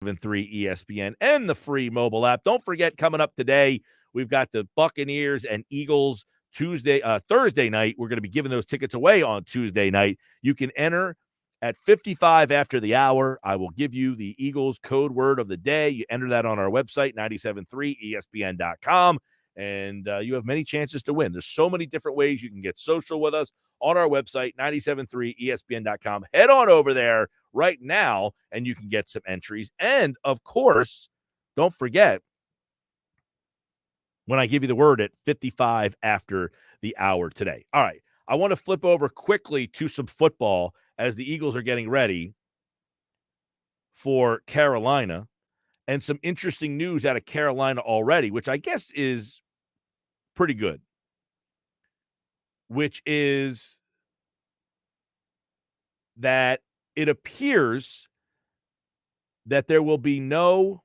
97.3 ESPN and the free mobile app. Don't forget, coming up today, we've got the Buccaneers and Eagles Thursday night. We're going to be giving those tickets away on Tuesday night. You can enter at 55 after the hour. I will give you the Eagles code word of the day. You enter that on our website, 973ESPN.com, and you have many chances to win. There's so many different ways you can get social with us on our website, 973ESPN.com. Head on over there right now, and you can get some entries. And, of course, don't forget, when I give you the word at 55 after the hour today. All right, I want to flip over quickly to some football as the Eagles are getting ready for Carolina, and some interesting news out of Carolina already, which I guess is pretty good, which is that it appears that there will be no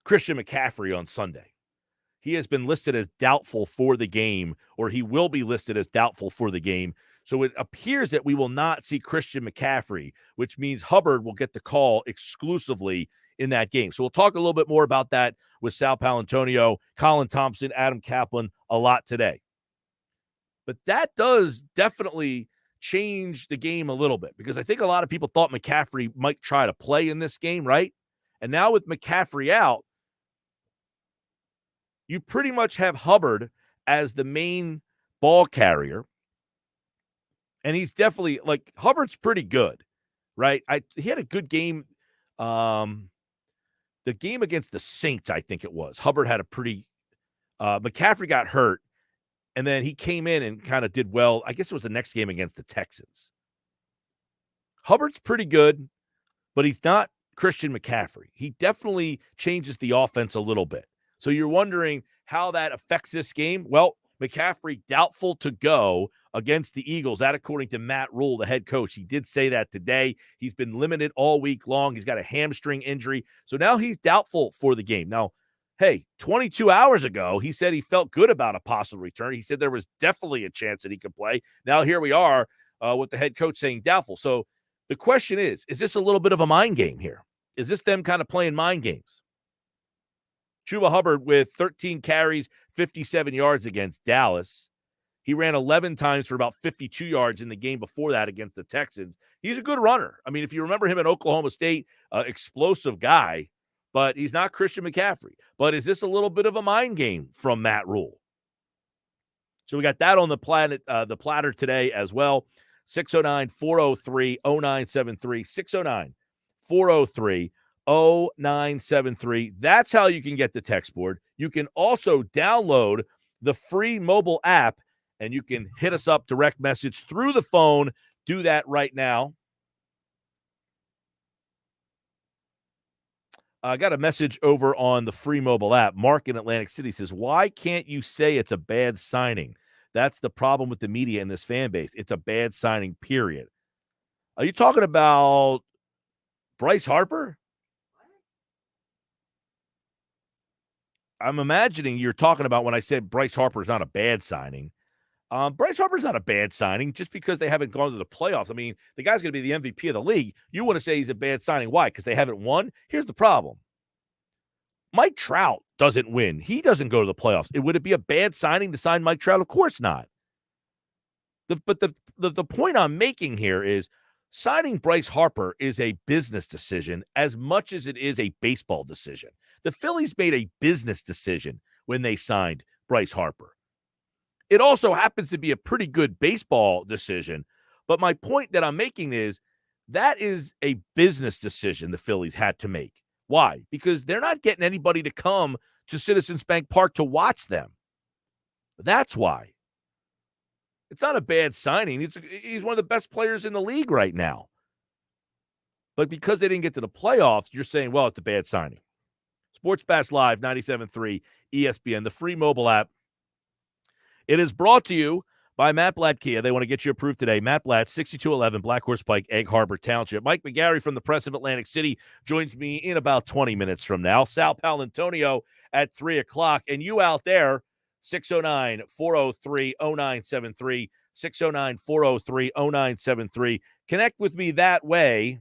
Christian McCaffrey on Sunday. He has been listed as doubtful for the game, or he will be listed as doubtful for the game. So it appears that we will not see Christian McCaffrey, which means Hubbard will get the call exclusively in that game. So we'll talk a little bit more about that with Sal Paolantonio, Colin Thompson, Adam Caplan a lot today. But that does definitely change the game a little bit, because I think a lot of people thought McCaffrey might try to play in this game, right? And now with McCaffrey out, you pretty much have Hubbard as the main ball carrier. And he's definitely, like, Hubbard's pretty good, right? He had a good game. The game against the Saints, I think it was. Hubbard had a pretty McCaffrey got hurt, and then he came in and kind of did well. I guess it was the next game against the Texans. Hubbard's pretty good, but he's not Christian McCaffrey. He definitely changes the offense a little bit. So you're wondering how that affects this game. Well, McCaffrey doubtful to go against the Eagles. That, according to Matt Rule, the head coach. He did say that today. He's been limited all week long. He's got a hamstring injury. So now he's doubtful for the game. Now, hey, 22 hours ago, he said he felt good about a possible return. He said there was definitely a chance that he could play. Now here we are with the head coach saying doubtful. So the question is this a little bit of a mind game here? Is this them kind of playing mind games? Chuba Hubbard with 13 carries, 57 yards against Dallas. He ran 11 times for about 52 yards in the game before that against the Texans. He's a good runner. I mean, if you remember him at Oklahoma State, explosive guy, but he's not Christian McCaffrey. But is this a little bit of a mind game from Matt Rule? So we got that on the platter today as well. 609-403-0973, 609-403-0973. That's how you can get the text board. You can also download the free mobile app, and you can hit us up direct message through the phone. Do that right now. I got a message over on the free mobile app. Mark in Atlantic City says, why can't you say it's a bad signing? That's the problem with the media in this fan base. It's a bad signing, period. Are you talking about Bryce Harper? I'm imagining you're talking about when I said Bryce Harper is not a bad signing. Bryce Harper's not a bad signing just because they haven't gone to the playoffs. I mean, the guy's going to be the MVP of the league. You want to say he's a bad signing. Why? Because they haven't won? Here's the problem. Mike Trout doesn't win. He doesn't go to the playoffs. Would it be a bad signing to sign Mike Trout? Of course not. But the point I'm making here is signing Bryce Harper is a business decision as much as it is a baseball decision. The Phillies made a business decision when they signed Bryce Harper. It also happens to be a pretty good baseball decision. But my point that I'm making is that is a business decision the Phillies had to make. Why? Because they're not getting anybody to come to Citizens Bank Park to watch them. That's why. It's not a bad signing. He's one of the best players in the league right now. But because they didn't get to the playoffs, you're saying, well, it's a bad signing. Sports Bash Live, 97.3 ESPN, the free mobile app. It is brought to you by Matt Blatt Kia. They want to get you approved today. Matt Blatt, 6211 Black Horse Pike, Egg Harbor Township. Mike McGarry from the Press of Atlantic City joins me in about 20 minutes from now. Sal Paolantonio at 3 o'clock. And you out there, 609-403-0973, 609-403-0973. Connect with me that way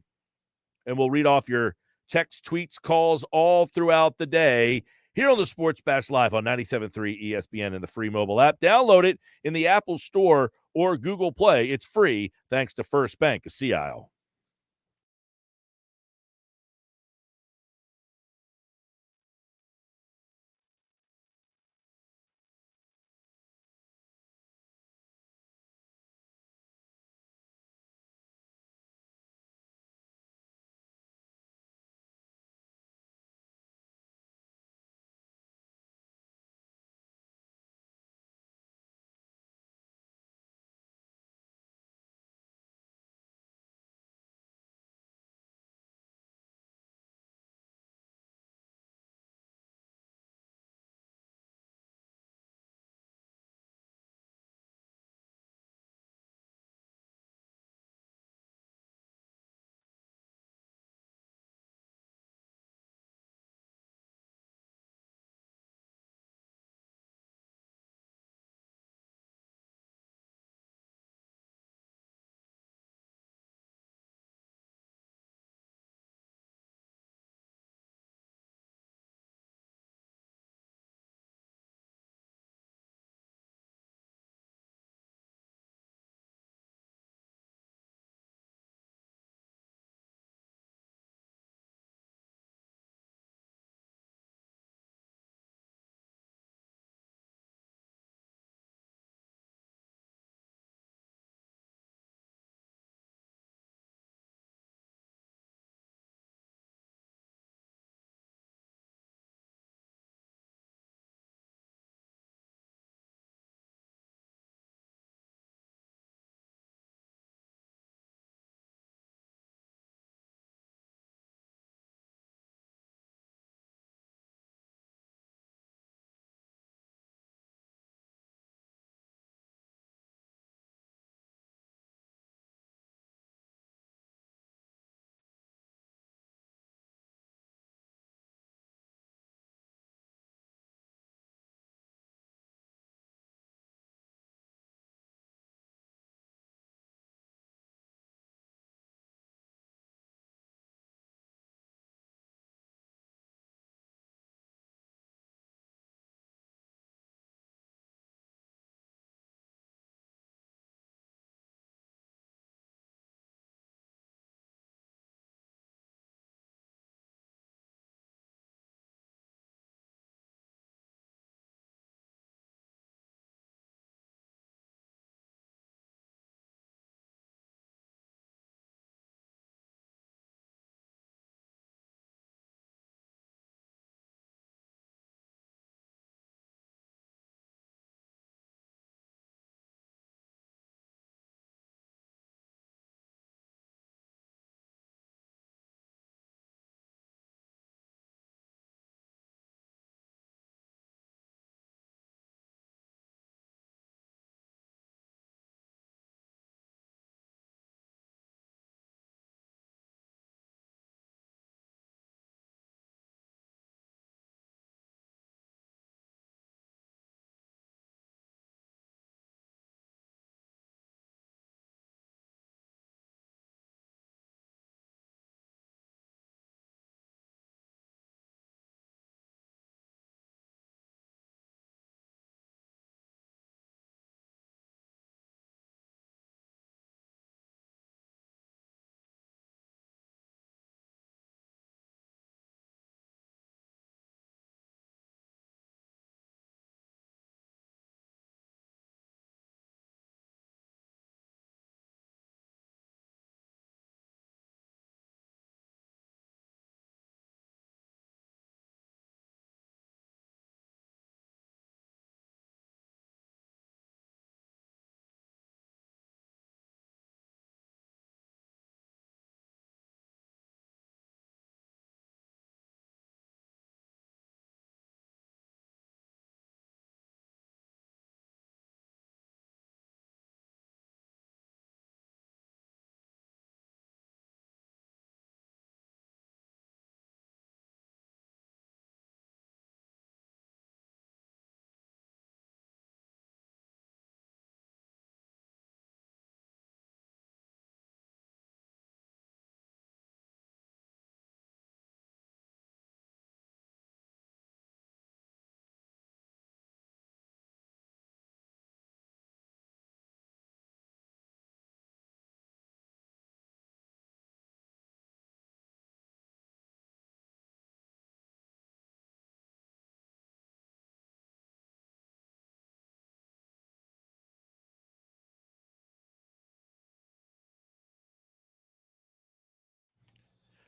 and we'll read off your text, tweets, calls all throughout the day here on the Sports Bash Live on 97.3 ESPN and the free mobile app. Download it in the Apple Store or Google Play. It's free thanks to First Bank of Sea Isle.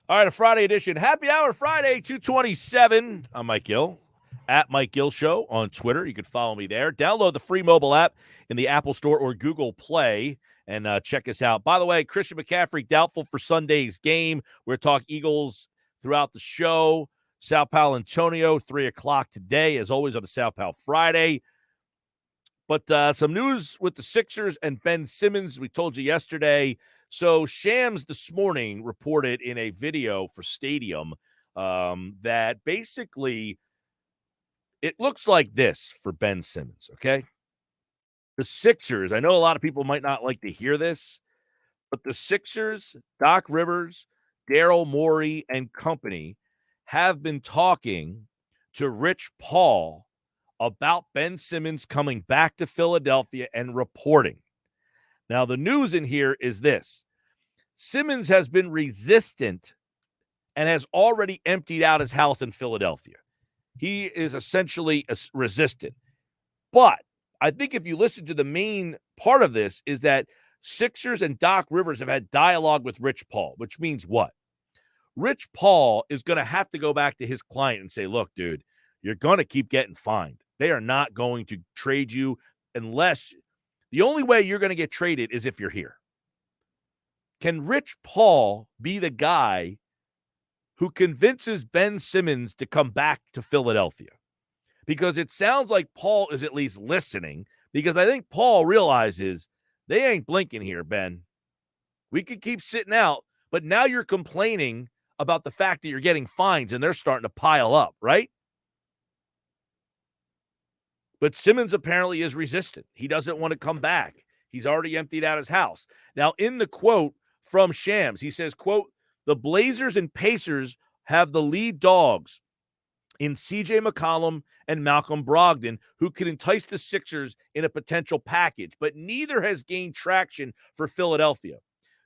All right, a Friday edition. Happy Hour Friday, 227. I'm Mike Gill, at Mike Gill Show on Twitter. You can follow me there. Download the free mobile app in the Apple Store or Google Play and check us out. By the way, Christian McCaffrey doubtful for Sunday's game. We're going to talk Eagles throughout the show. Sao Paulo, Antonio, 3 o'clock today, as always on a Sao Paulo Friday. But some news with the Sixers and Ben Simmons. We told you yesterday. So Shams this morning reported in a video for Stadium that basically it looks like this for Ben Simmons, okay? The Sixers, I know a lot of people might not like to hear this, but the Sixers, Doc Rivers, Daryl Morey, and company have been talking to Rich Paul about Ben Simmons coming back to Philadelphia and reporting. Now, the news in here is this. Simmons has been resistant and has already emptied out his house in Philadelphia. He is essentially resistant. But I think if you listen to the main part of this is that Sixers and Doc Rivers have had dialogue with Rich Paul, which means what? Rich Paul is going to have to go back to his client and say, look, dude, you're going to keep getting fined. They are not going to trade you unless the only way you're going to get traded is if you're here. Can Rich Paul be the guy who convinces Ben Simmons to come back to Philadelphia? Because it sounds like Paul is at least listening, because I think Paul realizes they ain't blinking here, Ben. We could keep sitting out, but now you're complaining about the fact that you're getting fines and they're starting to pile up, right? But Simmons apparently is resistant. He doesn't want to come back. He's already emptied out his house. Now, in the quote from Shams, he says, quote, the Blazers and Pacers have the lead dogs in C.J. McCollum and Malcolm Brogdon, who could entice the Sixers in a potential package, but neither has gained traction for Philadelphia.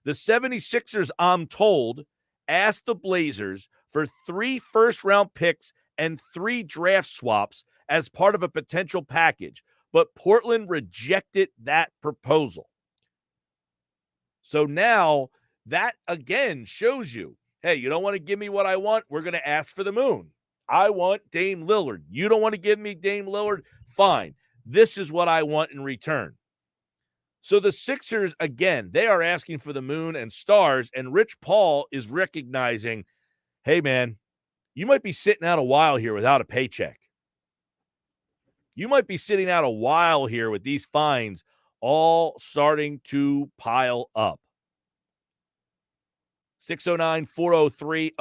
The 76ers, I'm told, asked the Blazers for 3 first-round picks and 3 draft swaps as part of a potential package, but Portland rejected that proposal. So now that, again, shows you, hey, you don't want to give me what I want? We're going to ask for the moon. I want Dame Lillard. You don't want to give me Dame Lillard? Fine. This is what I want in return. So the Sixers, again, they are asking for the moon and stars, and Rich Paul is recognizing, hey, man, you might be sitting out a while here without a paycheck. You might be sitting out a while here with these fines all starting to pile up. 609-403-0973,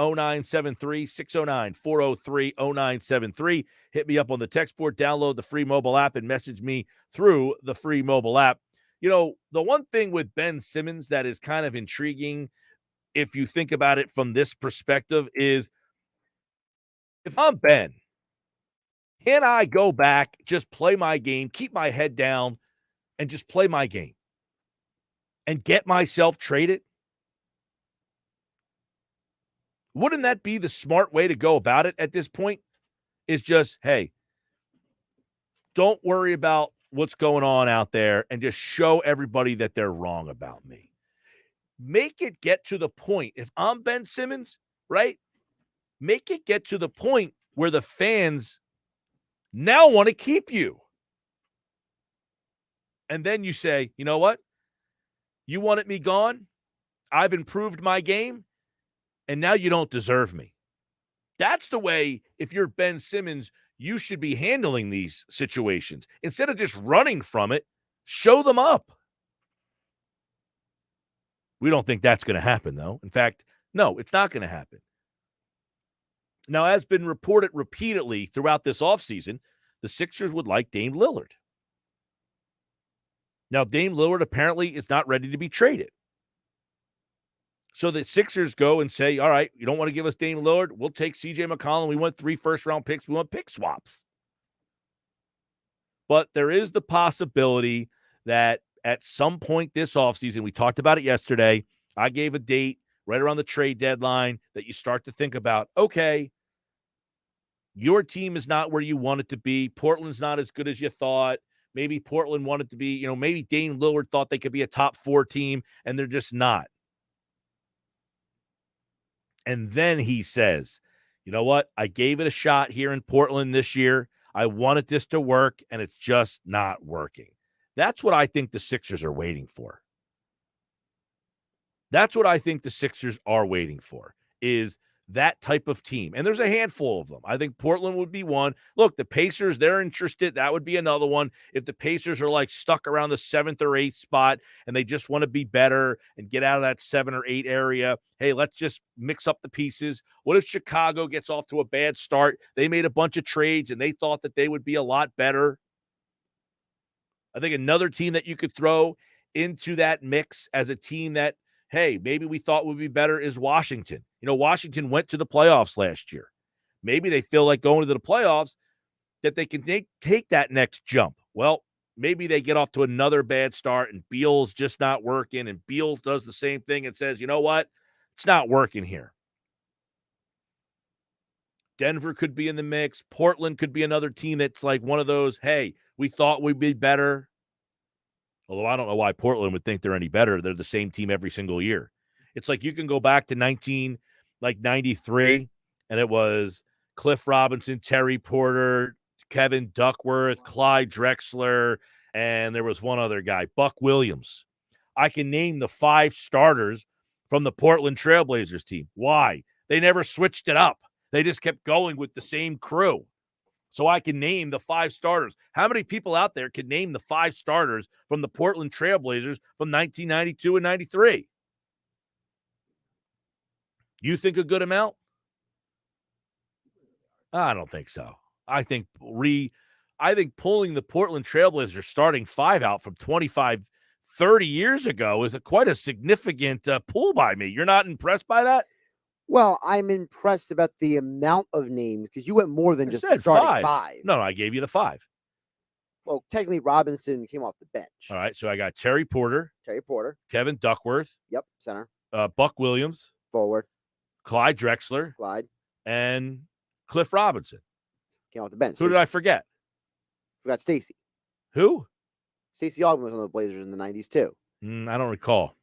609-403-0973. Hit me up on the text board, download the free mobile app, and message me through the free mobile app. You know, the one thing with Ben Simmons that is kind of intriguing, if you think about it from this perspective, is if I'm Ben, can I go back, just play my game, keep my head down, and just play my game and get myself traded? Wouldn't that be the smart way to go about it at this point? Is just, hey, don't worry about what's going on out there and just show everybody that they're wrong about me. Make it get to the point. If I'm Ben Simmons, right? Make it get to the point where the fans now want to keep you. And then you say, you know what? You wanted me gone. I've improved my game. And now you don't deserve me. That's the way, if you're Ben Simmons, you should be handling these situations. Instead of just running from it, show them up. We don't think that's going to happen, though. In fact, no, it's not going to happen. Now, as been reported repeatedly throughout this offseason, the Sixers would like Dame Lillard. Now, Dame Lillard apparently is not ready to be traded. So the Sixers go and say, all right, you don't want to give us Dame Lillard? We'll take C.J. McCollum. We want 3 first-round picks. We want pick swaps. But there is the possibility that at some point this offseason, we talked about it yesterday, I gave a date right around the trade deadline that you start to think about, okay, your team is not where you want it to be. Portland's not as good as you thought. Maybe Portland wanted to be, maybe Dame Lillard thought they could be a top 4 team, and they're just not. And then he says, you know what? I gave it a shot here in Portland this year. I wanted this to work, and it's just not working. That's what I think the Sixers are waiting for. That's what I think the Sixers are waiting for, is that type of team. And there's a handful of them. I think Portland would be one. Look, the Pacers, they're interested. That would be another one. If the Pacers are like stuck around the 7th or 8th spot and they just want to be better and get out of that 7 or 8 area, hey, let's just mix up the pieces. What if Chicago gets off to a bad start? They made a bunch of trades and they thought that they would be a lot better. I think another team that you could throw into that mix as a team that, hey, maybe we thought would be better is Washington. You know, Washington went to the playoffs last year. Maybe they feel like going to the playoffs that they can take that next jump. Well, maybe they get off to another bad start and Beal's just not working, and Beal does the same thing and says, you know what? It's not working here. Denver could be in the mix. Portland could be another team that's like one of those, hey, we thought we'd be better. Although I don't know why Portland would think they're any better. They're the same team every single year. It's like you can go back to 93, and it was Cliff Robinson, Terry Porter, Kevin Duckworth, Clyde Drexler, and there was one other guy, Buck Williams. I can name the 5 starters from the Portland Trailblazers team. Why? They never switched it up. They just kept going with the same crew. So I can name the 5 starters. How many people out there can name the 5 starters from the Portland Trailblazers from 1992 and 93? You think a good amount? I don't think so. I think pulling the Portland Trailblazers starting 5 out from 25, 30 years ago is quite a significant pull by me. You're not impressed by that? Well, I'm impressed about the amount of names because you went more than just starting 5. No, I gave you the 5. Well, technically, Robinson came off the bench. All right, so I got Terry Porter, Kevin Duckworth. Yep, center. Buck Williams. Forward. Clyde Drexler. And Cliff Robinson. Came off the bench. Who did I forget? Forgot Stacey. Who? Stacey Allman was on the Blazers in the 90s, too. I don't recall.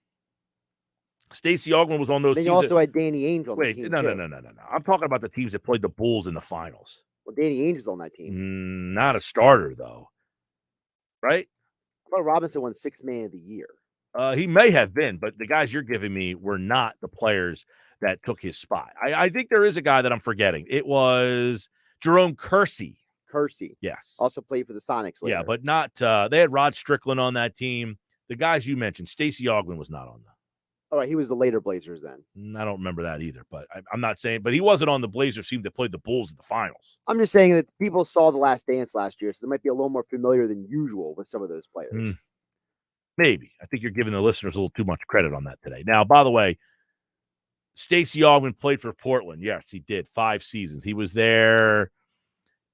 Stacey Allman was on those teams. Then you also had Danny Ainge on the team. No. I'm talking about the teams that played the Bulls in the finals. Well, Danny Ainge was on that team. Not a starter, though. Right? I thought Robinson won 6th Man of the Year. He may have been, but the guys you're giving me were not the players that took his spot. I think there is a guy that I'm forgetting. It was Jerome Kersey. Yes. Also played for the Sonics later. Yeah, but not they had Rod Strickland on that team. The guys you mentioned, Stacey Allman was not on them. All right, he was the later Blazers then. I don't remember that either, but I'm not saying, but he wasn't on the Blazers team that played the Bulls in the finals. I'm just saying that people saw The Last Dance last year, so they might be a little more familiar than usual with some of those players. Maybe. I think you're giving the listeners a little too much credit on that today. Now, by the way, Stacey Allman played for Portland. Yes, he did. 5 seasons. He was there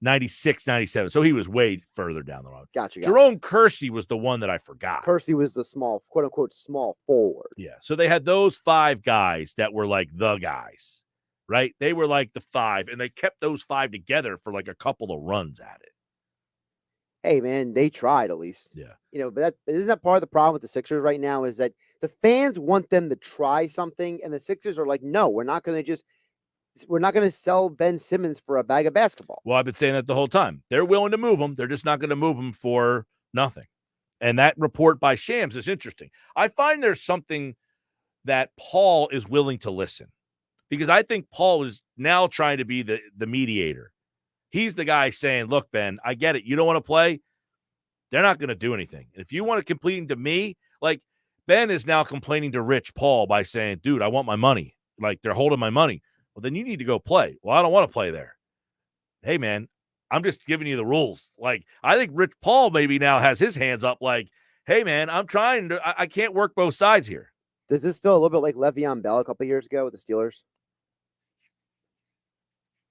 96, 97. So he was way further down the road. Gotcha. Jerome Kersey was the one that I forgot. Kersey was the small, quote unquote, small forward. Yeah. So they had those 5 guys that were like the guys, right? They were like the 5, and they kept those 5 together for like a couple of runs at it. Hey, man, they tried at least. Yeah. You know, but isn't that part of the problem with the Sixers right now is that the fans want them to try something, and the Sixers are like, no, we're not going to sell Ben Simmons for a bag of basketball. Well, I've been saying that the whole time. They're willing to move him. They're just not going to move him for nothing. And that report by Shams is interesting. I find there's something that Paul is willing to listen, because I think Paul is now trying to be the mediator. He's the guy saying, look, Ben, I get it. You don't want to play. They're not going to do anything. If you want to complain to me, like Ben is now complaining to Rich Paul by saying, dude, I want my money. Like they're holding my money. Well, then you need to go play. Well, I don't want to play there. Hey, man, I'm just giving you the rules. Like, I think Rich Paul maybe now has his hands up like, hey, man, I'm trying to – I can't work both sides here. Does this feel a little bit like Le'Veon Bell a couple of years ago with the Steelers?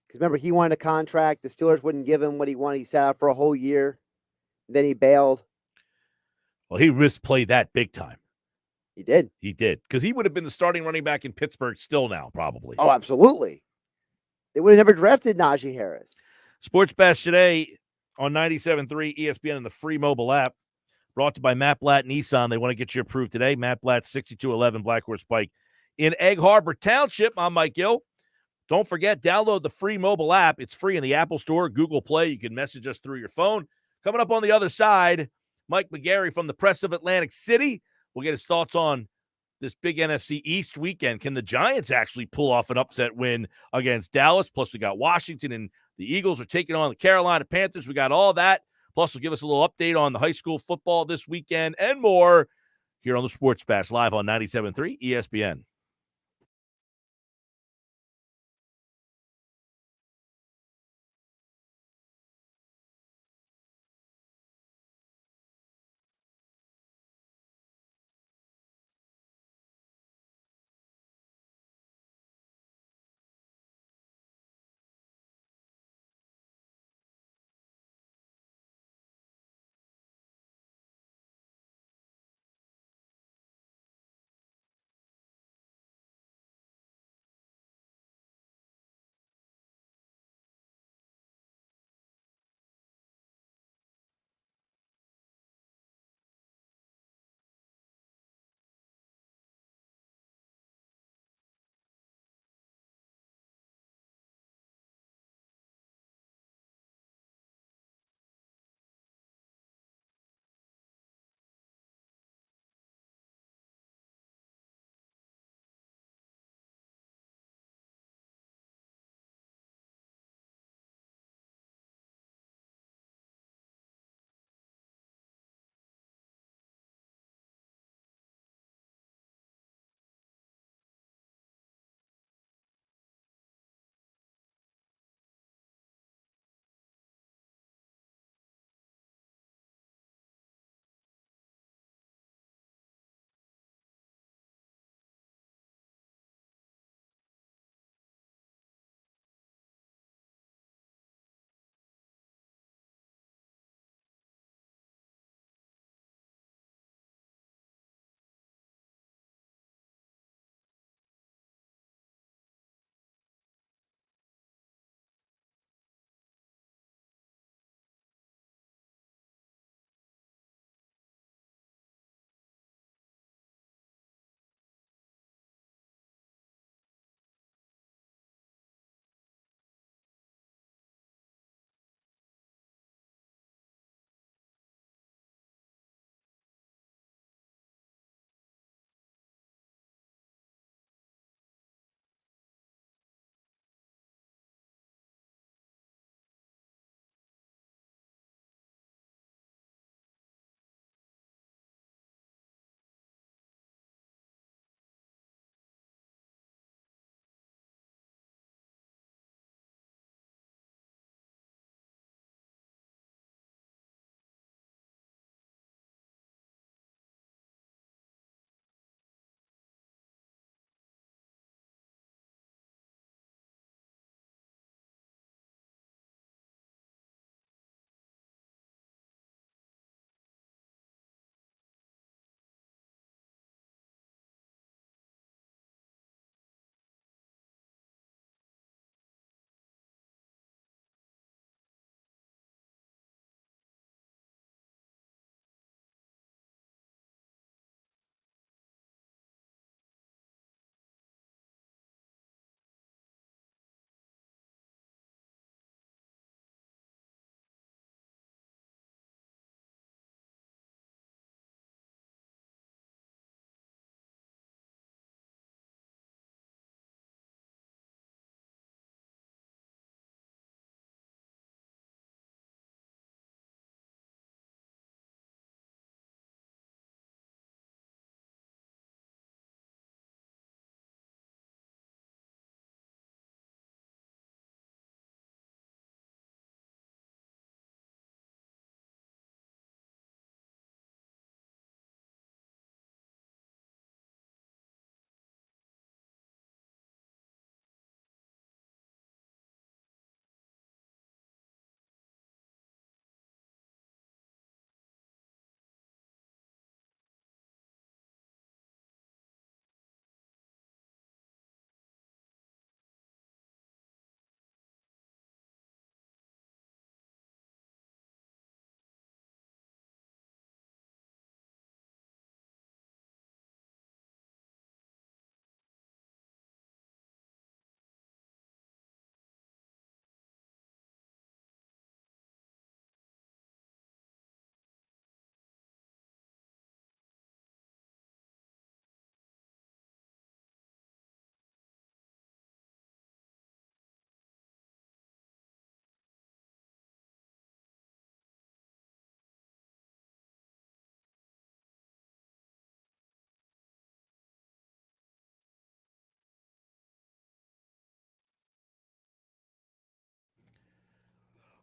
Because remember, he wanted a contract. The Steelers wouldn't give him what he wanted. He sat out for a whole year. Then he bailed. Well, he misplayed that big time. He did. Because he would have been the starting running back in Pittsburgh still now, probably. Oh, absolutely. They would have never drafted Najee Harris. Sports Bash today on 97.3 ESPN and the free mobile app. Brought to you by Matt Blatt Nissan. They want to get you approved today. Matt Blatt, 6211 Black Horse Pike in Egg Harbor Township. I'm Mike Gill. Don't forget, download the free mobile app. It's free in the Apple Store, Google Play. You can message us through your phone. Coming up on the other side, Mike McGarry from the Press of Atlantic City. We'll get his thoughts on this big NFC East weekend. Can the Giants actually pull off an upset win against Dallas? Plus, we got Washington, and the Eagles are taking on the Carolina Panthers. We got all that. Plus, we'll give us a little update on the high school football this weekend and more here on the Sports Bash live on 97.3 ESPN.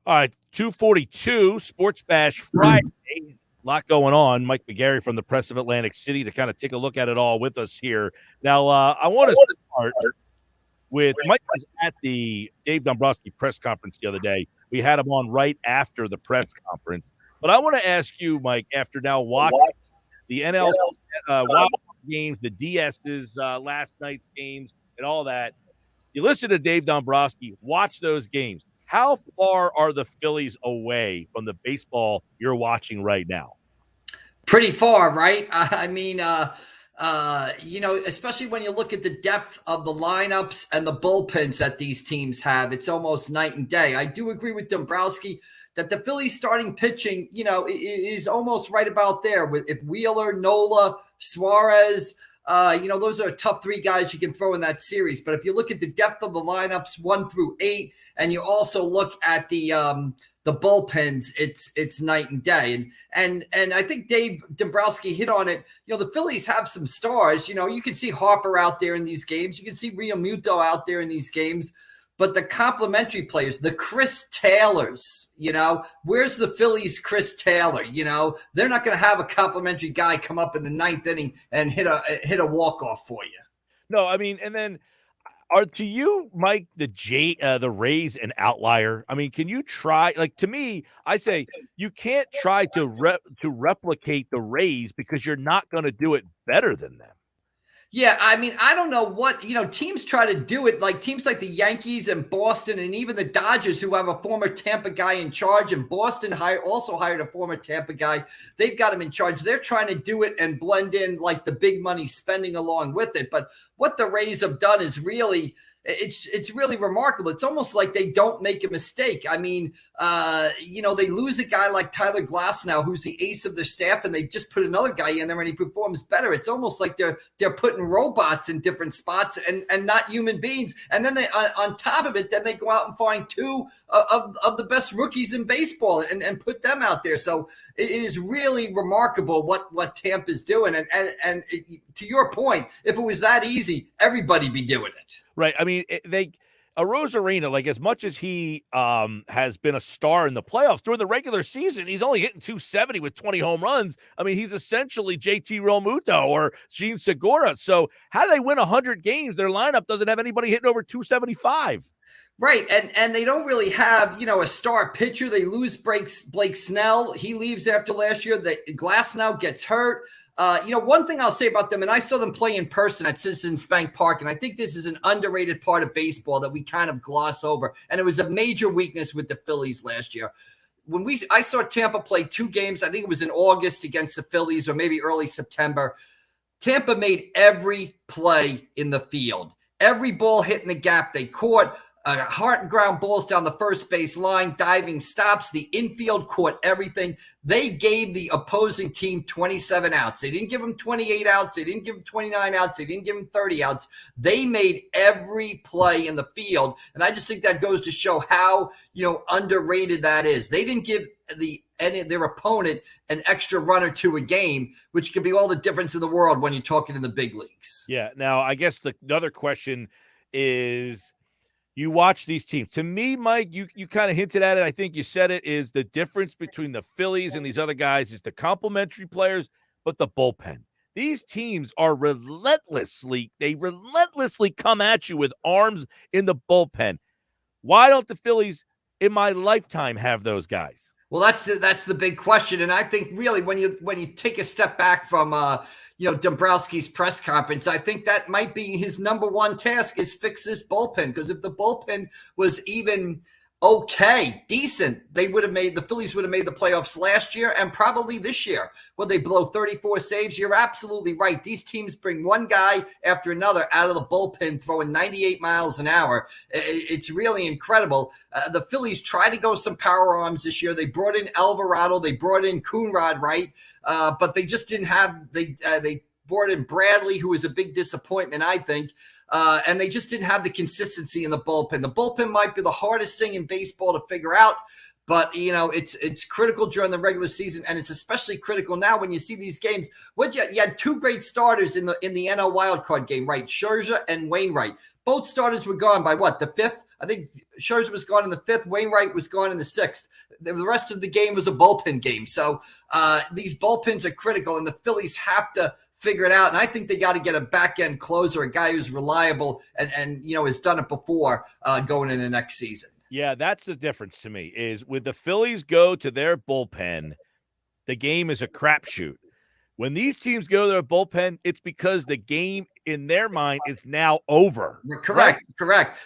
All right, 242 Sports Bash Friday. A lot going on. Mike McGarry from the Press of Atlantic City to kind of take a look at it all with us here. Now, I want to start with Mike was at the Dave Dombrowski press conference the other day. We had him on right after the press conference. But I want to ask you, Mike, after now watching the NL games, the DS's last night's games, and all that, you listen to Dave Dombrowski, watch those games. How far are the Phillies away from the baseball you're watching right now? Pretty far, right? I mean, especially when you look at the depth of the lineups and the bullpens that these teams have, it's almost night and day. I do agree with Dombrowski that the Phillies starting pitching, is almost right about there with if Wheeler, Nola, Suarez. Those are tough three guys you can throw in that series. But if you look at the depth of the lineups 1 through 8, and you also look at the bullpens, it's night and day. And I think Dave Dombrowski hit on it. The Phillies have some stars. You can see Harper out there in these games. You can see Realmuto out there in these games. But the complementary players, the Chris Taylors, where's the Phillies' Chris Taylor? They're not going to have a complimentary guy come up in the 9th inning and hit a walk-off for you. No, I mean, and then are to you, Mike, the Rays an outlier? I mean, can you try? Like, to me, I say you can't try to replicate the Rays because you're not going to do it better than them. Yeah, I mean, I don't know what, teams try to do it, like teams like the Yankees and Boston and even the Dodgers, who have a former Tampa guy in charge, and Boston also hired a former Tampa guy. They've got him in charge. They're trying to do it and blend in like the big money spending along with it. But what the Rays have done is really, it's really remarkable. It's almost like they don't make a mistake. I mean, they lose a guy like Tyler Glasnow, who's the ace of their staff, and they just put another guy in there and he performs better. It's almost like they're putting robots in different spots and not human beings. And then they, on top of it, then they go out and find 2 of the best rookies in baseball and put them out there. So it is really remarkable what Tampa's doing. And to your point, if it was that easy, everybody'd be doing it. Right. I mean, Rosarina, like as much as he has been a star in the playoffs during the regular season, he's only hitting 270 with 20 home runs. I mean, he's essentially JT Realmuto or Gene Segura. So how do they win 100 games? Their lineup doesn't have anybody hitting over 275. Right, and they don't really have, a star pitcher. They lose Blake Snell. He leaves after last year. The Glasnow gets hurt. One thing I'll say about them, and I saw them play in person at Citizens Bank Park, and I think this is an underrated part of baseball that we kind of gloss over, and it was a major weakness with the Phillies last year. I saw Tampa play 2 games, I think it was in August against the Phillies or maybe early September. Tampa made every play in the field. Every ball hit in the gap they caught. Heart and ground balls down the first base line, diving stops. The infield caught everything. They gave the opposing team 27 outs. They didn't give them 28 outs. They didn't give them 29 outs. They didn't give them 30 outs. They made every play in the field. And I just think that goes to show how, underrated that is. They didn't give their opponent an extra run or 2 a game, which could be all the difference in the world when you're talking in the big leagues. Yeah. Now, I guess the other question is, you watch these teams. To me, Mike, you kind of hinted at it. I think you said it, is the difference between the Phillies and these other guys is the complementary players, but the bullpen. These teams are relentlessly come at you with arms in the bullpen. Why don't the Phillies in my lifetime have those guys? Well, that's the big question. And I think really when you take a step back from Dombrowski's press conference, I think that might be his number one task is fix this bullpen. Because if the bullpen was even okay, decent, the Phillies would have made the playoffs last year and probably this year. Well, they blow 34 saves. You're absolutely right. These teams bring one guy after another out of the bullpen throwing 98 miles an hour. It's really incredible. The Phillies tried to go some power arms this year. They brought in Alvarado. They brought in Coonrod, right? But they just didn't have they brought in Bradley, who was a big disappointment, I think. And they just didn't have the consistency in the bullpen. The bullpen might be the hardest thing in baseball to figure out, but it's critical during the regular season, and it's especially critical now when you see these games. You had 2 great starters in the NL wildcard game, right? Scherzer and Wainwright. both starters were gone by what, the 5th? I think Scherzer was gone in the 5th. Wainwright was gone in the 6th. The rest of the game was a bullpen game. So these bullpens are critical, and the Phillies have to figure it out. And I think they got to get a back-end closer, a guy who's reliable and has done it before going into next season. Yeah, that's the difference to me is with the Phillies go to their bullpen, the game is a crapshoot. When these teams go to their bullpen, it's because the game in their mind is now over. Correct.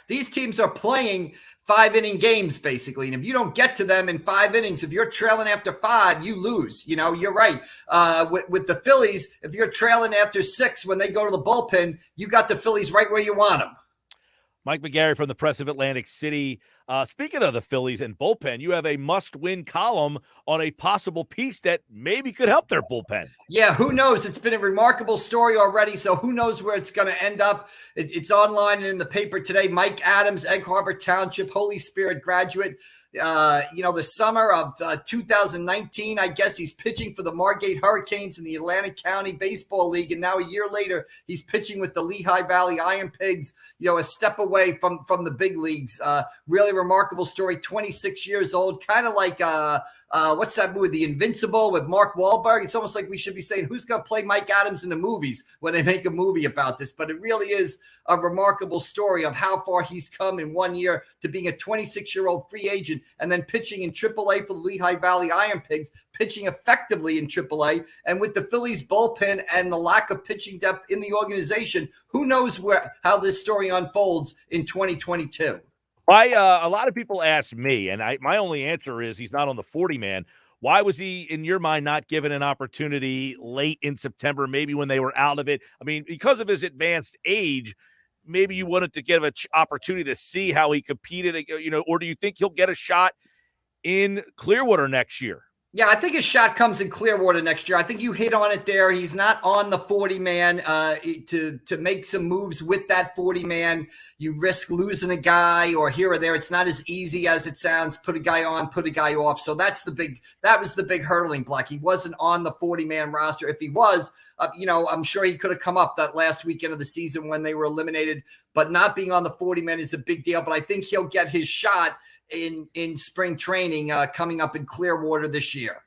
These teams are playing 5-inning games, basically. And if you don't get to them in 5 innings, if you're trailing after 5, you lose. You're right. With the Phillies, if you're trailing after 6 when they go to the bullpen, you got the Phillies right where you want them. Mike McGarry from the Press of Atlantic City. Speaking of the Phillies and bullpen, you have a must-win column on a possible piece that maybe could help their bullpen. Yeah, who knows? It's been a remarkable story already, so who knows where it's going to end up. It's online and in the paper today. Mike Adams, Egg Harbor Township, Holy Spirit graduate. The summer of 2019, I guess he's pitching for the Margate Hurricanes in the Atlantic County Baseball League. And now a year later, he's pitching with the Lehigh Valley Iron Pigs, a step away from the big leagues. Really remarkable story, 26 years old, kind of like what's that movie, The Invincible with Mark Wahlberg? It's almost like we should be saying, who's going to play Mike Adams in the movies when they make a movie about this? But it really is a remarkable story of how far he's come in 1 year to being a 26-year-old free agent and then pitching in AAA for the Lehigh Valley Iron Pigs, pitching effectively in AAA. And with the Phillies bullpen and the lack of pitching depth in the organization, who knows how this story unfolds in 2022. A lot of people ask me, and my only answer is he's not on the 40-man. Why was he, in your mind, not given an opportunity late in September, maybe when they were out of it? I mean, because of his advanced age, maybe you wanted to give an opportunity to see how he competed, or do you think he'll get a shot in Clearwater next year? Yeah, I think his shot comes in Clearwater next year. I think you hit on it there. He's not on the 40-man. To make some moves with that 40-man, you risk losing a guy or here or there. It's not as easy as it sounds. Put a guy on, put a guy off. So that was the big hurdling block. He wasn't on the 40-man roster. If he was, I'm sure he could have come up that last weekend of the season when they were eliminated. But not being on the 40-man is a big deal. But I think he'll get his shot in spring training coming up in Clearwater this year.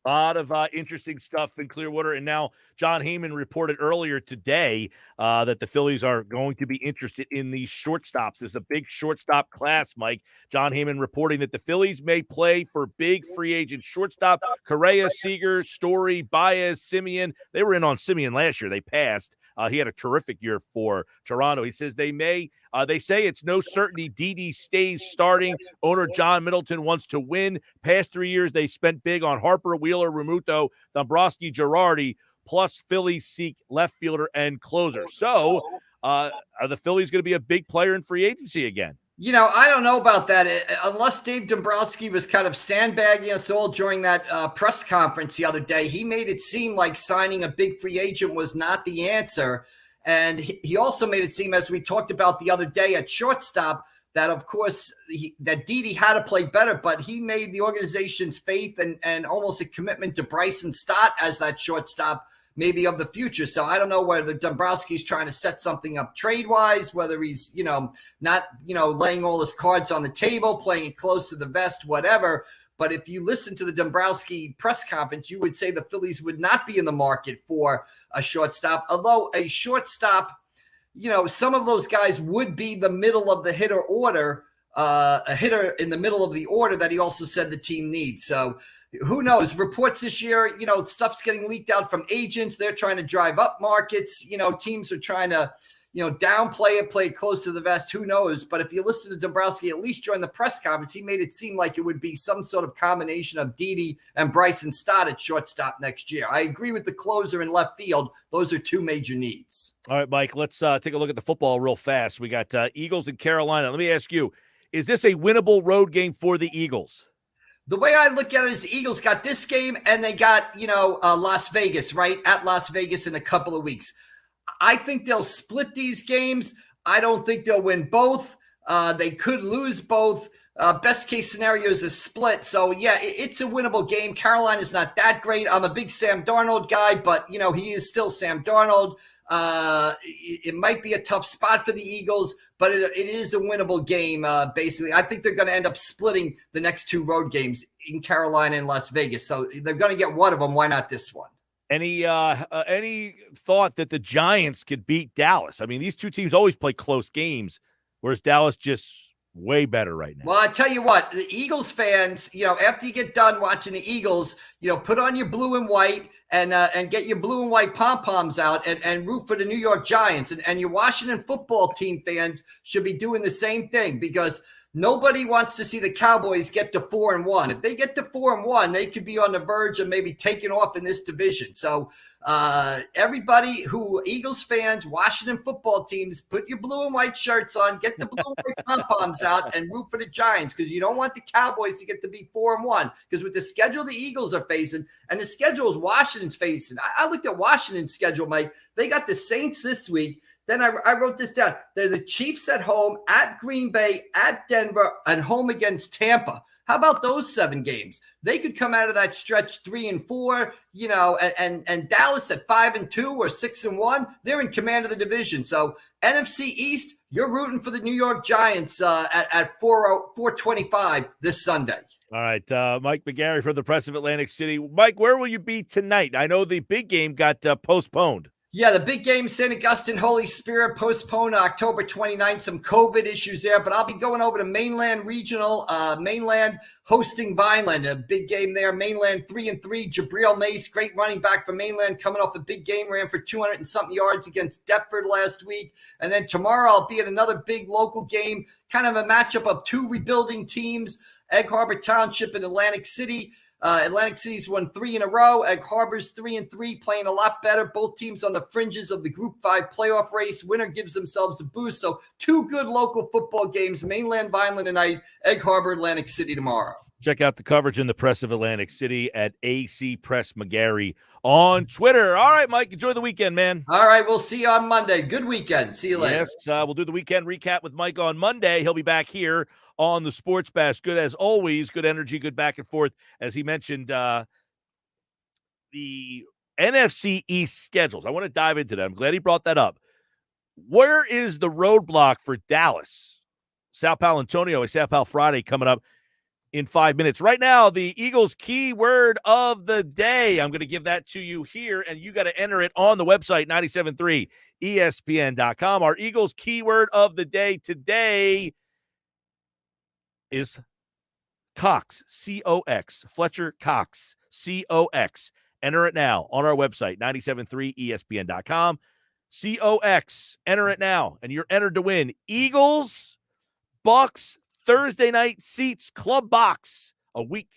A lot of interesting stuff in Clearwater. And now John Heyman reported earlier today that the Phillies are going to be interested in these shortstops. There's a big shortstop class, Mike. John Heyman reporting that the Phillies may play for big free agent shortstop. Correa, Seager, Story, Baez, Simeon. They were in on Simeon last year. They passed. He had a terrific year for Toronto. He says they say it's no certainty Didi stays starting. Owner John Middleton wants to win. Past 3 years, they spent big on Harper, Wheeler, Remuto, Dombrowski, Girardi, plus Phillies seek left fielder and closer. So are the Phillies going to be a big player in free agency again? I don't know about that. Unless Dave Dombrowski was kind of sandbagging us all during that press conference the other day. He made it seem like signing a big free agent was not the answer. And he also made it seem, as we talked about the other day at shortstop, that, of course, that Didi had to play better, but he made the organization's faith and almost a commitment to Bryson Stott as that shortstop maybe of the future. So I don't know whether Dombrowski's trying to set something up trade-wise, whether he's, not, laying all his cards on the table, playing it close to the vest, whatever. But if you listen to the Dombrowski press conference, you would say the Phillies would not be in the market for a shortstop, although a shortstop, some of those guys would be the middle of the hitter order, a hitter in the middle of the order that he also said the team needs. So who knows? Reports this year, stuff's getting leaked out from agents. They're trying to drive up markets. Teams are trying to, downplay it, play it close to the vest. Who knows? But if you listen to Dombrowski, at least during the press conference, he made it seem like it would be some sort of combination of Didi and Bryson Stott at shortstop next year. I agree with the closer in left field. Those are two major needs. All right, Mike, let's take a look at the football real fast. We got Eagles in Carolina. Let me ask you, is this a winnable road game for the Eagles? The way I look at it is the Eagles got this game and they got, Las Vegas, right? At Las Vegas in a couple of weeks. I think they'll split these games. I don't think they'll win both. They could lose both. Best case scenario is a split. So, yeah, it's a winnable game. Carolina's not that great. I'm a big Sam Darnold guy, but, he is still Sam Darnold. It might be a tough spot for the Eagles, but it is a winnable game, basically. I think they're going to end up splitting the next 2 road games in Carolina and Las Vegas. So they're going to get one of them. Why not this one? Any thought that the Giants could beat Dallas? I mean, these two teams always play close games, whereas Dallas just way better right now. Well, I tell you what, the Eagles fans, after you get done watching the Eagles, put on your blue and white and get your blue and white pom-poms out and root for the New York Giants. And your Washington football team fans should be doing the same thing, because nobody wants to see the Cowboys get to 4-1. If they get to 4-1, they could be on the verge of maybe taking off in this division. So everybody Eagles fans, Washington football teams, put your blue and white shirts on, get the blue and white pom-poms out, and root for the Giants, because you don't want the Cowboys to get to be 4-1. Because with the schedule the Eagles are facing and the schedules Washington's facing, I looked at Washington's schedule, Mike. They got the Saints this week. Then I wrote this down. They're the Chiefs at home, at Green Bay, at Denver, and home against Tampa. How about those 7 games? They could come out of that stretch 3-4, and Dallas at 5-2 or 6-1. They're in command of the division. So NFC East, you're rooting for the New York Giants at 4:25 this Sunday. All right, Mike McGarry from the Press of Atlantic City. Mike, where will you be tonight? I know the big game got postponed. Yeah, the big game, St. Augustine, Holy Spirit, postponed October 29th. Some COVID issues there, but I'll be going over to Mainland Regional, Mainland hosting Vineland. A big game there. Mainland 3-3. Jabril Mace, great running back for Mainland, coming off a big game, ran for 200 and something yards against Deptford last week. And then tomorrow I'll be at another big local game, kind of a matchup of 2 rebuilding teams, Egg Harbor Township and Atlantic City. Atlantic City's won 3 in a row. Egg Harbor's 3-3, playing a lot better. Both teams on the fringes of the Group 5 playoff race. Winner gives themselves a boost. So 2 good local football games, Mainland Vineland tonight, Egg Harbor, Atlantic City tomorrow. Check out the coverage in the Press of Atlantic City at AC Press McGarry on Twitter. All right, Mike, enjoy the weekend, man. All right, we'll see you on Monday. Good weekend. See you later. Yes, we'll do the weekend recap with Mike on Monday. He'll be back here on the Sports Bash. Good as always, good energy, good back and forth. As he mentioned, the NFC East schedules. I want to dive into that. I'm glad he brought that up. Where is the roadblock for Dallas? Sao Paulo Antonio, a Sao Paulo Friday coming up in 5 minutes. Right now, the Eagles keyword of the day. I'm going to give that to you here, and you got to enter it on the website, 973ESPN.com. Our Eagles keyword of the day today is Cox, C-O-X, Fletcher Cox, C-O-X. Enter it now on our website, 973ESPN.com. C-O-X. Enter it now, and you're entered to win Eagles, Bucks, Thursday night seats, club box, a week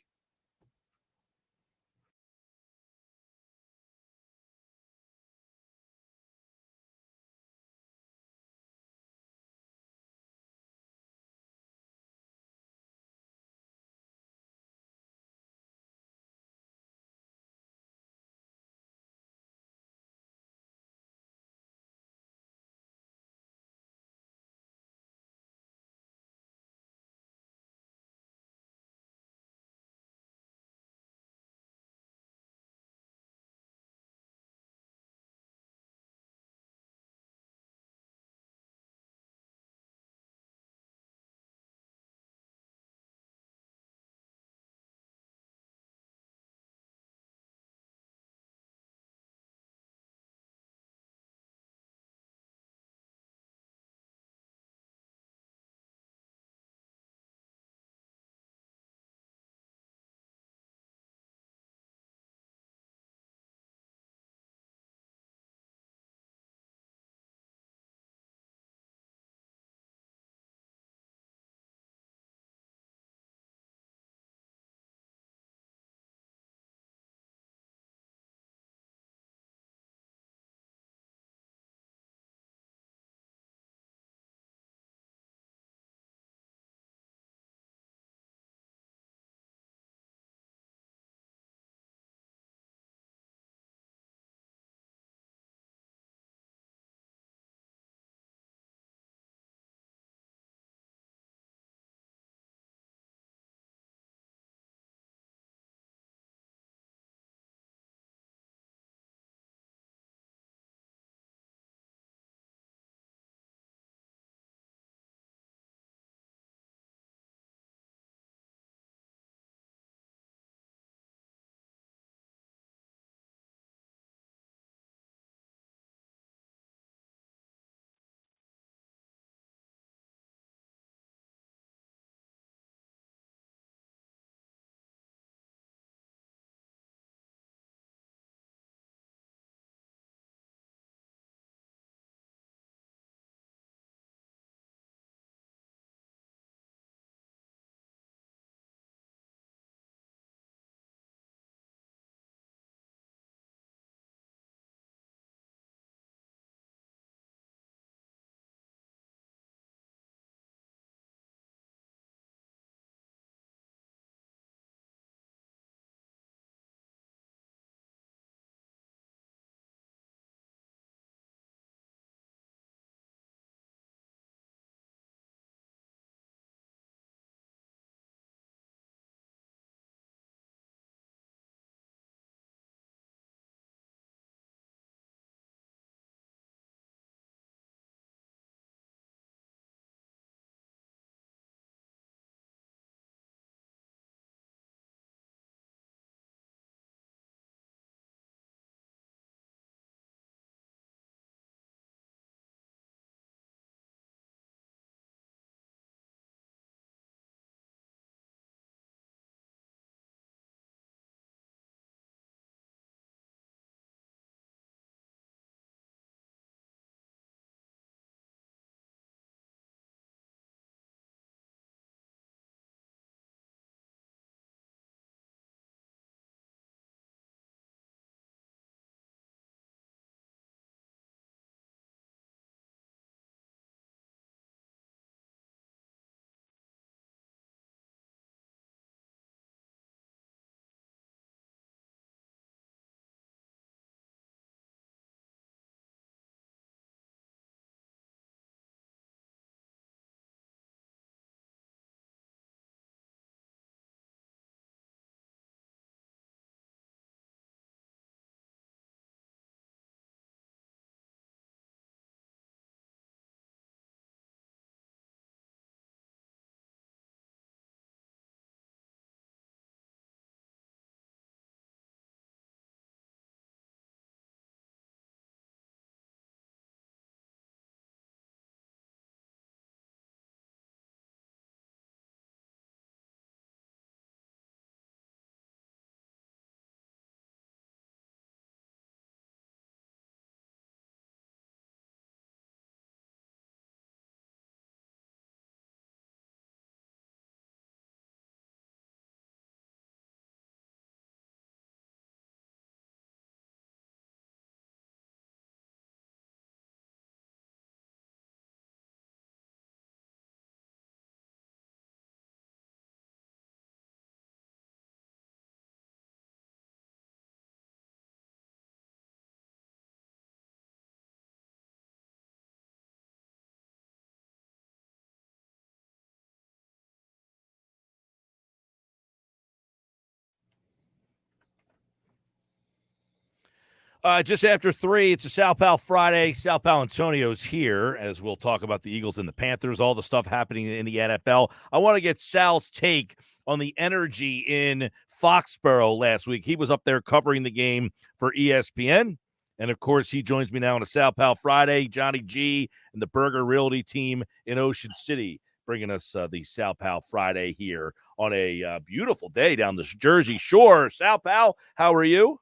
Just after 3, it's a Sal Pal Friday. Sal Pal Antonio's here as we'll talk about the Eagles and the Panthers, all the stuff happening in the NFL. I want to get Sal's take on the energy in Foxborough last week. He was up there covering the game for ESPN. And, of course, he joins me now on a Sal Pal Friday. Johnny G and the Burger Realty team in Ocean City bringing us the Sal Pal Friday here on a beautiful day down the Jersey Shore. Sal Pal, how are you?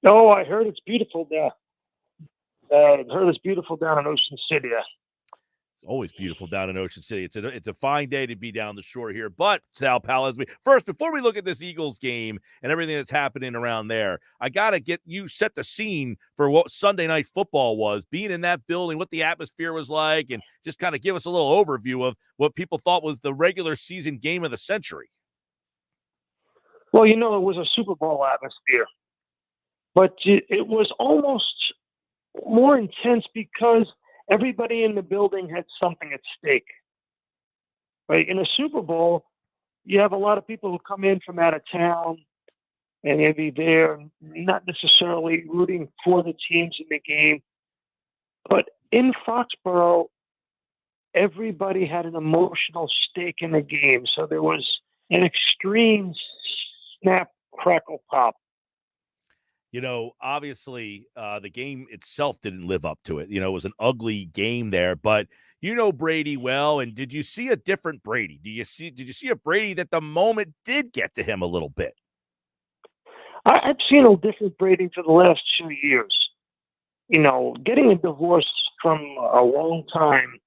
Oh, I heard it's beautiful there. I heard it's beautiful down in Ocean City. It's always beautiful down in Ocean City. It's a fine day to be down the shore here. But Sal Pal, before we look at this Eagles game and everything that's happening around there, I gotta get you set the scene for what Sunday Night Football was, being in that building, what the atmosphere was like, and just kind of give us a little overview of what people thought was the regular season game of the century. Well, it was a Super Bowl atmosphere. But it was almost more intense because everybody in the building had something at stake. Right? In a Super Bowl, you have a lot of people who come in from out of town, and they'd be there, not necessarily rooting for the teams in the game. But in Foxborough, everybody had an emotional stake in the game. So there was an extreme snap, crackle, pop. Obviously, the game itself didn't live up to it. It was an ugly game there, but Brady well. And did you see a different Brady? Did you see a Brady that the moment did get to him a little bit? I've seen a different Brady for the last 2 years. Getting a divorce from a long time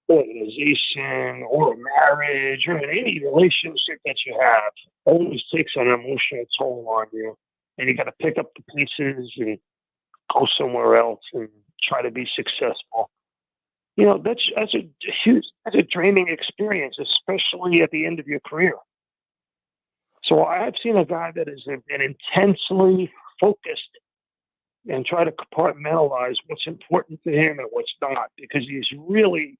organization or a marriage or any relationship that you have always takes an emotional toll on you. And you got to pick up the pieces and go somewhere else and try to be successful. That's a draining experience, especially at the end of your career. So I've seen a guy that is an intensely focused and try to compartmentalize what's important to him and what's not, because he's really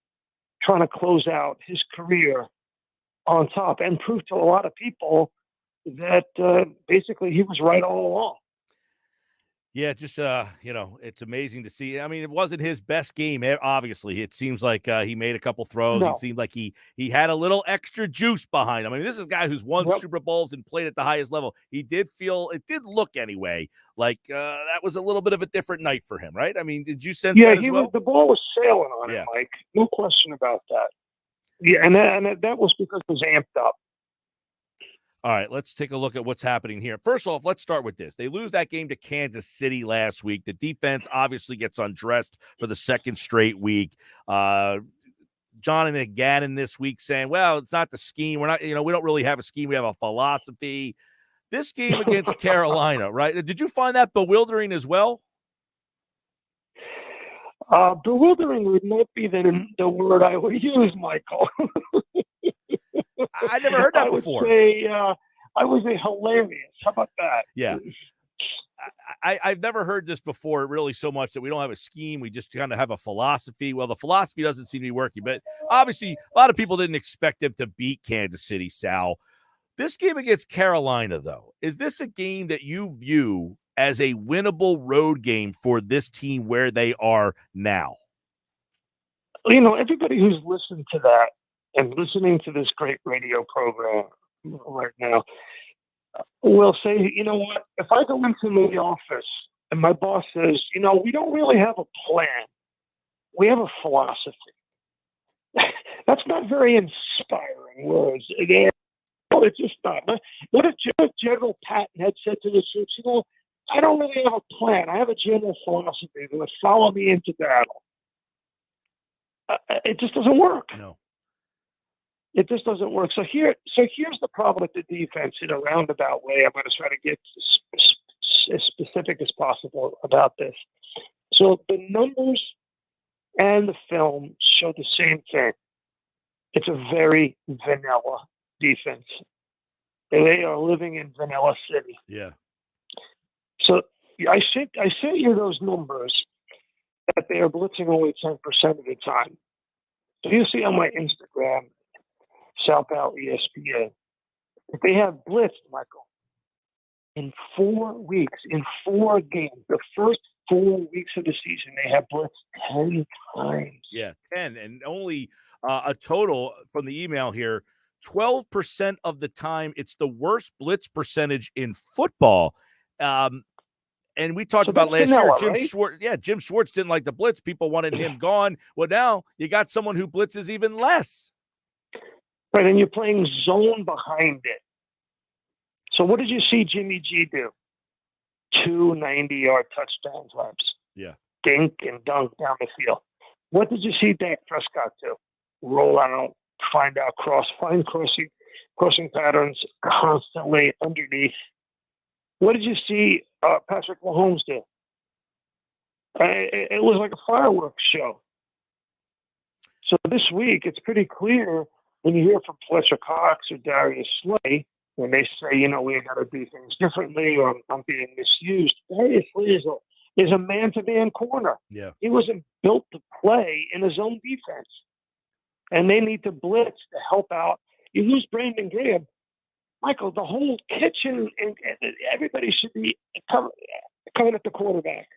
trying to close out his career on top and prove to a lot of people that basically he was right all along. Yeah, just, it's amazing to see. I mean, it wasn't his best game, obviously. It seems like he made a couple throws. No. It seemed like he had a little extra juice behind him. I mean, this is a guy who's won Super Bowls and played at the highest level. It did look anyway, like that was a little bit of a different night for him, right? I mean, did you sense that as well? The ball was sailing on him, Mike. No question about that. Yeah, and that was because he was amped up. All right, let's take a look at what's happening here. First off, let's start with this. They lose that game to Kansas City last week. The defense obviously gets undressed for the second straight week. John and Gannon this week saying, well, it's not the scheme. We're not, we don't really have a scheme. We have a philosophy. This game against Carolina, right? Did you find that bewildering as well? Bewildering would not be the word I would use, Michael. I never heard that before. I would say hilarious. How about that? Yeah. I've never heard this before, really, so much that we don't have a scheme. We just kind of have a philosophy. Well, the philosophy doesn't seem to be working, but obviously a lot of people didn't expect them to beat Kansas City, Sal. This game against Carolina, though, is this a game that you view as a winnable road game for this team where they are now? Everybody who's listened to that and listening to this great radio program right now will say, you know what, if I go into the office and my boss says, we don't really have a plan, we have a philosophy. That's not very inspiring words. It's just not. What if General Patton had said to the troops, I don't really have a plan. I have a general philosophy that would follow me into battle. It just doesn't work. No. It just doesn't work. So here's the problem with the defense in a roundabout way. I'm going to try to get as specific as possible about this. So the numbers and the film show the same thing. It's a very vanilla defense. They are living in Vanilla City. Yeah. So I sent you those numbers that they are blitzing only 10% of the time. So you see on my Instagram, Sal Pal ESPN, if they have blitzed, Michael, In 4 weeks, in 4 games, the first 4 weeks of the season, they have blitzed 10 times. Yeah, 10. And only a total from the email here, 12% of the time. It's the worst blitz percentage in football. And we talked about last year, vanilla, Jim right? Schwartz. Yeah, Jim Schwartz didn't like the blitz. People wanted him gone. Well, now you got someone who blitzes even less. Right, and you're playing zone behind it. So what did you see Jimmy G do? 2 90-yard touchdown drives. Yeah. Dink and dunk down the field. What did you see Dak Prescott do? Roll out, find crossing patterns constantly underneath. What did you see Patrick Mahomes do? It was like a fireworks show. So this week, it's pretty clear when you hear from Fletcher Cox or Darius Slay, when they say, we got to do things differently or I'm being misused. Darius Slay is a man-to-man corner. Yeah. He wasn't built to play in his own defense. And they need to blitz to help out. You lose Brandon Graham. Michael, the whole kitchen and everybody should be coming at the quarterback.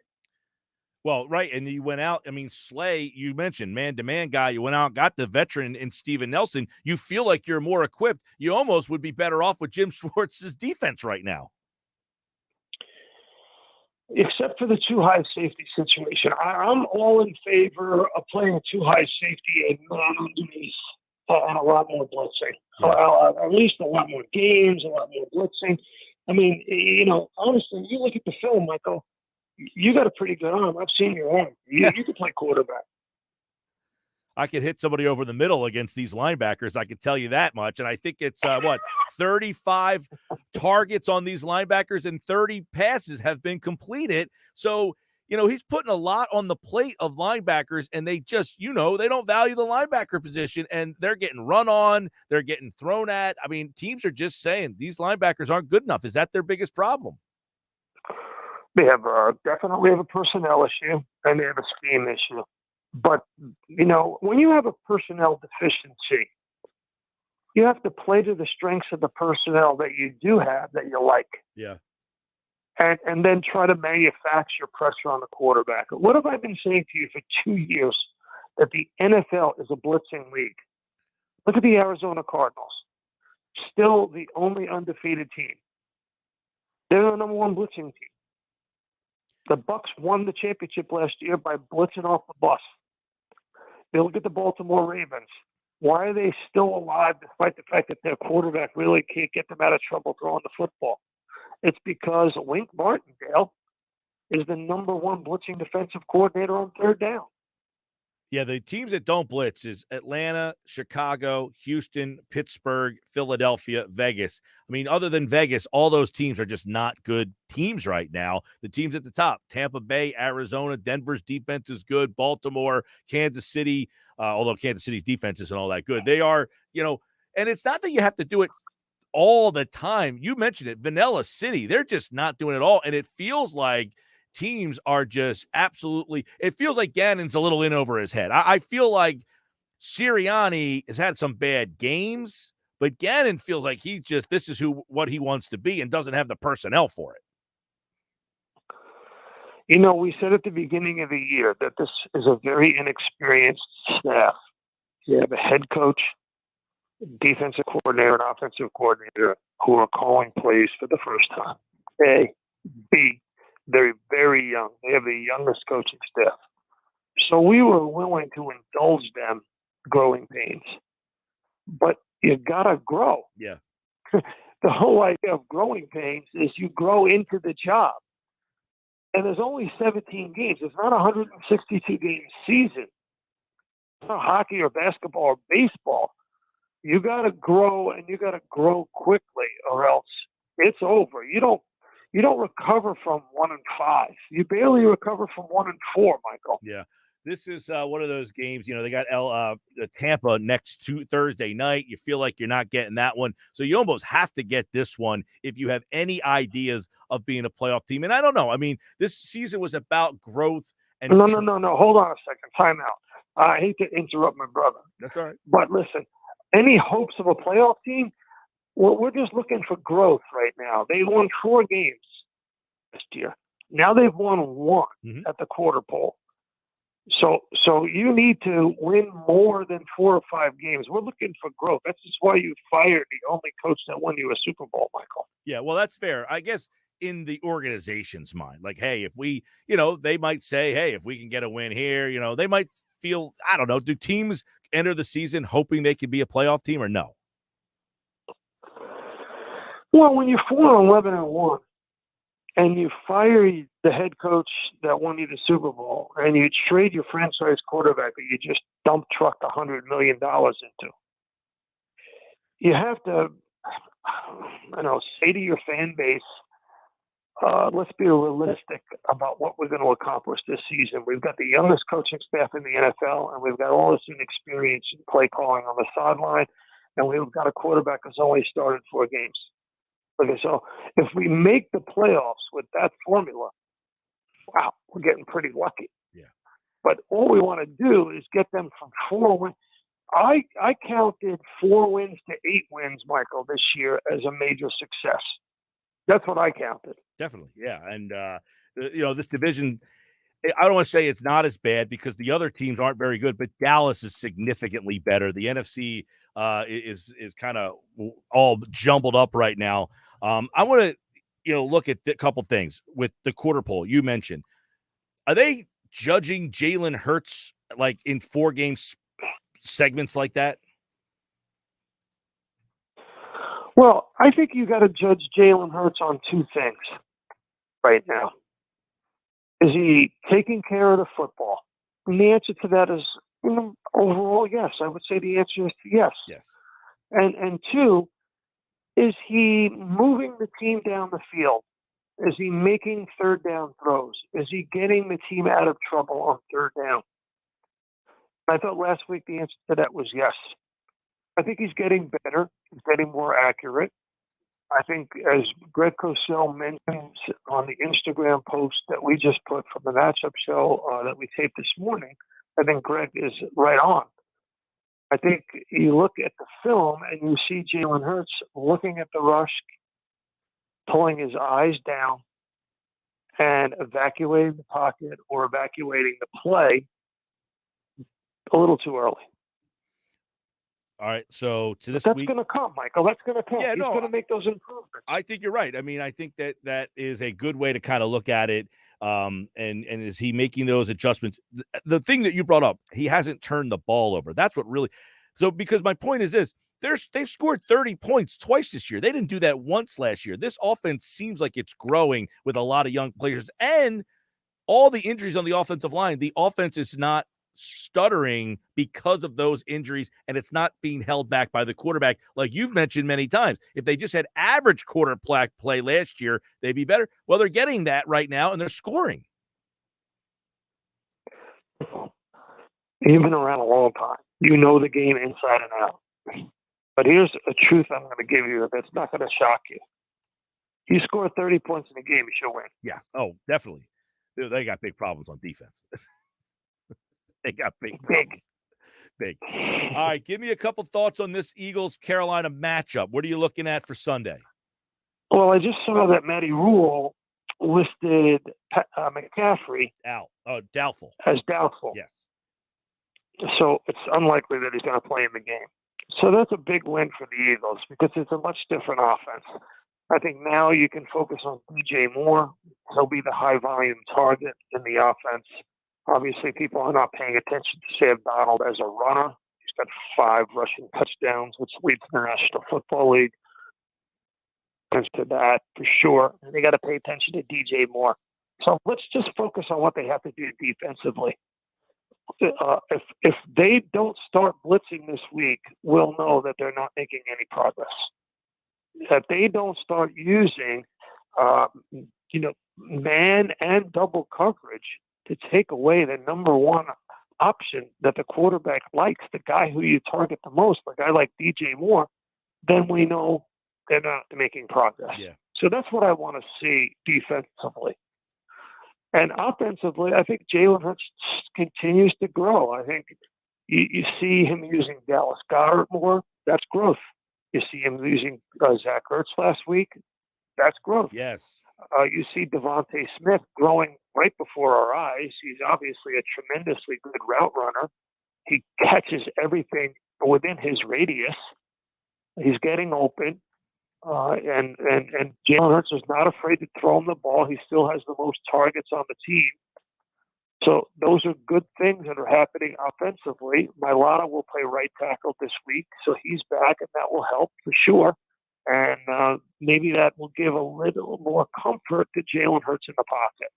Well, right. And you went out. I mean, Slay, you mentioned man-to-man guy. You went out, got the veteran in Steven Nelson. You feel like you're more equipped. You almost would be better off with Jim Schwartz's defense right now. Except for the too high safety situation. I'm all in favor of playing too high safety and man underneath and a lot more blitzing. Yeah. At least a lot more games, a lot more blitzing. I mean, honestly, you look at the film, Michael, you got a pretty good arm. I've seen your arm. You can play quarterback. I could hit somebody over the middle against these linebackers. I could tell you that much. And I think it's 35 targets on these linebackers and 30 passes have been completed. So, he's putting a lot on the plate of linebackers, and they just, they don't value the linebacker position, and they're getting run on. They're getting thrown at. I mean, teams are just saying these linebackers aren't good enough. Is that their biggest problem? They have definitely have a personnel issue, and they have a scheme issue. But, when you have a personnel deficiency, you have to play to the strengths of the personnel that you do have that you like. Yeah. And then try to manufacture pressure on the quarterback. What have I been saying to you for 2 years? That the NFL is a blitzing league. Look at the Arizona Cardinals. Still the only undefeated team. They're the number one blitzing team. The Bucs won the championship last year by blitzing off the bus. They look at the Baltimore Ravens. Why are they still alive despite the fact that their quarterback really can't get them out of trouble throwing the football? It's because Wink Martindale is the number one blitzing defensive coordinator on third down. Yeah, the teams that don't blitz is Atlanta, Chicago, Houston, Pittsburgh, Philadelphia, Vegas. I mean, other than Vegas, all those teams are just not good teams right now. The teams at the top, Tampa Bay, Arizona, Denver's defense is good, Baltimore, Kansas City, although Kansas City's defense isn't all that good. They are, and it's not that you have to do it all the time. You mentioned it, Vanilla City. They're just not doing it all. And it feels like teams are just absolutely – it feels like Gannon's a little in over his head. I feel like Sirianni has had some bad games, but Gannon feels like this is what he wants to be and doesn't have the personnel for it. We said at the beginning of the year that this is a very inexperienced staff. You have a head coach, defensive coordinator, and offensive coordinator who are calling plays for the first time. A. B. They're very young. They have the youngest coaching staff. So we were willing to indulge them growing pains. But you got to grow. Yeah. The whole idea of growing pains is you grow into the job. And there's only 17 games. It's not a 162-game season. It's not hockey or basketball or baseball. You got to grow, and you got to grow quickly, or else it's over. You don't recover from 1-5. You barely recover from 1-4, Michael. Yeah. This is one of those games, they got Tampa next Thursday night. You feel like you're not getting that one. So you almost have to get this one if you have any ideas of being a playoff team. And I don't know. I mean, this season was about growth. And No. Hold on a second. Time out. I hate to interrupt my brother. That's all right. But listen, any hopes of a playoff team, we're just looking for growth right now. They won 4 games last year. Now they've won 1 at the quarter pole. So you need to win more than 4 or 5 games. We're looking for growth. That's just why you fired the only coach that won you a Super Bowl, Michael. Yeah, well, that's fair. I guess in the organization's mind, like, hey, if we, they might say, hey, if we can get a win here, they might feel, I don't know, do teams enter the season hoping they could be a playoff team or no? Well, when you're 4-11-1 and you fire the head coach that won you the Super Bowl and you trade your franchise quarterback that you just dump truck $100 million into, you have to, say to your fan base, let's be realistic about what we're going to accomplish this season. We've got the youngest coaching staff in the NFL, and we've got all this inexperience in play calling on the sideline, and we've got a quarterback that's only started 4 games. Okay, so if we make the playoffs with that formula, wow, we're getting pretty lucky. Yeah. But all we want to do is get them from 4 wins. I counted 4 wins to 8 wins, Michael, this year as a major success. That's what I counted. Definitely, yeah. And, this division, I don't want to say it's not as bad because the other teams aren't very good, but Dallas is significantly better. The NFC is kind of all jumbled up right now. I want to, look at a couple things with the quarter pole you mentioned. Are they judging Jalen Hurts like in 4 games segments like that? Well, I think you got to judge Jalen Hurts on 2 things right now. Is he taking care of the football? And the answer to that is, overall, yes. I would say the answer is yes. Yes. And 2, is he moving the team down the field? Is he making 3rd down throws? Is he getting the team out of trouble on 3rd down? I thought last week the answer to that was yes. I think he's getting better. He's getting more accurate. I think, as Greg Cosell mentioned on the Instagram post that we just put from the matchup show that we taped this morning, I think Greg is right on. I think you look at the film and you see Jalen Hurts looking at the rush, pulling his eyes down, and evacuating the pocket or evacuating the play a little too early. All right, so to this that's week, going to come, Michael. That's going to come. Yeah, He's going to make those improvements. I think you're right. I mean, I think that is a good way to kind of look at it. And is he making those adjustments? The thing that you brought up, he hasn't turned the ball over. That's what really. So because my point is this: they've scored 30 points twice this year. They didn't do that once last year. This offense seems like it's growing with a lot of young players and all the injuries on the offensive line. The offense is not stuttering because of those injuries, and it's not being held back by the quarterback like you've mentioned many times. If they just had average quarterback play last year, they'd be better. Well, they're getting that right now, and they're scoring. You've been around a long time. You know the game inside and out. But here's a truth I'm going to give you that's not going to shock you. You score 30 points in a game, you should win. Yeah. Oh, definitely. They got big problems on defense. They got big. All right, give me a couple thoughts on this Eagles-Carolina matchup. What are you looking at for Sunday? Well, I just saw that Matty Rule listed McCaffrey doubtful. As doubtful. Yes. So it's unlikely that he's going to play in the game. So that's a big win for the Eagles because it's a much different offense. I think now you can focus on DJ Moore. He'll be the high-volume target in the offense. Obviously, people are not paying attention to Sam Donald as a runner. He's got 5 rushing touchdowns, which leads the National Football League. To that, for sure. And they got to pay attention to DJ Moore. So let's just focus on what they have to do defensively. If they don't start blitzing this week, we'll know that they're not making any progress. If they don't start using, man and double coverage to take away the number one option that the quarterback likes, the guy who you target the most, a guy like DJ Moore, then we know they're not making progress. Yeah. So that's what I want to see defensively. And offensively, I think Jalen Hurts continues to grow. I think you see him using Dallas Goedert more. That's growth. You see him losing Zach Ertz last week. That's growth. Yes. You see Devontae Smith growing right before our eyes. He's obviously a tremendously good route runner. He catches everything within his radius. He's getting open. And Jalen Hurts is not afraid to throw him the ball. He still has the most targets on the team. So those are good things that are happening offensively. Mailata will play right tackle this week, so he's back, and that will help for sure. And maybe that will give a little more comfort to Jalen Hurts in the pocket.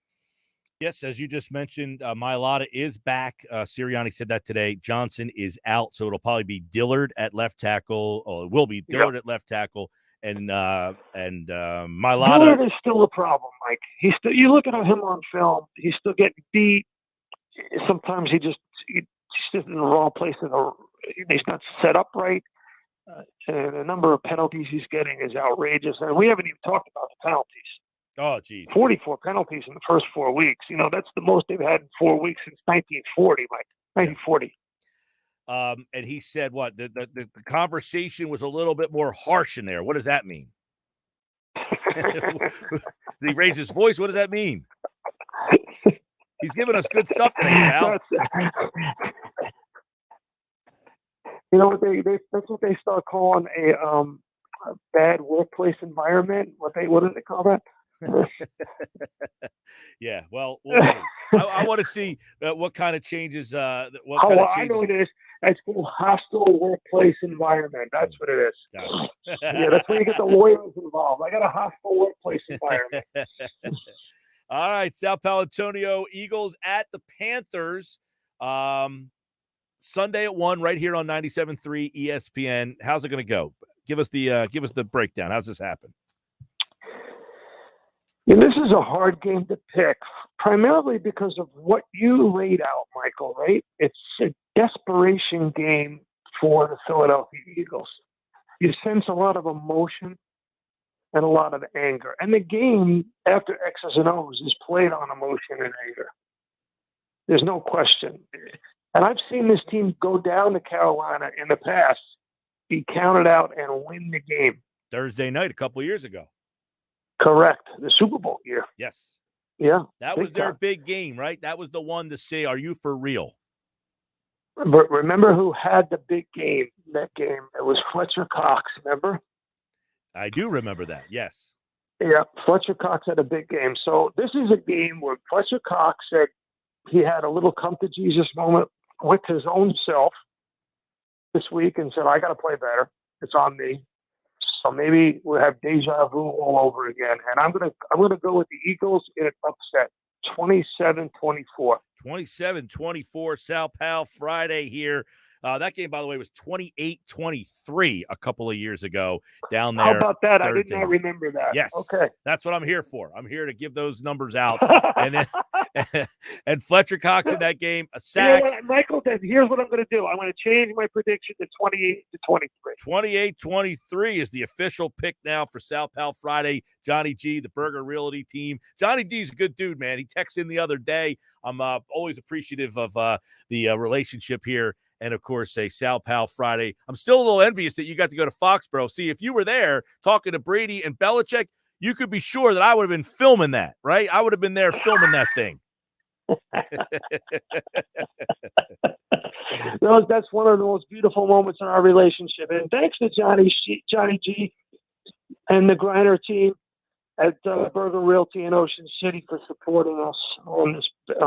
Yes, as you just mentioned, Mailata is back. Sirianni said that today. Johnson is out, so it'll probably be Dillard at left tackle. Oh, it will be Dillard at left tackle, and Mailata. Dillard is still a problem, Mike. He's still. You look at him on film; he's still getting beat. Sometimes he's just in the wrong place. He's not set up right. And the number of penalties he's getting is outrageous. And we haven't even talked about the penalties. Oh, geez. 44 penalties in the first 4 weeks. You know, that's the most they've had in 4 weeks since 1940, Mike. 1940. And he said what? The conversation was a little bit more harsh in there. What does that mean? Did he raise his voice? What does that mean? He's giving us good stuff today, Sal. You know what that's what they start calling a bad workplace environment. What do they call that? Yeah, well, I want to see what kind of changes. I know it is. It's called hostile workplace environment. That's what it is. Yeah, that's where you get the lawyers involved. I got a hostile workplace environment. All right, Sal Paolantonio, Eagles at the Panthers. Sunday at 1 right here on 97.3 ESPN. How's it going to go? Give us the breakdown. How's this happen? Yeah, this is a hard game to pick, primarily because of what you laid out, Michael, right? It's a desperation game for the Philadelphia Eagles. You sense a lot of emotion and a lot of anger. And the game, after X's and O's, is played on emotion and anger. There's no question. And I've seen this team go down to Carolina in the past, be counted out, and win the game. Thursday night a couple of years ago. Correct. The Super Bowl year. Yes. Yeah. That was their big game, right? That was the one to say, are you for real? But remember who had the big game in that game? It was Fletcher Cox, remember? I do remember that, yes. Yeah, Fletcher Cox had a big game. So this is a game where Fletcher Cox said he had a little come to Jesus moment with his own self this week and said, I got to play better. It's on me. So maybe we'll have deja vu all over again. And I'm gonna go with the Eagles in an upset, 27-24. 27-24, Sal Pal Friday here. That game, by the way, was 28-23 a couple of years ago down there. How about that? I did Thursday. not remember that. Yes. Okay. That's what I'm here for. I'm here to give those numbers out. And then, and Fletcher Cox in that game, a sack. You know what, Michael, here's what I'm going to do. I'm going to change my prediction to 28-23. 28-23 is the official pick now for Sal Pal Friday. Johnny G, the Burger Realty team. Johnny G's a good dude, man. He texted in the other day. I'm always appreciative of the relationship here. And, of course, a Sal Pal Friday. I'm still a little envious that you got to go to Foxborough. See, if you were there talking to Brady and Belichick, you could be sure that I would have been filming that, right? I would have been there filming that thing. No, that's one of the most beautiful moments in our relationship. And thanks to Johnny G and the Griner team at Burger Realty in Ocean City for supporting us on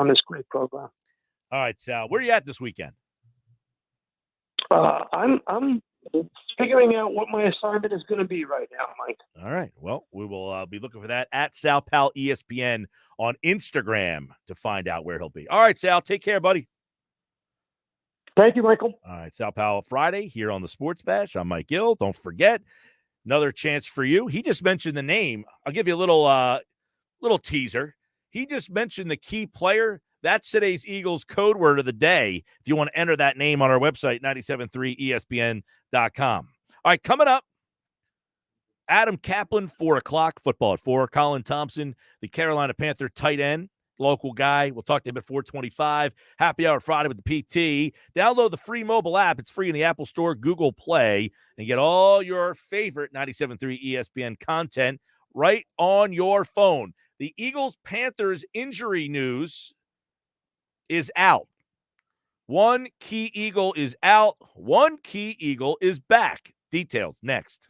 this great program. All right, Sal, where are you at this weekend? I'm figuring out what my assignment is going to be right now, Mike. All right. Well, we will be looking for that at Sal Pal ESPN on Instagram to find out where he'll be. All right, Sal, take care, buddy. Thank you, Michael. All right, Sal Pal Friday here on the Sports Bash. I'm Mike Gill. Don't forget, another chance for you. He just mentioned the name. I'll give you a little teaser. He just mentioned the key player. That's today's Eagles code word of the day. If you want to enter that name on our website, 973ESPN.com. All right, coming up, Adam Caplan, 4 o'clock, football at 4. Colin Thompson, the Carolina Panther tight end, local guy. We'll talk to him at 425. Happy Hour Friday with the PT. Download the free mobile app. It's free in the Apple Store, Google Play, and get all your favorite 97.3 ESPN content right on your phone. The Eagles-Panthers injury news is out. One key Eagle is out. One key Eagle is back. Details next.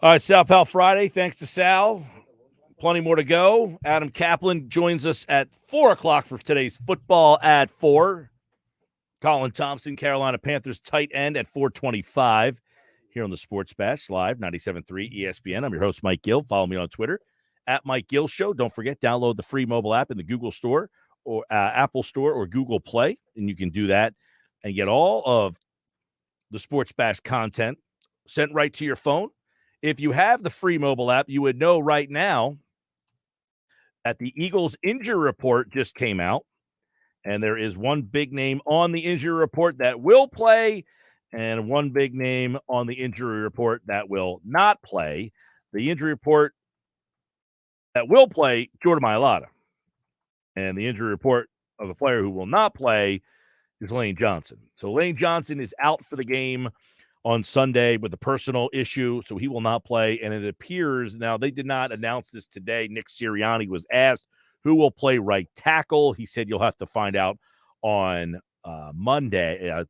All right, Sal Pal Friday. Thanks to Sal. Plenty more to go. Adam Caplan joins us at 4 o'clock for today's football at 4. Colin Thompson, Carolina Panthers tight end at 4:25 here on the Sports Bash Live, 97.3 ESPN. I'm your host, Mike Gill. Follow me on Twitter at Mike Gill Show. Don't forget, download the free mobile app in the Google Store or Apple Store or Google Play, and you can do that and get all of the Sports Bash content sent right to your phone. If you have the free mobile app, you would know right now that the Eagles injury report just came out, and there is one big name on the injury report that will play and one big name on the injury report that will not play. The injury report that will play, Jordan Mailata. And the injury report of a player who will not play is Lane Johnson. So Lane Johnson is out for the game on Sunday with a personal issue, so he will not play. And it appears, now they did not announce this today, Nick Sirianni was asked who will play right tackle. He said you'll have to find out on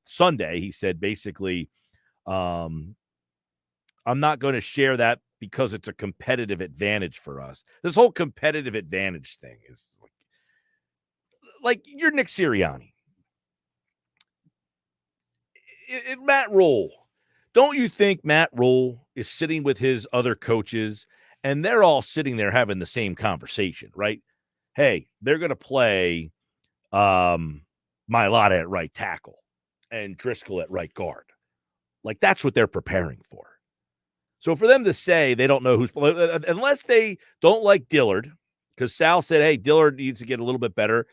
Sunday. He said basically, I'm not going to share that because it's a competitive advantage for us. This whole competitive advantage thing is like you're Nick Sirianni. Matt Rule. Don't you think Matt Rule is sitting with his other coaches and they're all sitting there having the same conversation, right? Hey, they're going to play Mailata at right tackle and Driscoll at right guard. Like, that's what they're preparing for. So for them to say they don't know who's – unless they don't like Dillard, because Sal said, hey, Dillard needs to get a little bit better.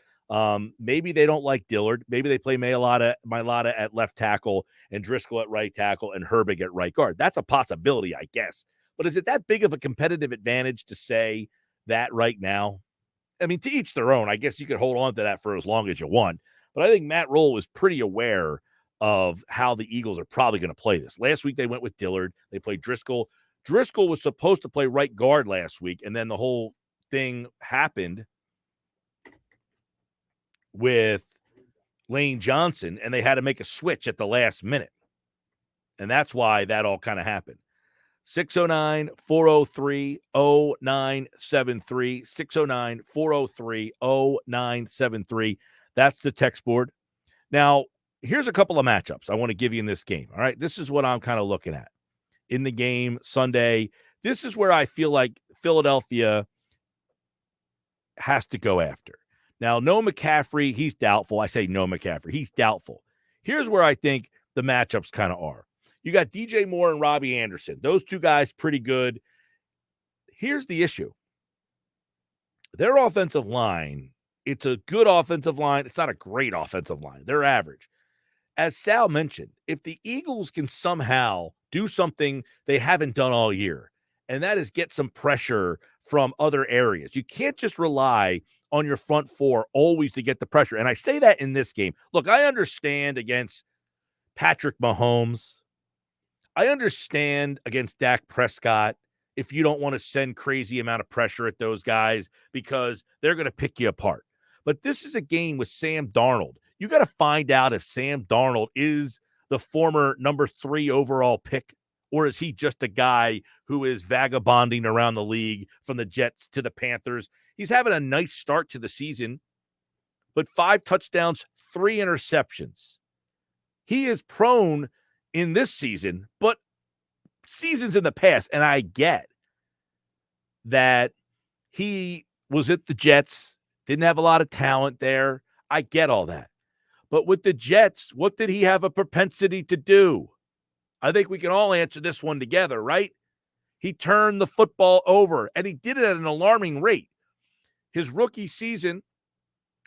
Maybe they don't like Dillard. Maybe they play Mailata at left tackle and Driscoll at right tackle and Herbig at right guard. That's a possibility, I guess. But is it that big of a competitive advantage to say that right now? I mean, to each their own. I guess you could hold on to that for as long as you want. But I think Matt Rule was pretty aware of how the Eagles are probably going to play this. Last week they went with Dillard. They played Driscoll. Driscoll was supposed to play right guard last week, and then the whole thing happened with Lane Johnson, and they had to make a switch at the last minute. And that's why that all kind of happened. 609-403-0973. 609-403-0973. That's the text board. Now, here's a couple of matchups I want to give you in this game. All right, this is what I'm kind of looking at in the game Sunday. This is where I feel like Philadelphia has to go after. Now, no McCaffrey, he's doubtful. I say no McCaffrey, he's doubtful. Here's where I think the matchups kind of are. You got DJ Moore and Robbie Anderson. Those two guys pretty good. Here's the issue. Their offensive line, it's a good offensive line. It's not a great offensive line. They're average. As Sal mentioned, if the Eagles can somehow do something they haven't done all year, and that is get some pressure from other areas. You can't just rely on your front four always to get the pressure. And I say that in this game. Look, I understand against Patrick Mahomes. I understand against Dak Prescott if you don't want to send crazy amount of pressure at those guys because they're going to pick you apart. But this is a game with Sam Darnold. You got to find out if Sam Darnold is the former number 3 overall pick, or is he just a guy who is vagabonding around the league from the Jets to the Panthers? He's having a nice start to the season, but 5 touchdowns, 3 interceptions. He is prone in this season, but seasons in the past, and I get that he was at the Jets, didn't have a lot of talent there. I get all that. But with the Jets, what did he have a propensity to do? I think we can all answer this one together, right? He turned the football over, and he did it at an alarming rate. His rookie season,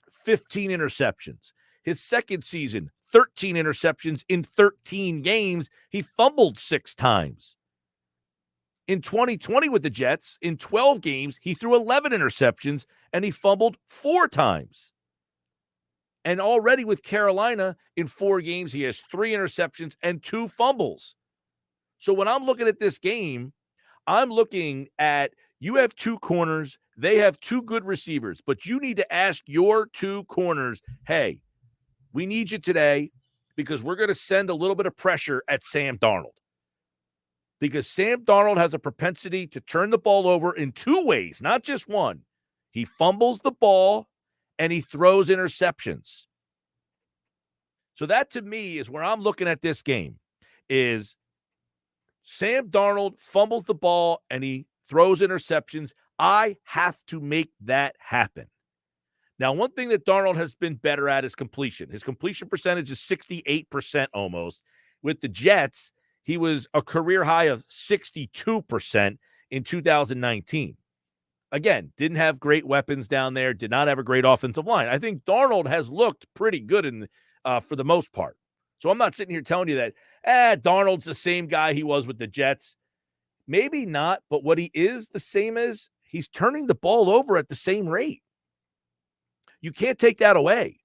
15 interceptions. His second season, 13 interceptions in 13 games. He fumbled 6 times. In 2020 with the Jets, in 12 games, he threw 11 interceptions, and he fumbled 4 times. And already with Carolina, in 4 games, he has 3 interceptions and 2 fumbles. So when I'm looking at this game, I'm looking at you have 2 corners. They have 2 good receivers. But you need to ask your 2 corners, hey, we need you today because we're going to send a little bit of pressure at Sam Darnold. because Sam Darnold has a propensity to turn the ball over in two ways, not just one. He fumbles the ball and he throws interceptions. So that to me is where I'm looking at this game is Sam Darnold fumbles the ball and he throws interceptions. I have to make that happen. Now, one thing that Darnold has been better at is completion. His completion percentage is 68% almost. With the Jets, he was a career high of 62% in 2019. Again, didn't have great weapons down there, did not have a great offensive line. I think Darnold has looked pretty good for the most part. So I'm not sitting here telling you that, Darnold's the same guy he was with the Jets. Maybe not, but what he is the same as, he's turning the ball over at the same rate. You can't take that away.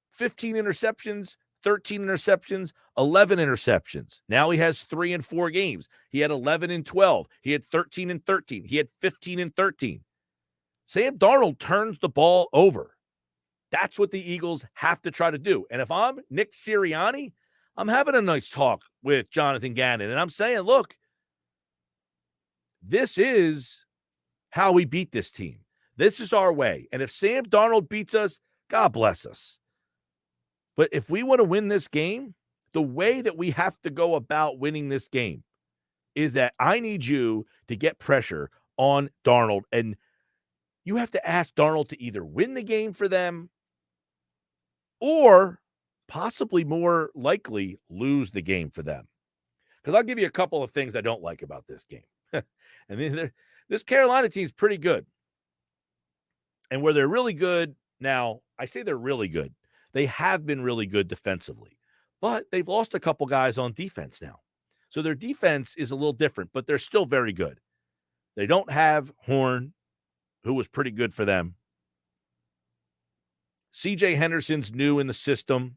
15 interceptions, 13 interceptions, 11 interceptions. Now he has 3 in 4 games. He had 11 in 12. He had 13 in 13. He had 15 in 13. Sam Darnold turns the ball over. That's what the Eagles have to try to do. And if I'm Nick Sirianni, I'm having a nice talk with Jonathan Gannon. And I'm saying, look, this is how we beat this team. This is our way. And if Sam Darnold beats us, God bless us. But if we want to win this game, the way that we have to go about winning this game is that I need you to get pressure on Darnold. And you have to ask Darnold to either win the game for them or possibly more likely lose the game for them. Because I'll give you a couple of things I don't like about this game. And then this Carolina team is pretty good. And where they're really good now, I say they're really good. They have been really good defensively, but they've lost a couple guys on defense now. So their defense is a little different, but they're still very good. They don't have Horn, who was pretty good for them. C.J. Henderson's new in the system.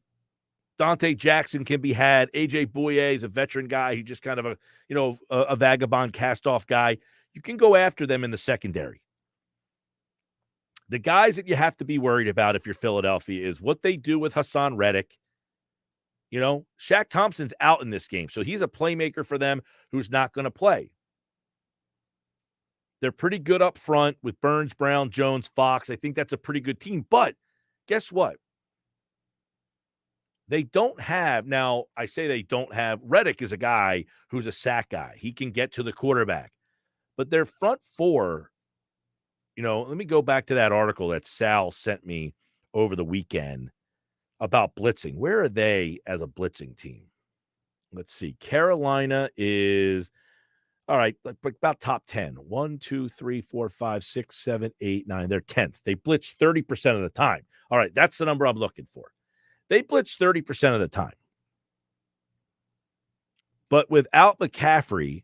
Dante Jackson can be had. A.J. Bouye is a veteran guy. He's just kind of a vagabond cast-off guy. You can go after them in the secondary. The guys that you have to be worried about if you're Philadelphia is what they do with Hassan Reddick. You know, Shaq Thompson's out in this game, so he's a playmaker for them who's not going to play. They're pretty good up front with Burns, Brown, Jones, Fox. I think that's a pretty good team. But guess what? They don't have, now I say they don't have, Reddick is a guy who's a sack guy. He can get to the quarterback. But their front four, let me go back to that article that Sal sent me over the weekend about blitzing. Where are they as a blitzing team? Let's see. Carolina is, all right, like about top 10. 1, 2, 3, 4, 5, 6, 7, 8, 9. They're 10th. They blitz 30% of the time. All right, that's the number I'm looking for. They blitz 30% of the time. But without McCaffrey,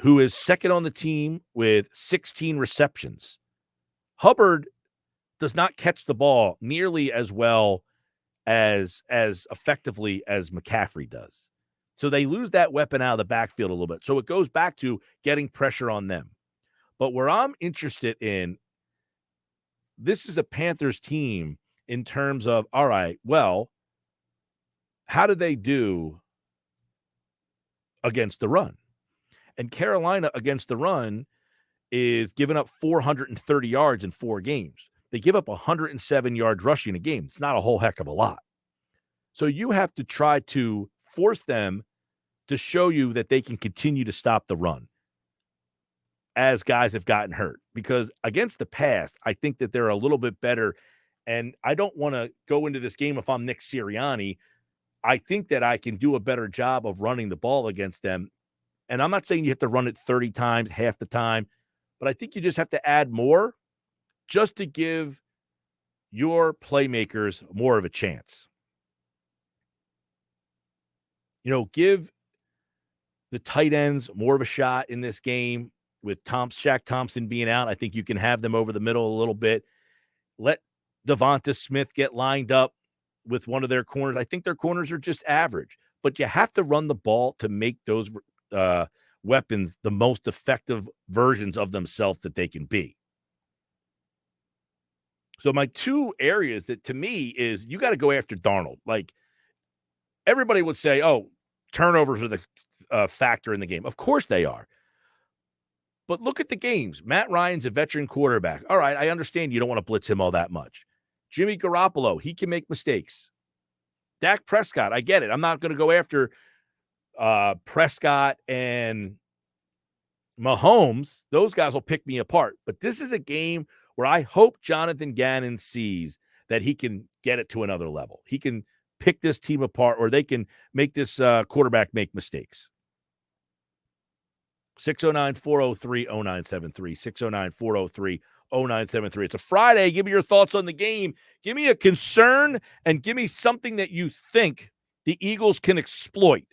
who is second on the team with 16 receptions, Hubbard does not catch the ball nearly as well as effectively as McCaffrey does. So they lose that weapon out of the backfield a little bit. So it goes back to getting pressure on them. But where I'm interested in, this is a Panthers team in terms of, all right, well, how do they do against the run? And Carolina against the run is giving up 430 yards in 4 games. They give up 107 yards rushing a game. It's not a whole heck of a lot. So you have to try to force them to show you that they can continue to stop the run as guys have gotten hurt. Because against the pass, I think that they're a little bit better. And I don't want to go into this game if I'm Nick Sirianni. I think that I can do a better job of running the ball against them. And I'm not saying you have to run it 30 times, half the time, but I think you just have to add more just to give your playmakers more of a chance. Give the tight ends more of a shot in this game with Shaq Thompson being out. I think you can have them over the middle a little bit. Let Devonta Smith get lined up with one of their corners. I think their corners are just average, but you have to run the ball to make those weapons the most effective versions of themselves that they can be. So my 2 areas that to me is you got to go after Darnold. Like everybody would say, oh, turnovers are the factor in the game. Of course they are. But look at the games. Matt Ryan's a veteran quarterback. All right, I understand you don't want to blitz him all that much. Jimmy Garoppolo, he can make mistakes. Dak Prescott, I get it. I'm not going to go after Prescott and Mahomes. Those guys will pick me apart. But this is a game where I hope Jonathan Gannon sees that he can get it to another level. He can pick this team apart, or they can make this quarterback make mistakes. 609-403-0973, 609-403-0973. It's a Friday. Give me your thoughts on the game. Give me a concern and give me something that you think the Eagles can exploit.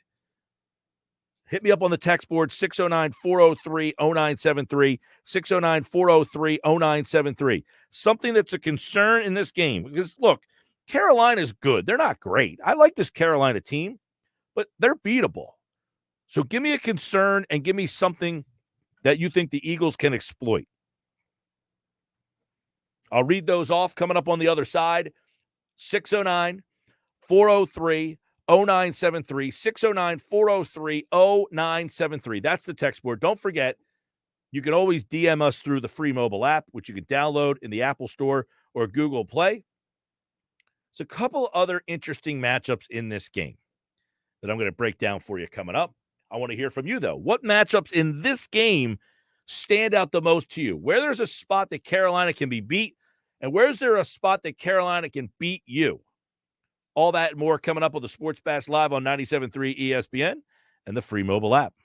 Hit me up on the text board, 609-403-0973, 609-403-0973. Something that's a concern in this game. Because, look, Carolina's good. They're not great. I like this Carolina team, but they're beatable. So give me a concern and give me something that you think the Eagles can exploit. I'll read those off coming up on the other side. 609-403-0973, 609-403-0973. That's the text board. Don't forget, you can always DM us through the free mobile app, which you can download in the Apple Store or Google Play. There's a couple other interesting matchups in this game that I'm going to break down for you coming up. I want to hear from you, though. What matchups in this game stand out the most to you? Where there's a spot that Carolina can be beat, and where's there a spot that Carolina can beat you? All that and more coming up on the Sports Bash Live on 97.3 ESPN and the free mobile app.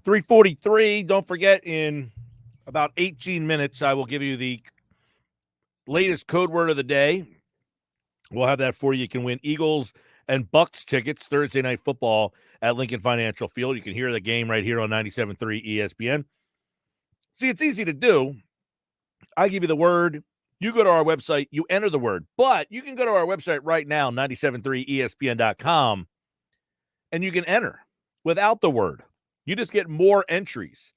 3:43. Don't forget, in about 18 minutes, I will give you the latest code word of the day. We'll have that for you. You can win Eagles and Bucs tickets Thursday Night Football at Lincoln Financial Field. You can hear the game right here on 97.3 ESPN. See, it's easy to do. I give you the word. You go to our website. You enter the word. But you can go to our website right now, 97.3ESPN.com, and you can enter without the word. You just get more entries.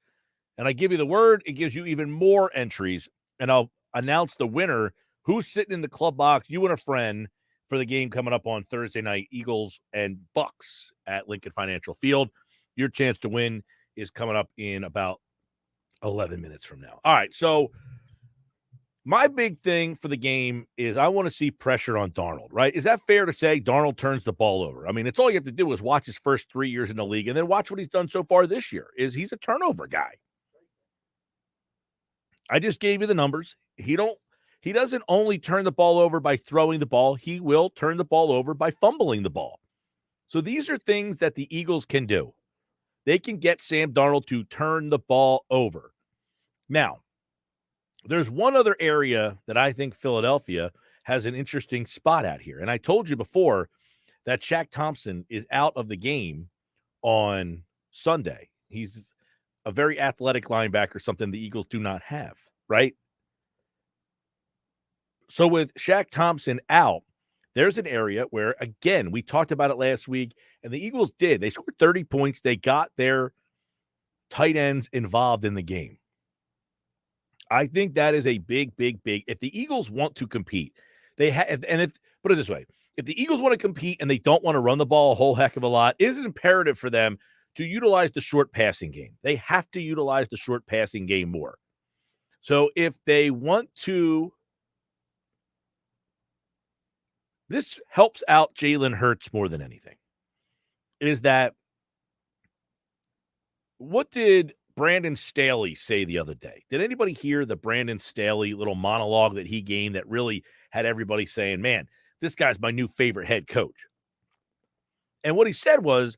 And I give you the word. It gives you even more entries. And I'll announce the winner, who's sitting in the club box, you and a friend, for the game coming up on Thursday night, Eagles and Bucs at Lincoln Financial Field. Your chance to win is coming up in about 11 minutes from now. All right, so my big thing for the game is I want to see pressure on Darnold, right? Is that fair to say Darnold turns the ball over? I mean, it's all you have to do is watch his first 3 years in the league and then watch what he's done so far this year. He's a turnover guy. I just gave you the numbers. He doesn't only turn the ball over by throwing the ball. He will turn the ball over by fumbling the ball. So these are things that the Eagles can do. They can get Sam Darnold to turn the ball over. Now, there's one other area that I think Philadelphia has an interesting spot at here. And I told you before that Shaq Thompson is out of the game on Sunday. He's a very athletic linebacker, something the Eagles do not have, right? So with Shaq Thompson out, there's an area where, again, we talked about it last week, and the Eagles did. They scored 30 points. They got their tight ends involved in the game. I think that is a big. If the Eagles want to compete, put it this way, if the Eagles want to compete and they don't want to run the ball a whole heck of a lot, it is imperative for them to utilize the short passing game. They have to utilize the short passing game more. So if they want to, this helps out Jalen Hurts more than anything, is that what did Brandon Staley say the other day? Did anybody hear the Brandon Staley little monologue that he gave that really had everybody saying, man, this guy's my new favorite head coach? And what he said was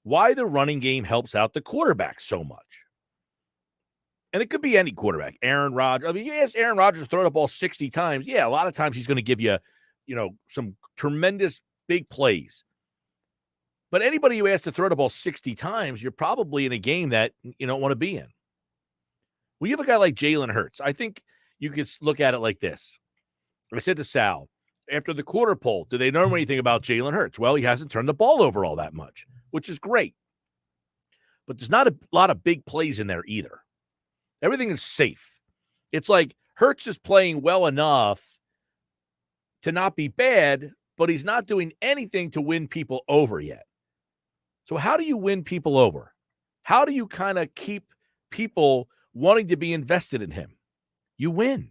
why the running game helps out the quarterback so much. And it could be any quarterback, Aaron Rodgers. I mean, you ask Aaron Rodgers to throw the ball 60 times. Yeah, a lot of times he's going to give you, some tremendous big plays. But anybody you ask to throw the ball 60 times, you're probably in a game that you don't want to be in. When you have a guy like Jalen Hurts, I think you could look at it like this. I said to Sal, after the quarter poll, do they know anything about Jalen Hurts? Well, he hasn't turned the ball over all that much, which is great. But there's not a lot of big plays in there either. Everything is safe. It's like Hurts is playing well enough to not be bad, but he's not doing anything to win people over yet. So how do you win people over? How do you kind of keep people wanting to be invested in him? You win.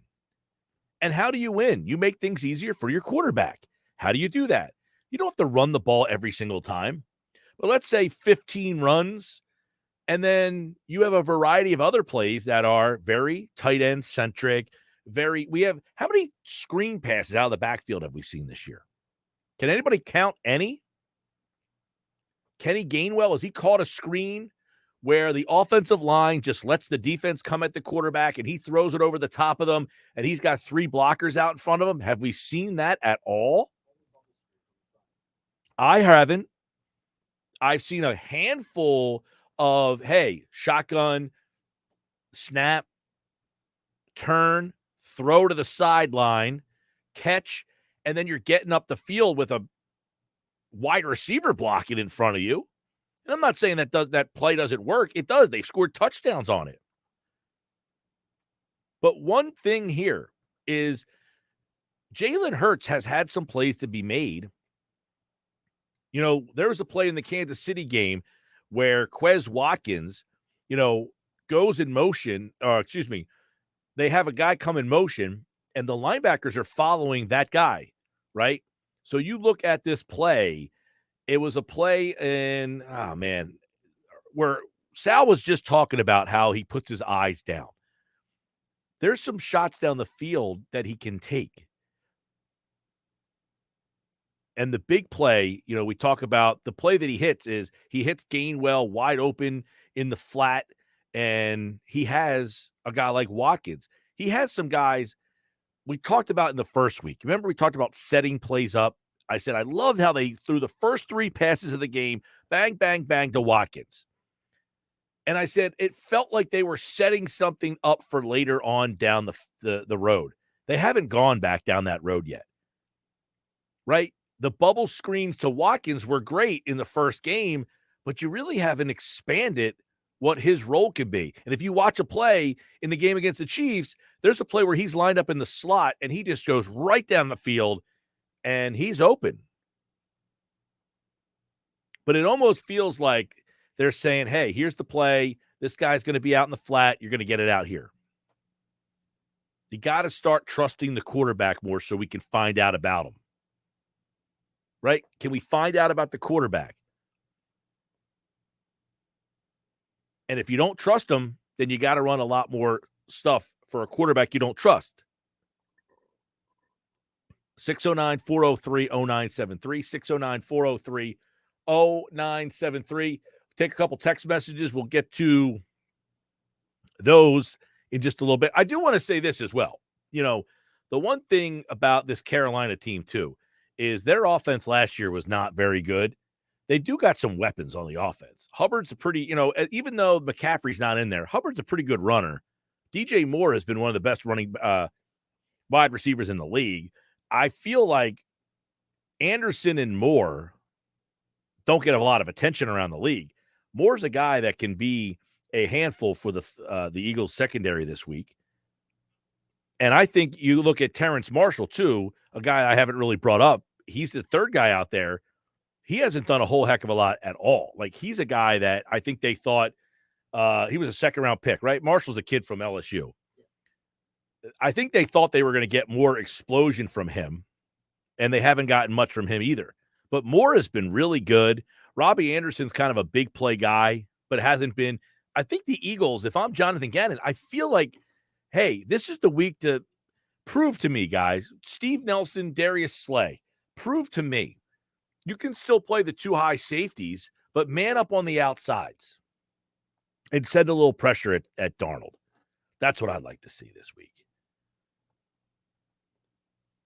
And how do you win? You make things easier for your quarterback. How do you do that? You don't have to run the ball every single time. But let's say 15 runs, and then you have a variety of other plays that are very tight end centric. How many screen passes out of the backfield have we seen this year? Can anybody count any? Kenny Gainwell, has he caught a screen where the offensive line just lets the defense come at the quarterback and he throws it over the top of them and he's got 3 blockers out in front of him? Have we seen that at all? I haven't. I've seen a handful of, shotgun, snap, turn, throw to the sideline, catch, and then you're getting up the field with a wide receiver blocking in front of you. And I'm not saying that play doesn't work. It does. They've scored touchdowns on it. But one thing here is Jalen Hurts has had some plays to be made. There was a play in the Kansas City game where Quez Watkins, goes in motion, they have a guy come in motion and the linebackers are following that guy, right? So you look at this play, it was a play where Sal was just talking about how he puts his eyes down. There's some shots down the field that he can take. And the big play, we talk about the play that he hits Gainwell wide open in the flat, and he has a guy like Watkins. He has some guys we talked about in the first week. Remember, we talked about setting plays up. I said I loved how they threw the first 3 passes of the game, bang, bang, bang to Watkins. And I said it felt like they were setting something up for later on down the road. They haven't gone back down that road yet, right? The bubble screens to Watkins were great in the first game, but you really haven't expanded what his role could be. And if you watch a play in the game against the Chiefs, there's a play where he's lined up in the slot and he just goes right down the field and he's open. But it almost feels like they're saying, hey, here's the play. This guy's going to be out in the flat. You're going to get it out here. You got to start trusting the quarterback more so we can find out about him. Right? Can we find out about the quarterback? And if you don't trust him, then you got to run a lot more stuff for a quarterback you don't trust. 609-403-0973, 609-403-0973. Take a couple text messages. We'll get to those in just a little bit. I do want to say this as well. You know, the one thing about this Carolina team, too, is their offense last year was not very good. They do got some weapons on the offense. Hubbard's a pretty, even though McCaffrey's not in there, Hubbard's a pretty good runner. DJ Moore has been one of the best running wide receivers in the league. I feel like Anderson and Moore don't get a lot of attention around the league. Moore's a guy that can be a handful for the Eagles secondary this week. And I think you look at Terence Marshall, too, a guy I haven't really brought up. He's the third guy out there. He hasn't done a whole heck of a lot at all. Like, he's a guy that I think they thought he was a second-round pick, right? Marshall's a kid from LSU. I think they thought they were going to get more explosion from him, and they haven't gotten much from him either. But Moore has been really good. Robbie Anderson's kind of a big play guy, but hasn't been. I think the Eagles, if I'm Jonathan Gannon, I feel like, hey, this is the week to prove to me, guys, Steve Nelson, Darius Slay, prove to me you can still play the 2 high safeties, but man up on the outsides and send a little pressure at Darnold. That's what I'd like to see this week.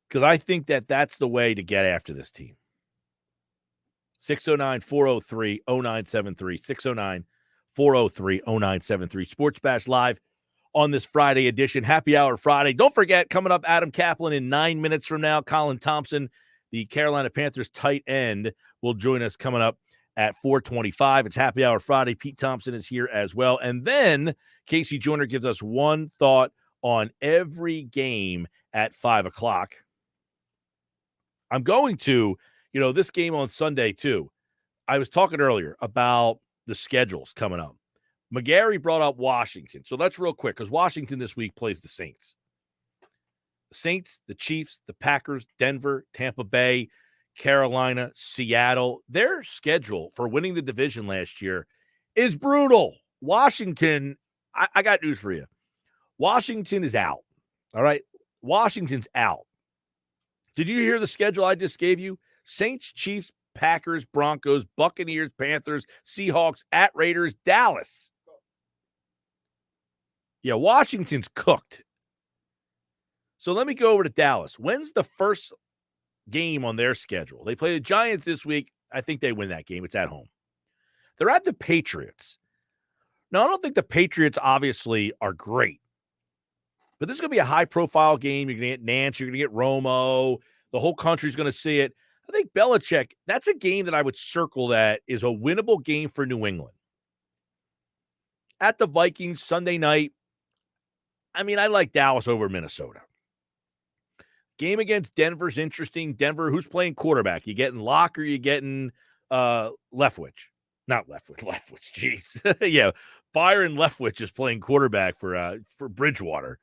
Because I think that's the way to get after this team. 609-403-0973, 609-403-0973. Sports Bash Live on this Friday edition, Happy Hour Friday. Don't forget, coming up, Adam Caplan in 9 minutes from now. Colin Thompson, the Carolina Panthers tight end, will join us coming up at 4:25. It's Happy Hour Friday. Pete Thompson is here as well. And then KC Joyner gives us one thought on every game at 5 o'clock. I'm going to, this game on Sunday too. I was talking earlier about the schedules coming up. McGarry brought up Washington. So that's real quick because Washington this week plays the Saints. The Saints, the Chiefs, the Packers, Denver, Tampa Bay, Carolina, Seattle. Their schedule for winning the division last year is brutal. Washington, I got news for you. Washington is out. All right? Washington's out. Did you hear the schedule I just gave you? Saints, Chiefs, Packers, Broncos, Buccaneers, Panthers, Seahawks, at Raiders, Dallas. Yeah, Washington's cooked. So let me go over to Dallas. When's the first game on their schedule? They play the Giants this week. I think they win that game. It's at home. They're at the Patriots. Now, I don't think the Patriots obviously are great. But this is going to be a high-profile game. You're going to get Nance. You're going to get Romo. The whole country's going to see it. I think Belichick, that's a game that I would circle that is a winnable game for New England. At the Vikings Sunday night, I like Dallas over Minnesota. Game against Denver's interesting. Denver, who's playing quarterback? You getting Locke or you getting Leftwich? Not Leftwich. Leftwich, jeez. Yeah, Byron Leftwich is playing quarterback for Bridgewater.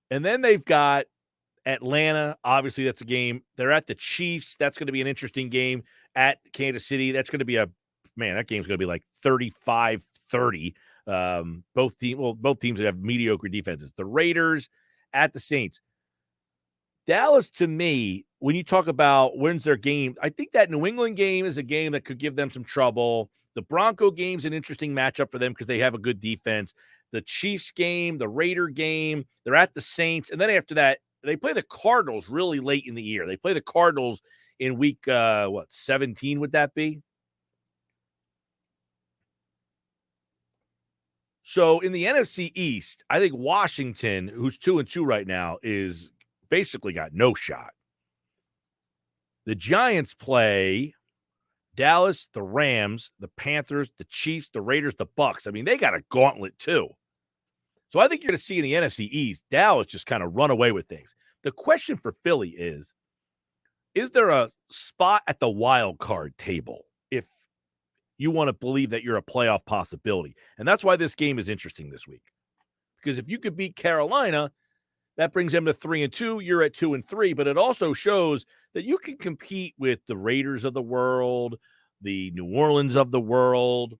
And then they've got Atlanta. Obviously, that's a game. They're at the Chiefs. That's going to be an interesting game. At Kansas City, that's going to be that game's going to be like 35-30. Both teams have mediocre defenses. The Raiders at the Saints. Dallas, to me, when you talk about when's their game, I think that New England game is a game that could give them some trouble. The Bronco game's an interesting matchup for them because they have a good defense. The Chiefs game, the Raider game, they're at the Saints. And then after that, they play the Cardinals really late in the year. They play the Cardinals in week, 17 would that be? So in the NFC East, I think Washington, who's 2-2 right now, is basically got no shot. The Giants play Dallas, the Rams, the Panthers, the Chiefs, the Raiders, the Bucks. I mean, they got a gauntlet too. So I think you're going to see in the NFC East, Dallas just kind of run away with things. The question for Philly is there a spot at the wild card table if you want to believe that you're a playoff possibility? And that's why this game is interesting this week. Because if you could beat Carolina, that brings them to 3-2. You're at 2-3, but it also shows that you can compete with the Raiders of the world, the New Orleans of the world,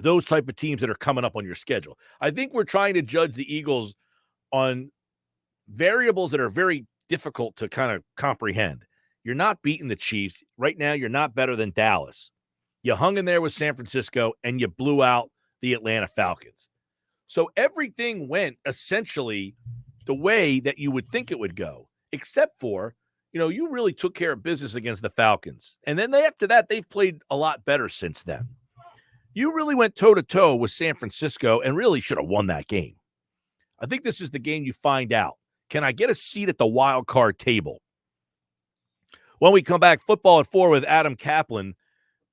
those type of teams that are coming up on your schedule. I think we're trying to judge the Eagles on variables that are very difficult to kind of comprehend. You're not beating the Chiefs. Right now, you're not better than Dallas. You hung in there with San Francisco, and you blew out the Atlanta Falcons. So everything went essentially the way that you would think it would go, except for, you really took care of business against the Falcons. And then after that, they've played a lot better since then. You really went toe-to-toe with San Francisco and really should have won that game. I think this is the game you find out. Can I get a seat at the wild card table? When we come back, football at 4 with Adam Caplan.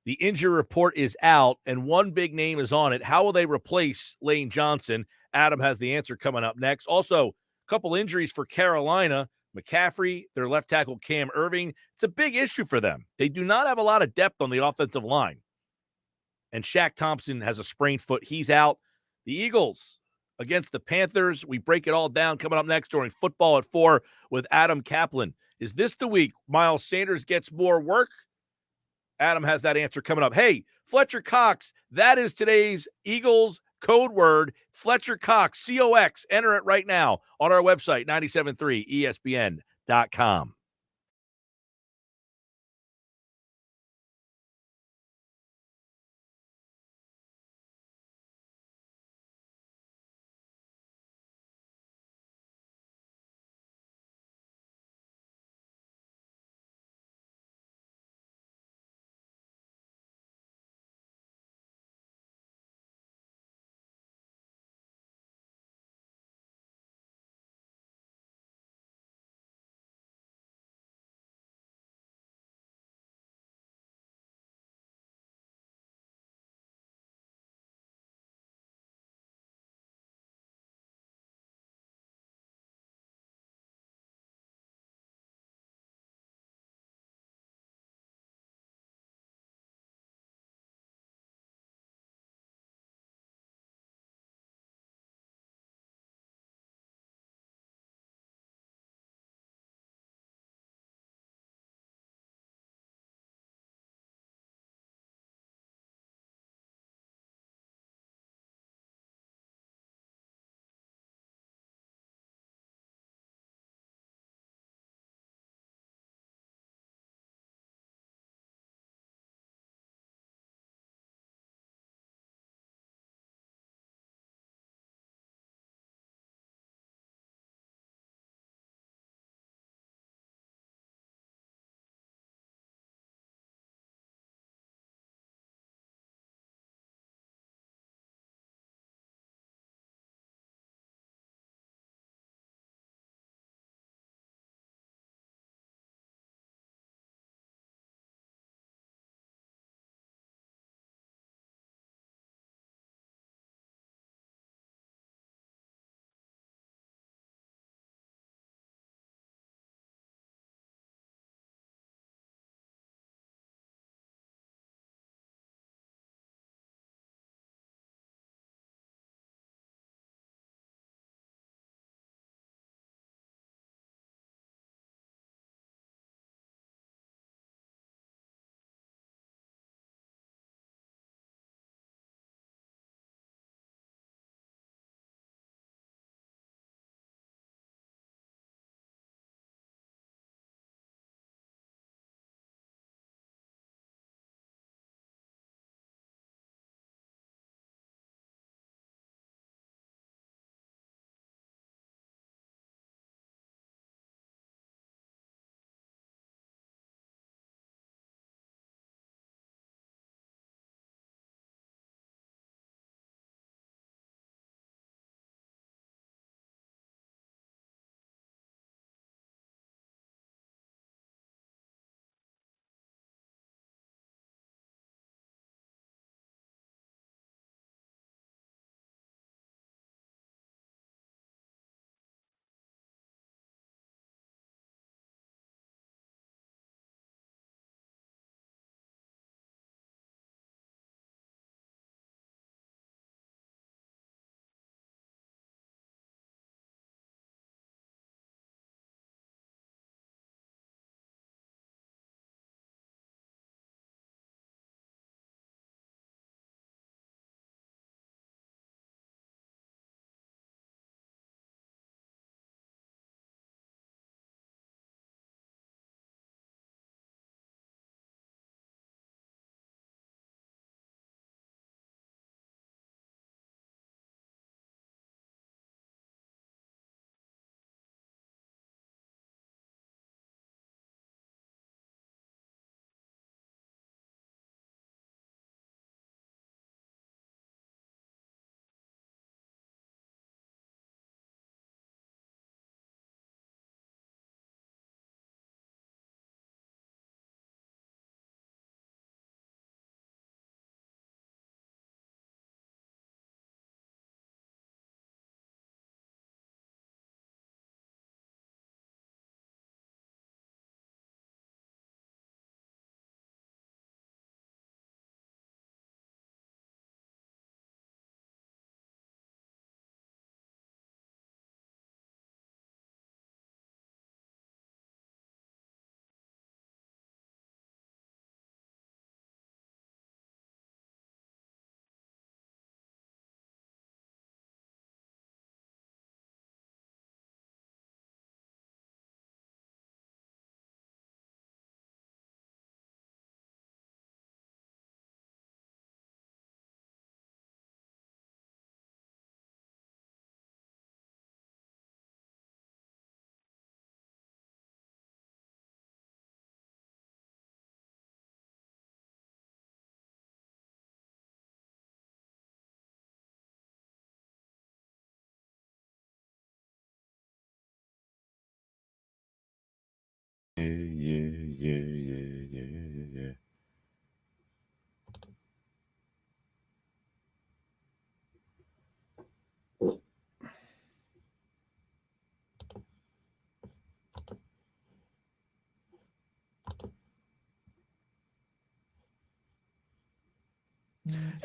The injury report is out, and one big name is on it. How will they replace Lane Johnson? Adam has the answer coming up next. Also, a couple injuries for Carolina. McCaffrey, their left tackle Cam Irving. It's a big issue for them. They do not have a lot of depth on the offensive line. And Shaq Thompson has a sprained foot. He's out. The Eagles against the Panthers. We break it all down coming up next during football at 4 with Adam Caplan. Is this the week Miles Sanders gets more work? Adam has that answer coming up. Hey, Fletcher Cox, that is today's Eagles code word, Fletcher Cox, C-O-X. Enter it right now on our website, 973ESPN.com.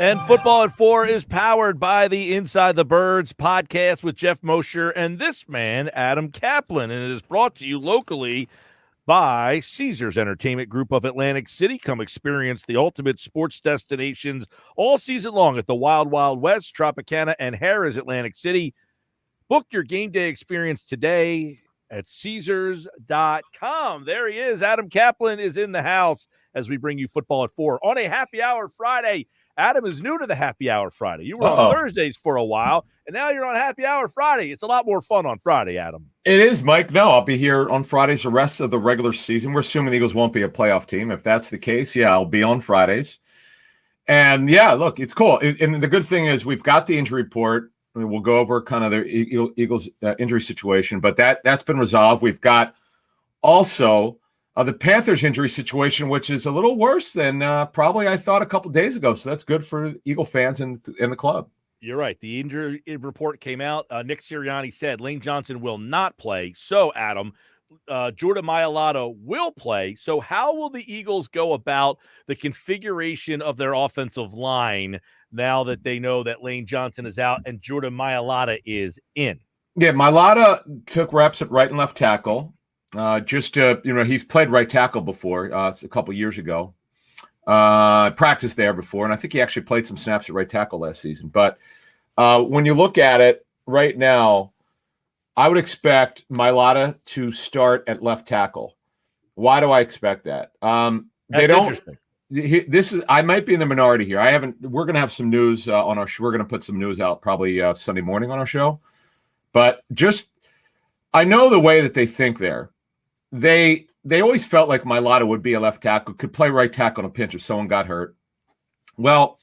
And Football at 4 is powered by the Inside the Birds podcast with Jeff Mosher and this man, Adam Caplan. And it is brought to you locally by Caesars Entertainment Group of Atlantic City. Come experience the ultimate sports destinations all season long at the Wild Wild West, Tropicana, and Harrah's Atlantic City. Book your game day experience today at Caesars.com. There he is. Adam Caplan is in the house as we bring you Football at 4 on a happy hour Friday. Adam is new to the happy hour Friday. You were on Thursdays for a while, and now you're on happy hour Friday. It's a lot more fun on Friday, Adam. It is, Mike. No, I'll be here on Fridays the rest of the regular season. We're assuming the Eagles won't be a playoff team. If that's the case, yeah, I'll be on Fridays. And, yeah, look, it's cool. And the good thing is we've got the injury report. We'll go over kind of the Eagles injury situation, but that's been resolved. We've got also the Panthers injury situation, which is a little worse than probably I thought a couple days ago. So that's good for Eagle fans in the club. You're right. The injury report came out. Nick Sirianni said Lane Johnson will not play. So, Adam, Jordan Mailata will play. So how will the Eagles go about the configuration of their offensive line now that they know that Lane Johnson is out and Jordan Mailata is in? Yeah, Mailata took reps at right and left tackle. He's played right tackle before a couple years ago. Practiced there before, and I think he actually played some snaps at right tackle last season. But when you look at it right now, I would expect Mailata to start at left tackle. Why do I expect that? Interesting. I might be in the minority here. We're going to have some news on our show. We're going to put some news out probably Sunday morning on our show. But I know the way that they think there. They always felt like Mailata would be a left tackle, could play right tackle in a pinch if someone got hurt. Well,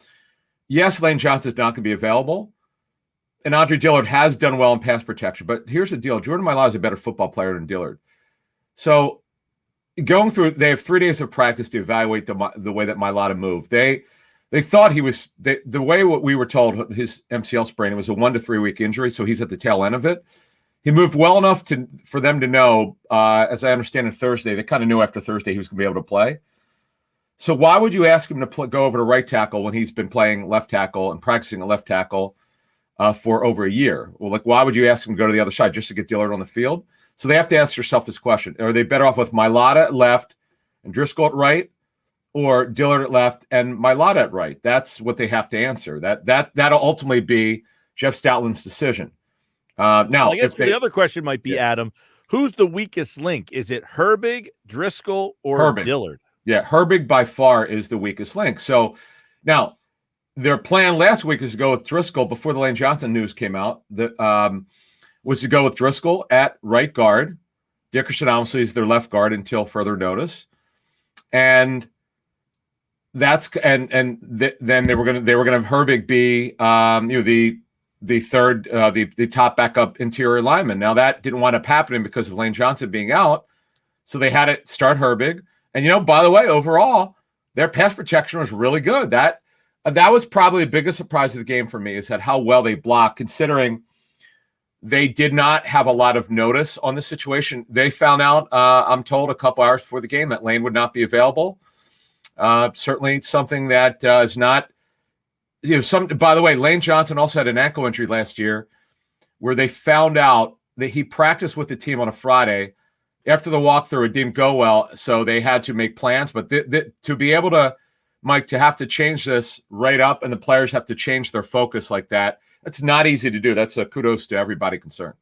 yes, Lane Johnson's not going to be available. And Andre Dillard has done well in pass protection. But here's the deal. Jordan Mailata is a better football player than Dillard. So they have 3 days of practice to evaluate the way that Mailata moved. They thought the way what we were told, his MCL sprain, it was a 1 to 3 week injury, so he's at the tail end of it. He moved well enough for them to know, as I understand it, Thursday, they kind of knew after Thursday he was going to be able to play. So why would you ask him to go over to right tackle when he's been playing left tackle and practicing at left tackle for over a year? Well, why would you ask him to go to the other side just to get Dillard on the field? So they have to ask yourself this question. Are they better off with Mailata at left and Driscoll at right, or Dillard at left and Mailata at right? That's what they have to answer. That'll ultimately be Jeff Stoutland's decision. Now, I guess the other question might be, Adam, who's the weakest link? Is it Herbig, Driscoll, or Herbig. Dillard? Yeah, Herbig by far is the weakest link. So now their plan last week is to go with Driscoll before the Lane Johnson news came out. Was to go with Driscoll at right guard. Dickerson obviously is their left guard until further notice, and then they were going to have Herbig be the third, the top backup interior lineman. Now that didn't wind up happening because of Lane Johnson being out, so they had to start Herbig. And by the way, overall, their pass protection was really good. That was probably the biggest surprise of the game for me, is that how well they block, considering they did not have a lot of notice on the situation. They found out, I'm told, a couple hours before the game that Lane would not be available. Certainly something that is not. By the way, Lane Johnson also had an ankle injury last year where they found out that he practiced with the team on a Friday. After the walkthrough, it didn't go well, so they had to make plans. But to be able to, Mike, to have to change this right up and the players have to change their focus like that, that's not easy to do. That's a kudos to everybody concerned.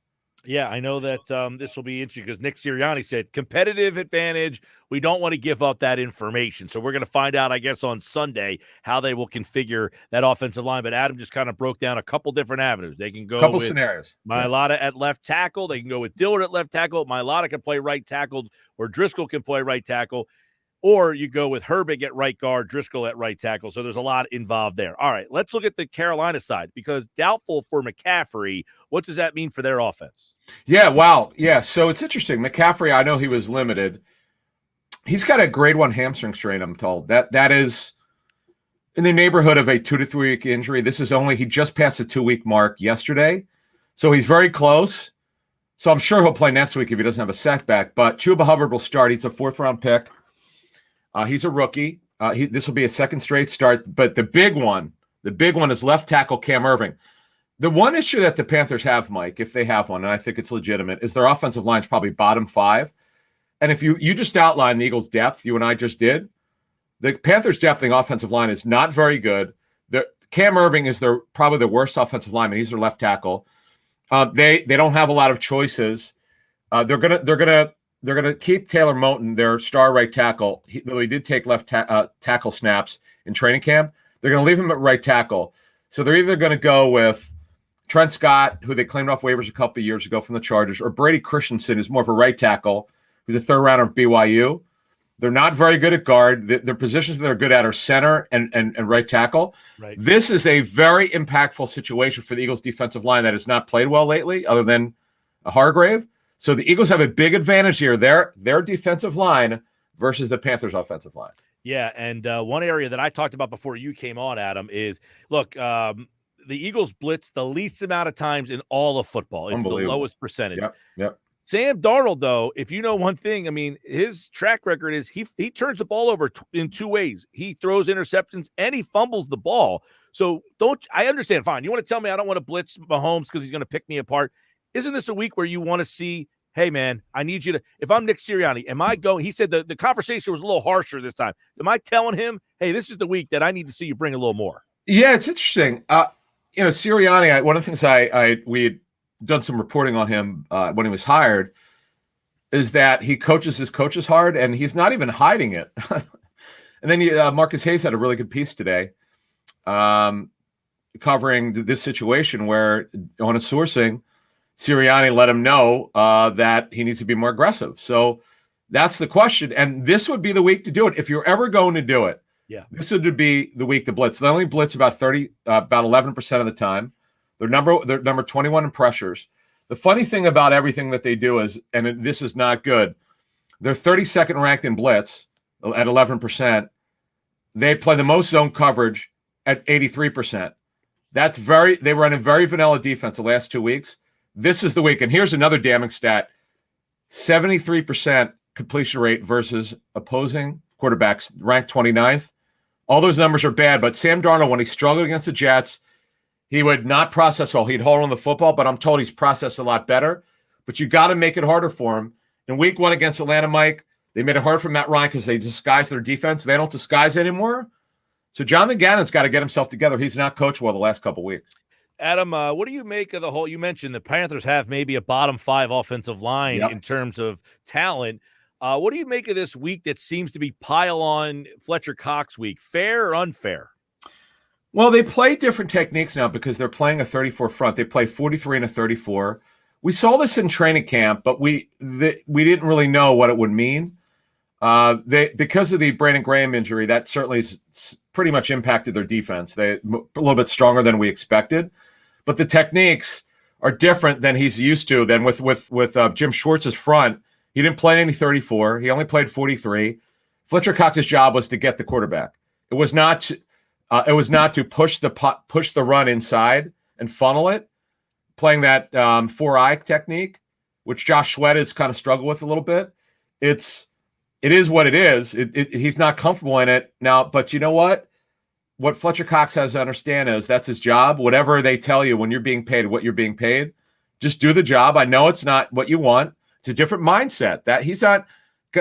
Yeah, I know that this will be interesting because Nick Sirianni said competitive advantage. We don't want to give up that information. So we're going to find out, I guess, on Sunday how they will configure that offensive line. But Adam just kind of broke down a couple different avenues. They can go with scenarios. Mailata at left tackle. They can go with Dillard at left tackle. Mailata can play right tackle, or Driscoll can play right tackle. Or you go with Herbig at right guard, Driscoll at right tackle. So there's a lot involved there. All right, let's look at the Carolina side, because doubtful for McCaffrey. What does that mean for their offense? Yeah, wow. Yeah, so it's interesting. McCaffrey, I know he was limited. He's got a grade 1 hamstring strain, I'm told. That is in the neighborhood of a 2 to 3 week injury. He just passed the 2-week mark yesterday. So he's very close. So I'm sure he'll play next week if he doesn't have a setback. But Chuba Hubbard will start. He's a 4th-round pick. He's a rookie. This will be a second straight start. But the big one is left tackle Cam Irving. The one issue that the Panthers have, Mike, if they have one, and I think it's legitimate, is their offensive line is probably bottom 5. And if you just outlined the Eagles' depth, you and I just did, the Panthers' depth in the offensive line is not very good. Cam Irving is probably the worst offensive lineman. He's their left tackle. They don't have a lot of choices. They're gonna keep Taylor Moton, their star right tackle. Though he did take left tackle snaps in training camp, they're gonna leave him at right tackle. So they're either gonna go with Trent Scott, who they claimed off waivers a couple of years ago from the Chargers, or Brady Christensen, who's more of a right tackle, who's a 3rd-rounder of BYU. They're not very good at guard. Their positions that they're good at are center and right tackle. Right. This is a very impactful situation for the Eagles' defensive line that has not played well lately, other than Hargrave. So the Eagles have a big advantage here. Their defensive line versus the Panthers' offensive line. Yeah, and one area that I talked about before you came on, Adam, is, look, the Eagles blitz the least amount of times in all of football. It's the lowest percentage. Yep. Sam Darnold, though, if you know one thing, I mean, his track record is he turns the ball over in 2 ways. He throws interceptions and he fumbles the ball. So I understand, fine. You want to tell me I don't want to blitz Mahomes because he's going to pick me apart. Isn't this a week where you want to see, hey, man, I need you to, if I'm Nick Sirianni, am I going, he said the conversation was a little harsher this time. Am I telling him, hey, this is the week that I need to see you bring a little more? Yeah, it's interesting. Sirianni, one of the things we had done some reporting on him when he was hired, is that he coaches his coaches hard, and he's not even hiding it. And then Marcus Hayes had a really good piece today covering this situation where on a sourcing, Sirianni let him know that he needs to be more aggressive. So that's the question. And this would be the week to do it. If you're ever going to do it, this would be the week to blitz. They only blitz about 11% of the time. They're number 21 in pressures. The funny thing about everything that they do is, and this is not good, they're 32nd ranked in blitz at 11%. They play the most zone coverage at 83%. They run a very vanilla defense the last 2 weeks. This is the week. And here's another damning stat. 73% completion rate versus opposing quarterbacks, ranked 29th. All those numbers are bad, but Sam Darnold, when he struggled against the Jets, he would not process well. He'd hold on the football, but I'm told he's processed a lot better. But you got to make it harder for him. In week 1 against Atlanta, Mike, they made it hard for Matt Ryan because they disguised their defense. They don't disguise anymore. So Jonathan Gannon's got to get himself together. He's not coached well the last couple of weeks. Adam, what do you make of the whole? You mentioned the Panthers have maybe a bottom 5 offensive line in terms of talent. What do you make of this week that seems to be pile on Fletcher Cox week? Fair or unfair? Well, they play different techniques now because they're playing a 34 front. They play 43 and a 34. We saw this in training camp, but we didn't really know what it would mean. Because of the Brandon Graham injury, that certainly has pretty much impacted their defense. They're a little bit stronger than we expected, but the techniques are different than he's used to. Than with Jim Schwartz's front, he didn't play any 34. He only played 43. Fletcher Cox's job was to get the quarterback. It was not to push the run inside and funnel it, playing that 4-eye technique, which Josh Sweat has kind of struggled with a little bit. It is what it is. He's not comfortable in it now, but you know what? What Fletcher Cox has to understand is that's his job. Whatever they tell you when you're being paid, what you're being paid, just do the job. I know it's not what you want. It's a different mindset. That he's not.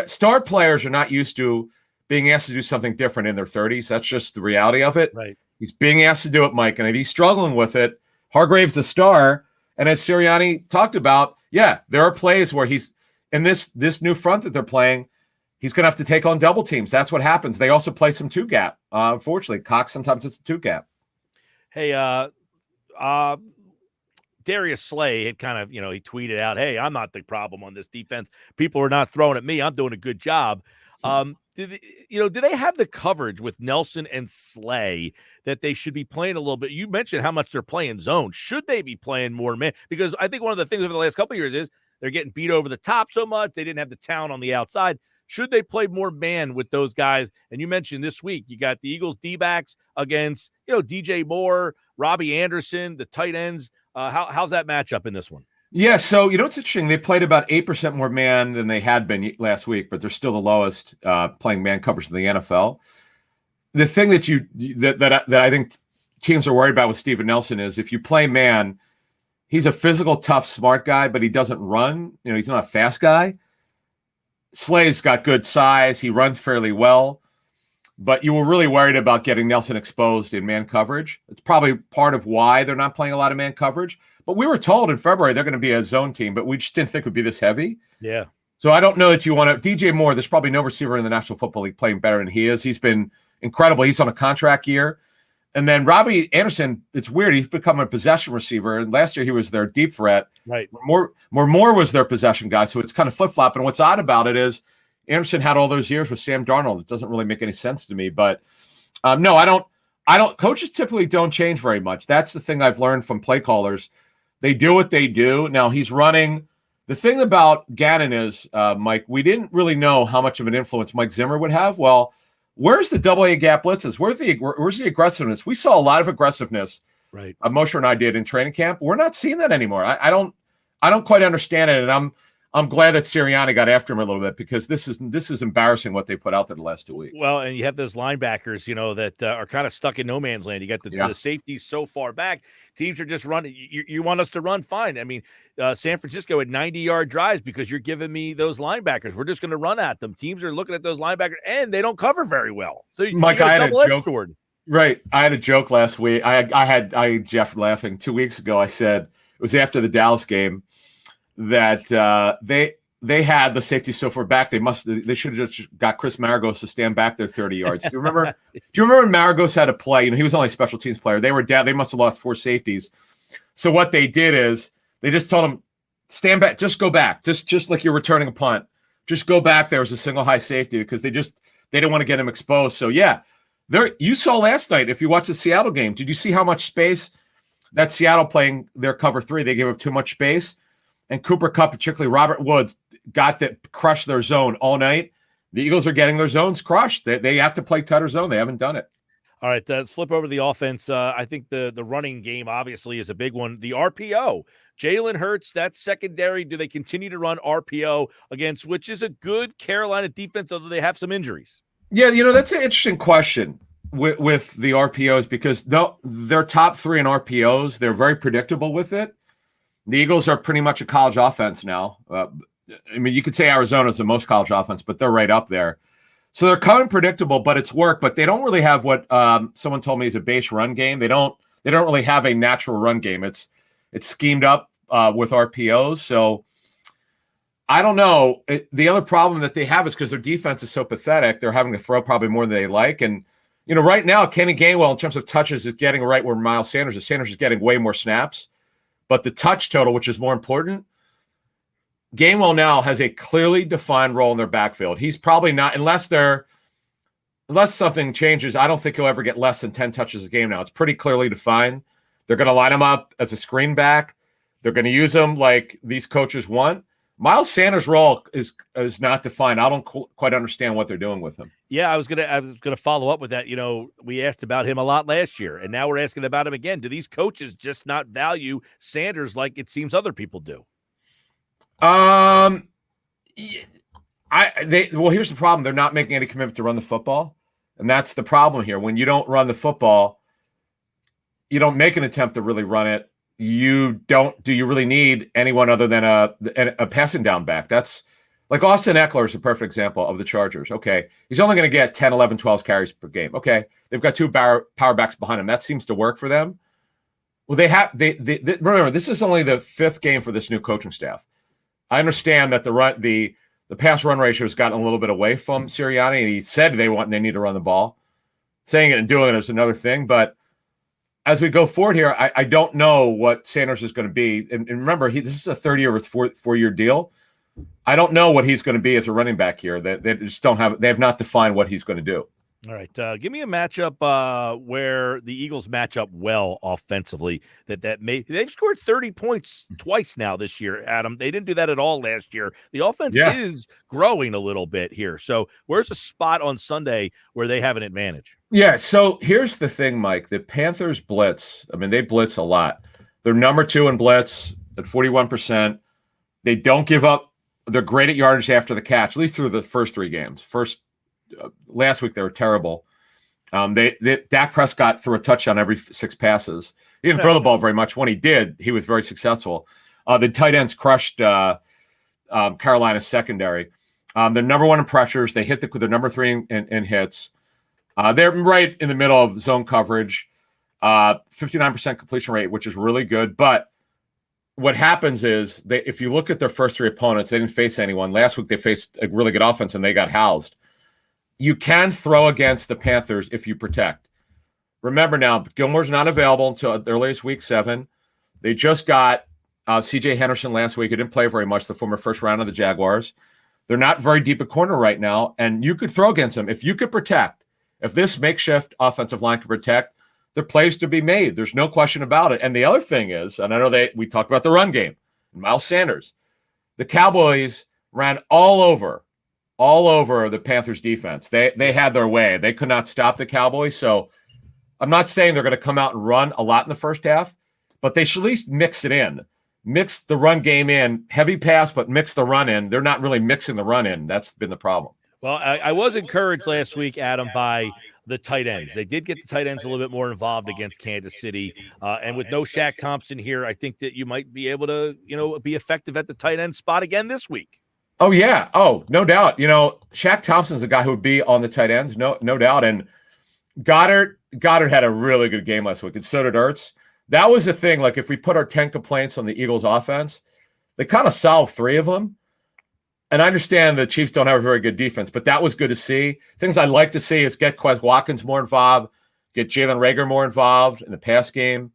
Star players are not used to being asked to do something different in their 30s. That's just the reality of it. Right. He's being asked to do it, Mike, and if he's struggling with it, Hargrave's the star. And as Sirianni talked about, there are plays where he's in this new front that they're playing. He's going to have to take on double teams. That's what happens. They also play some 2-gap. Unfortunately, Cox, sometimes it's a 2-gap. Hey, Darius Slay had kind of, he tweeted out, hey, I'm not the problem on this defense. People are not throwing at me. I'm doing a good job. Do they have the coverage with Nelson and Slay that they should be playing a little bit? You mentioned how much they're playing zone. Should they be playing more man? Because I think one of the things over the last couple of years is they're getting beat over the top so much. They didn't have the talent on the outside. Should they play more man with those guys? And you mentioned this week, you got the Eagles D-backs against, DJ Moore, Robbie Anderson, the tight ends. How's that matchup in this one? Yeah, so it's interesting. They played about 8% more man than they had been last week, but they're still the lowest playing man coverage in the NFL. The thing that I think teams are worried about with Steven Nelson is if you play man, he's a physical, tough, smart guy, but he doesn't run. He's not a fast guy. Slay's got good size. He runs fairly well, but you were really worried about getting Nelson exposed in man coverage. It's probably part of why they're not playing a lot of man coverage. But we were told in February they're going to be a zone team, but we just didn't think it would be this heavy. Yeah. So I don't know that you want to – DJ Moore, there's probably no receiver in the National Football League playing better than he is. He's been incredible. He's on a contract year. And then Robbie Anderson, it's weird. He's become a possession receiver. And last year he was their deep threat. Right. Moore was their possession guy. So it's kind of flip-flop. And what's odd about it is Anderson had all those years with Sam Darnold. It doesn't really make any sense to me. But no, I don't – coaches typically don't change very much. That's the thing I've learned from play callers. They do what they do. Now he's running. The thing about Gannon is, Mike, we didn't really know how much of an influence Mike Zimmer would have. Well, where's the AA gap blitzes? Where's the aggressiveness? We saw a lot of aggressiveness. Right. Mosher and I did in training camp. We're not seeing that anymore. I don't quite understand it, and I'm glad that Sirianni got after him a little bit because this is embarrassing what they put out there the last 2 weeks. Well, and you have those linebackers, that are kind of stuck in no man's land. You got the safeties so far back. Teams are just running. You want us to run? Fine. I mean, San Francisco had 90-yard drives because you're giving me those linebackers. We're just going to run at them. Teams are looking at those linebackers, and they don't cover very well. So, Mike, I had a joke. Sword. Right. I had a joke last week. I had Jeff laughing 2 weeks ago. I said it was after the Dallas game that they had the safety so far back. They should have just got Chris Maragos to stand back there 30 yards. Do you remember? Do you remember when Maragos had to play? He was only a special teams player. They were down. They must have lost 4 safeties. So what they did is they just told him, stand back, just go back, just like you're returning a punt. Just go back there as a single high safety because they didn't want to get him exposed. So yeah, you saw last night, if you watched the Seattle game, did you see how much space that Seattle playing their cover 3? They gave up too much space. And Cooper Kupp, particularly Robert Woods, crushed their zone all night. The Eagles are getting their zones crushed. They have to play tighter zone. They haven't done it. All right, let's flip over to the offense. I think the running game obviously is a big one. The RPO, Jalen Hurts, that's secondary. Do they continue to run RPO against, which is a good Carolina defense, although they have some injuries? Yeah, that's an interesting question with the RPOs because they're top 3 in RPOs. They're very predictable with it. The Eagles are pretty much a college offense now. You could say Arizona's the most college offense, but they're right up there. So they're kind of predictable, but it's work. But they don't really have what someone told me is a base run game. They don't really have a natural run game. It's schemed up with RPOs. So I don't know. The other problem that they have is because their defense is so pathetic, they're having to throw probably more than they like. And right now, Kenny Gainwell in terms of touches is getting right where Miles Sanders is. Sanders is getting way more snaps. But the touch total, which is more important, Gainwell now has a clearly defined role in their backfield. He's probably not, unless something changes, I don't think he'll ever get less than 10 touches a game now. It's pretty clearly defined. They're going to line him up as a screen back. They're going to use him like these coaches want. Miles Sanders' role is not defined. I don't quite understand what they're doing with him. Yeah, I was gonna follow up with that. We asked about him a lot last year, and now we're asking about him again. Do these coaches just not value Sanders like it seems other people do? Well, here's the problem. They're not making any commitment to run the football, and that's the problem here. When you don't run the football, you don't make an attempt to really run it. Do you really need anyone other than a passing down back? That's like Austin Eckler is a perfect example of the Chargers. Okay. He's only going to get 10, 11, 12 carries per game. Okay. They've got 2 power backs behind him. That seems to work for them. Well, remember, this is only the 5th game for this new coaching staff. I understand that the pass run ratio has gotten a little bit away from Sirianni, and he said they need to run the ball. Saying it and doing it is another thing, but as we go forward here, I don't know what Sanders is going to be. And remember, this is a 3rd-year with 4-year deal. I don't know what he's going to be as a running back here. They just don't have. They have not defined what he's going to do. All right, give me a matchup where the Eagles match up well offensively. They've scored 30 points twice now this year, Adam. They didn't do that at all last year. The offense is growing a little bit here. So where's a spot on Sunday where they have an advantage? Yeah, so here's the thing, Mike. The Panthers blitz. I mean, they blitz a lot. They're number 2 in blitz at 41%. They don't give up. They're great at yardage after the catch, at least through the first 3 games. Last week they were terrible. Dak Prescott threw a touchdown every 6 passes. He didn't throw the ball very much. When he did, he was very successful. The tight ends crushed Carolina's secondary. They're number 1 in pressures. They hit they're number 3 in hits. They're right in the middle of zone coverage. 59% completion rate, which is really good. But what happens is if you look at their first 3 opponents, they didn't face anyone. Last week they faced a really good offense and they got housed. You can throw against the Panthers if you protect. Remember now, Gilmore's not available until the earliest week 7. They just got C.J. Henderson last week. He didn't play very much, the former first round of the Jaguars. They're not very deep at corner right now, and you could throw against them. If you could protect, if this makeshift offensive line could protect, there are plays to be made. There's no question about it. And the other thing is, and I know we talked about the run game, Miles Sanders. The Cowboys ran all over the Panthers defense. They had their way. They could not stop the Cowboys. So I'm not saying they're going to come out and run a lot in the first half, but they should at least mix it in. Mix the run game in, heavy pass, but mix the run in. They're not really mixing the run in. That's been the problem. Well, I was encouraged last week, Adam, by the tight ends. They did get the tight ends a little bit more involved against Kansas City. And with no Shaq Thompson here, I think that you might be able to, be effective at the tight end spot again this week. Oh, yeah. Oh, no doubt. Shaq Thompson's a guy who would be on the tight ends, no doubt. And Goddard had a really good game last week, and so did Ertz. That was the thing. Like, if we put our 10 complaints on the Eagles' offense, they kind of solved 3 of them. And I understand the Chiefs don't have a very good defense, but that was good to see. Things I'd like to see is get Quez Watkins more involved, get Jalen Reagor more involved in the pass game.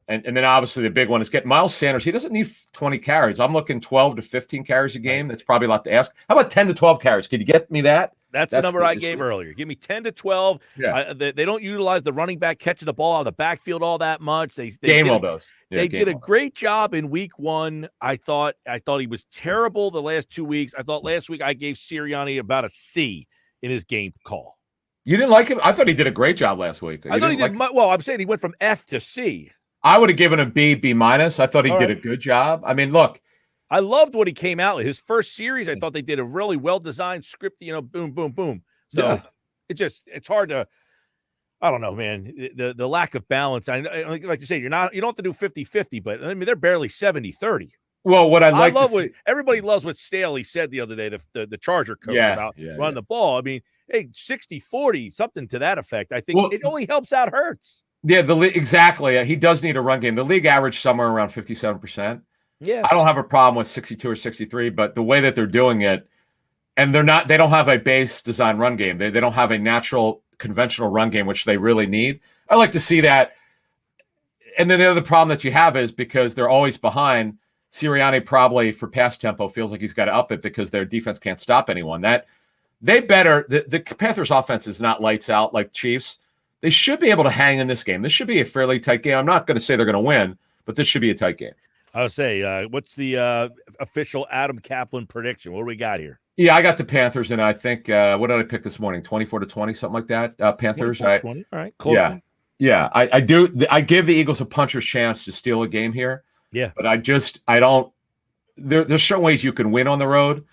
And then obviously the big one is get Miles Sanders. He doesn't need 20 carries. I'm looking 12 to 15 carries a game. That's probably a lot to ask. How about 10 to 12 carries? Could you get me that? That's the number I gave earlier. Give me 10 to 12. Yeah. They don't utilize the running back catching the ball out of the backfield all that much. They did a great job in week 1. I thought he was terrible the last 2 weeks. I thought last week I gave Sirianni about a C in his game call. You didn't like him? I thought he did a great job last week. I thought he did. Well, I'm saying he went from F to C. I would have given a B minus. I thought he did a good job. I mean, look. I loved what he came out with. His first series, I thought they did a really well-designed script, boom, boom, boom. So it's hard to, I don't know, man. The lack of balance. I like you say, you don't have to do 50-50, but I mean, they're barely 70-30. Well, what I love what everybody loves what Staley said the other day, the Charger coach about running the ball. I mean, hey, 60-40, something to that effect. I think it only helps out Hurts. Yeah, exactly. He does need a run game. The league average somewhere around 57%. Yeah, I don't have a problem with 62 or 63, but the way that they're doing it, and they don't have a base design run game. They don't have a natural conventional run game, which they really need. I like to see that. And then the other problem that you have is because they're always behind, Sirianni probably for pass tempo feels like he's got to up it because their defense can't stop anyone. The Panthers offense is not lights out like Chiefs. They should be able to hang in this game. This should be a fairly tight game. I'm not going to say they're going to win, but this should be a tight game. I would say, what's the official Adam Caplan prediction? What do we got here? Yeah, I got the Panthers, and I think what did I pick this morning? 24-20, something like that. Panthers. 20. All right, close. Yeah. I do. I give the Eagles a puncher's chance to steal a game here. Yeah, but I don't. There's certain ways you can win on the road,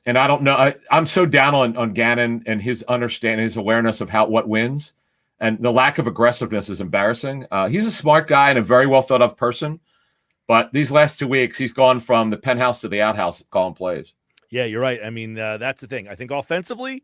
and I don't know. I'm so down on Gannon and his understanding, his awareness of what wins, and the lack of aggressiveness is embarrassing. He's a smart guy and a very well thought of person. But these last 2 weeks, he's gone from the penthouse to the outhouse calling plays. Yeah, you're right. I mean, that's the thing. I think offensively,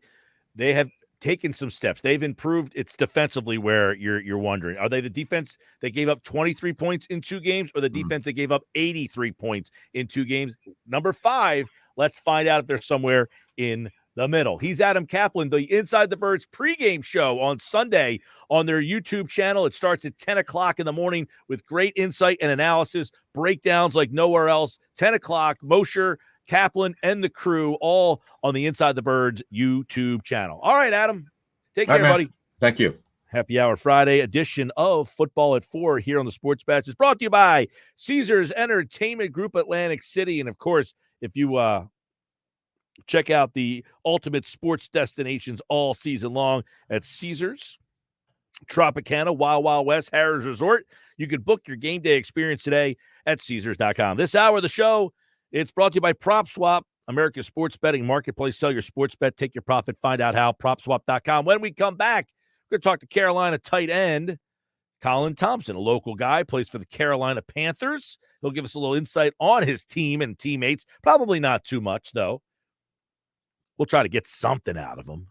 they have taken some steps. They've improved. It's defensively where you're wondering. Are they the defense that gave up 23 points in 2 games or the defense that gave up 83 points in 2 games? Number 5, let's find out if they're somewhere in the middle. He's Adam Caplan, the Inside the Birds pregame show on Sunday on their YouTube channel. It starts at 10 o'clock in the morning with great insight and analysis, breakdowns like nowhere else. 10 o'clock, Mosher, Kaplan, and the crew all on the Inside the Birds YouTube channel. All right, Adam. Take All care, right, man. buddy. Thank you. Happy Hour Friday edition of Football at 4 here on the Sports Batch is brought to you by Caesars Entertainment Group Atlantic City. And, of course, if you check out the ultimate sports destinations all season long at Caesars, Tropicana, Wild Wild West, Harrah's Resort, you can book your game day experience today at Caesars.com. This hour of the show, it's brought to you by PropSwap, America's sports betting marketplace. Sell your sports bet, take your profit, find out how, PropSwap.com. When we come back, we're going to talk to Carolina tight end Colin Thompson, a local guy, plays for the Carolina Panthers. He'll give us a little insight on his team and teammates. Probably not too much, though. We'll try to get something out of him.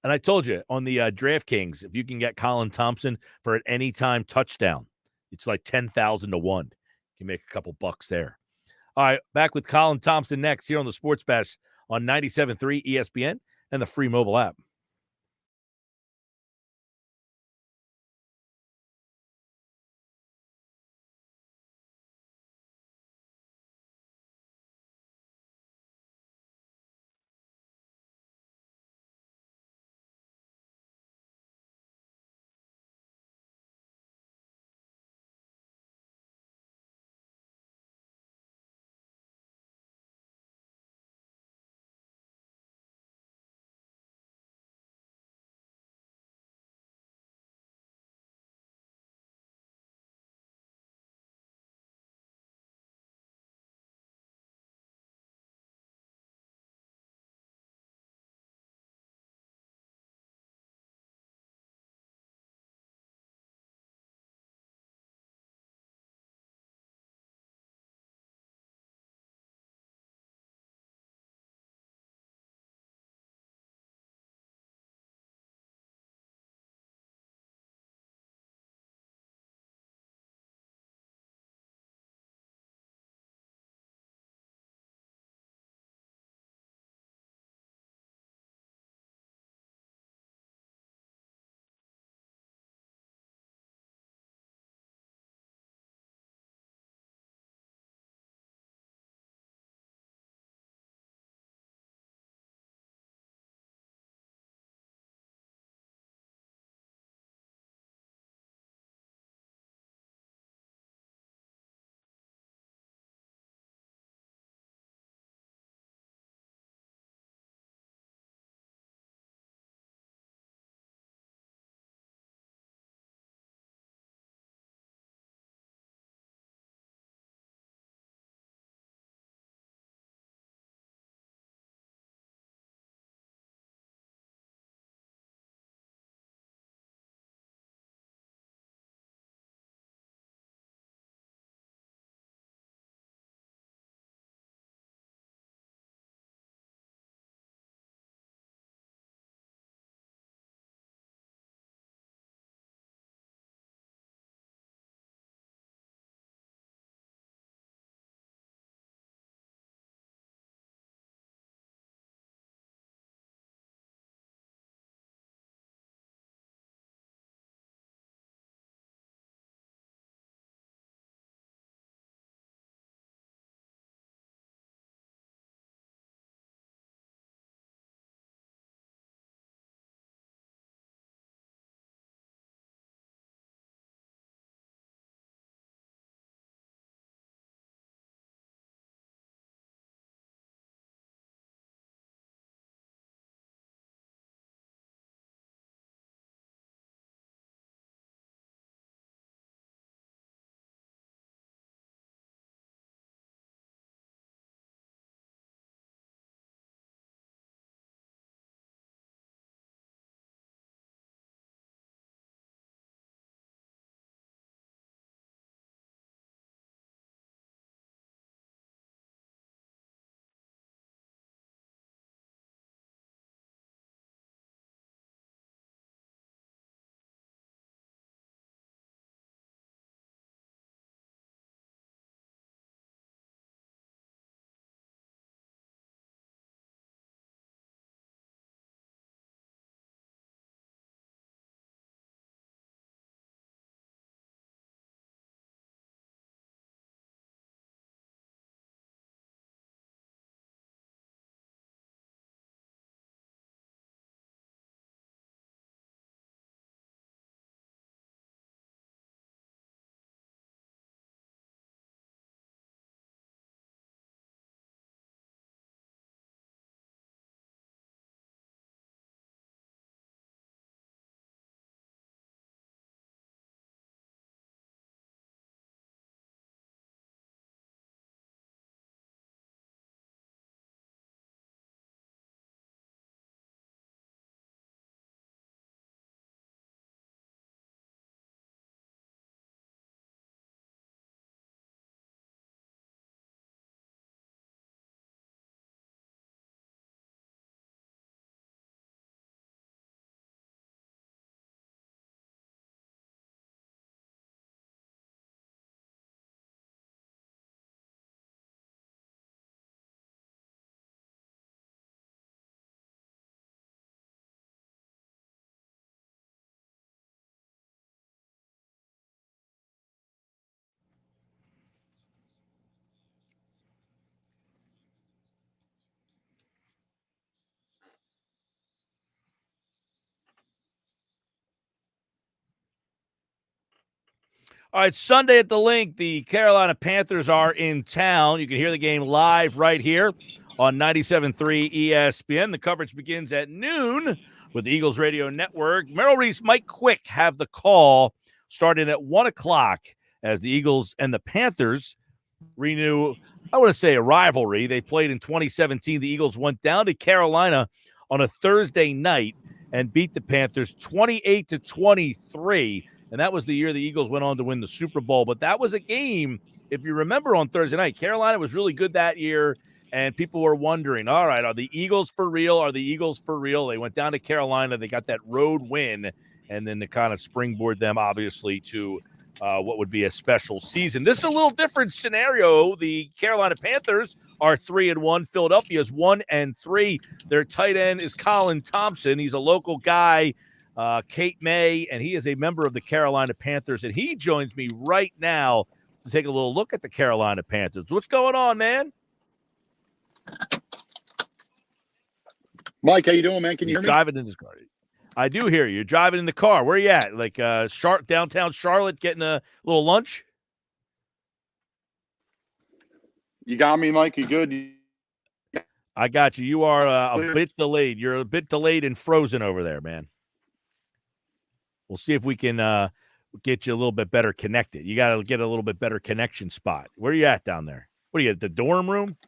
And I told you on the DraftKings, if you can get Colin Thompson for an anytime touchdown, it's like 10,000 to 1. You can make a couple bucks there. All right, back with Colin Thompson next here on the Sports Bash on 97.3 ESPN and the free mobile app. All right, Sunday at the Link, the Carolina Panthers are in town. You can hear the game live right here on 97.3 ESPN. The coverage begins at noon with the Eagles Radio Network. Merrill Reese, Mike Quick have the call starting at 1 o'clock as the Eagles and the Panthers renew, I want to say, a rivalry. They played in 2017. The Eagles went down to Carolina on a Thursday night and beat the Panthers 28-23. And that was the year the Eagles went on to win the Super Bowl. But that was a game, if you remember, on Thursday night. Carolina was really good that year, and people were wondering, all right, are the Eagles for real? Are the Eagles for real? They went down to Carolina. They got that road win, and then to kind of springboard them, obviously, to what would be a special season. This is a little different scenario. The Carolina Panthers are 3-1. Philadelphia is 1-3. Their tight end is Colin Thompson. He's a local guy. Kate May, and he is a member of the Carolina Panthers, and he joins me right now to take a little look at the Carolina Panthers. What's going on, man? Mike, how you doing, man? Can you hear me? Driving in this car. I do hear you. You're driving in the car. Where are you at? Like downtown Charlotte, getting a little lunch? You got me, Mike? You good? I got you. You are a bit delayed. You're a bit delayed and frozen over there, man. We'll see if we can get you a little bit better connected. You got to get a little bit better connection spot. Where are you at down there? What are you at, the dorm room?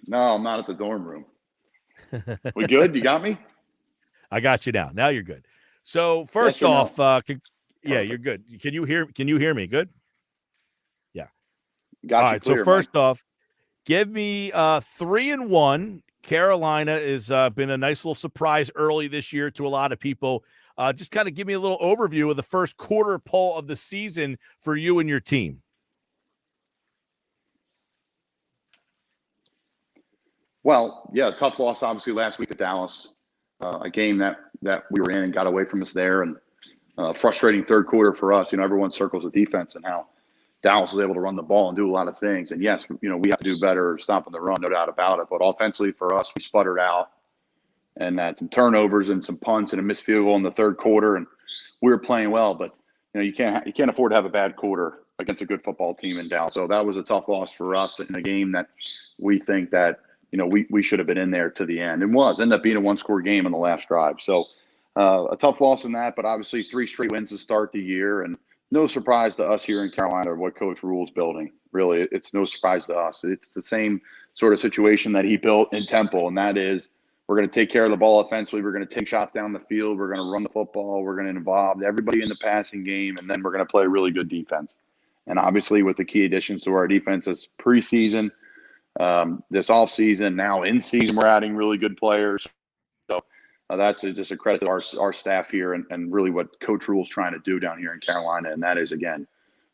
No, I'm not at the dorm room. We good? You got me? I got you now. Now you're good. So first Yes or off, no? yeah, you're good. Can you hear me? Good? Yeah. Got All you right. clear, So first Mike. off, give me 3-1. Carolina has been a nice little surprise early this year to a lot of people. Just kind of give me a little overview of the first quarter poll of the season for you and your team. Well, yeah, tough loss obviously last week at Dallas. A game that we were in and got away from us there, and frustrating third quarter for us. Everyone circles the defense and how Dallas was able to run the ball and do a lot of things. And yes, we have to do better stopping the run, no doubt about it. But offensively for us, we sputtered out and had some turnovers and some punts and a missed field goal in the third quarter. And we were playing well, but you can't afford to have a bad quarter against a good football team in Dallas. So that was a tough loss for us in a game that we think that we should have been in there to the end, and ended up being a one-score game in the last drive. So a tough loss in that, but obviously 3 straight wins to start the year, and no surprise to us here in Carolina what Coach Rule's building. Really, it's no surprise to us. It's the same sort of situation that he built in Temple, and that is we're going to take care of the ball offensively. We're going to take shots down the field. We're going to run the football. We're going to involve everybody in the passing game, and then we're going to play really good defense. And obviously with the key additions to our defense this preseason, this offseason, now in season, we're adding really good players. So that's just a credit to our staff here and really what Coach Rule's trying to do down here in Carolina. And that is, again,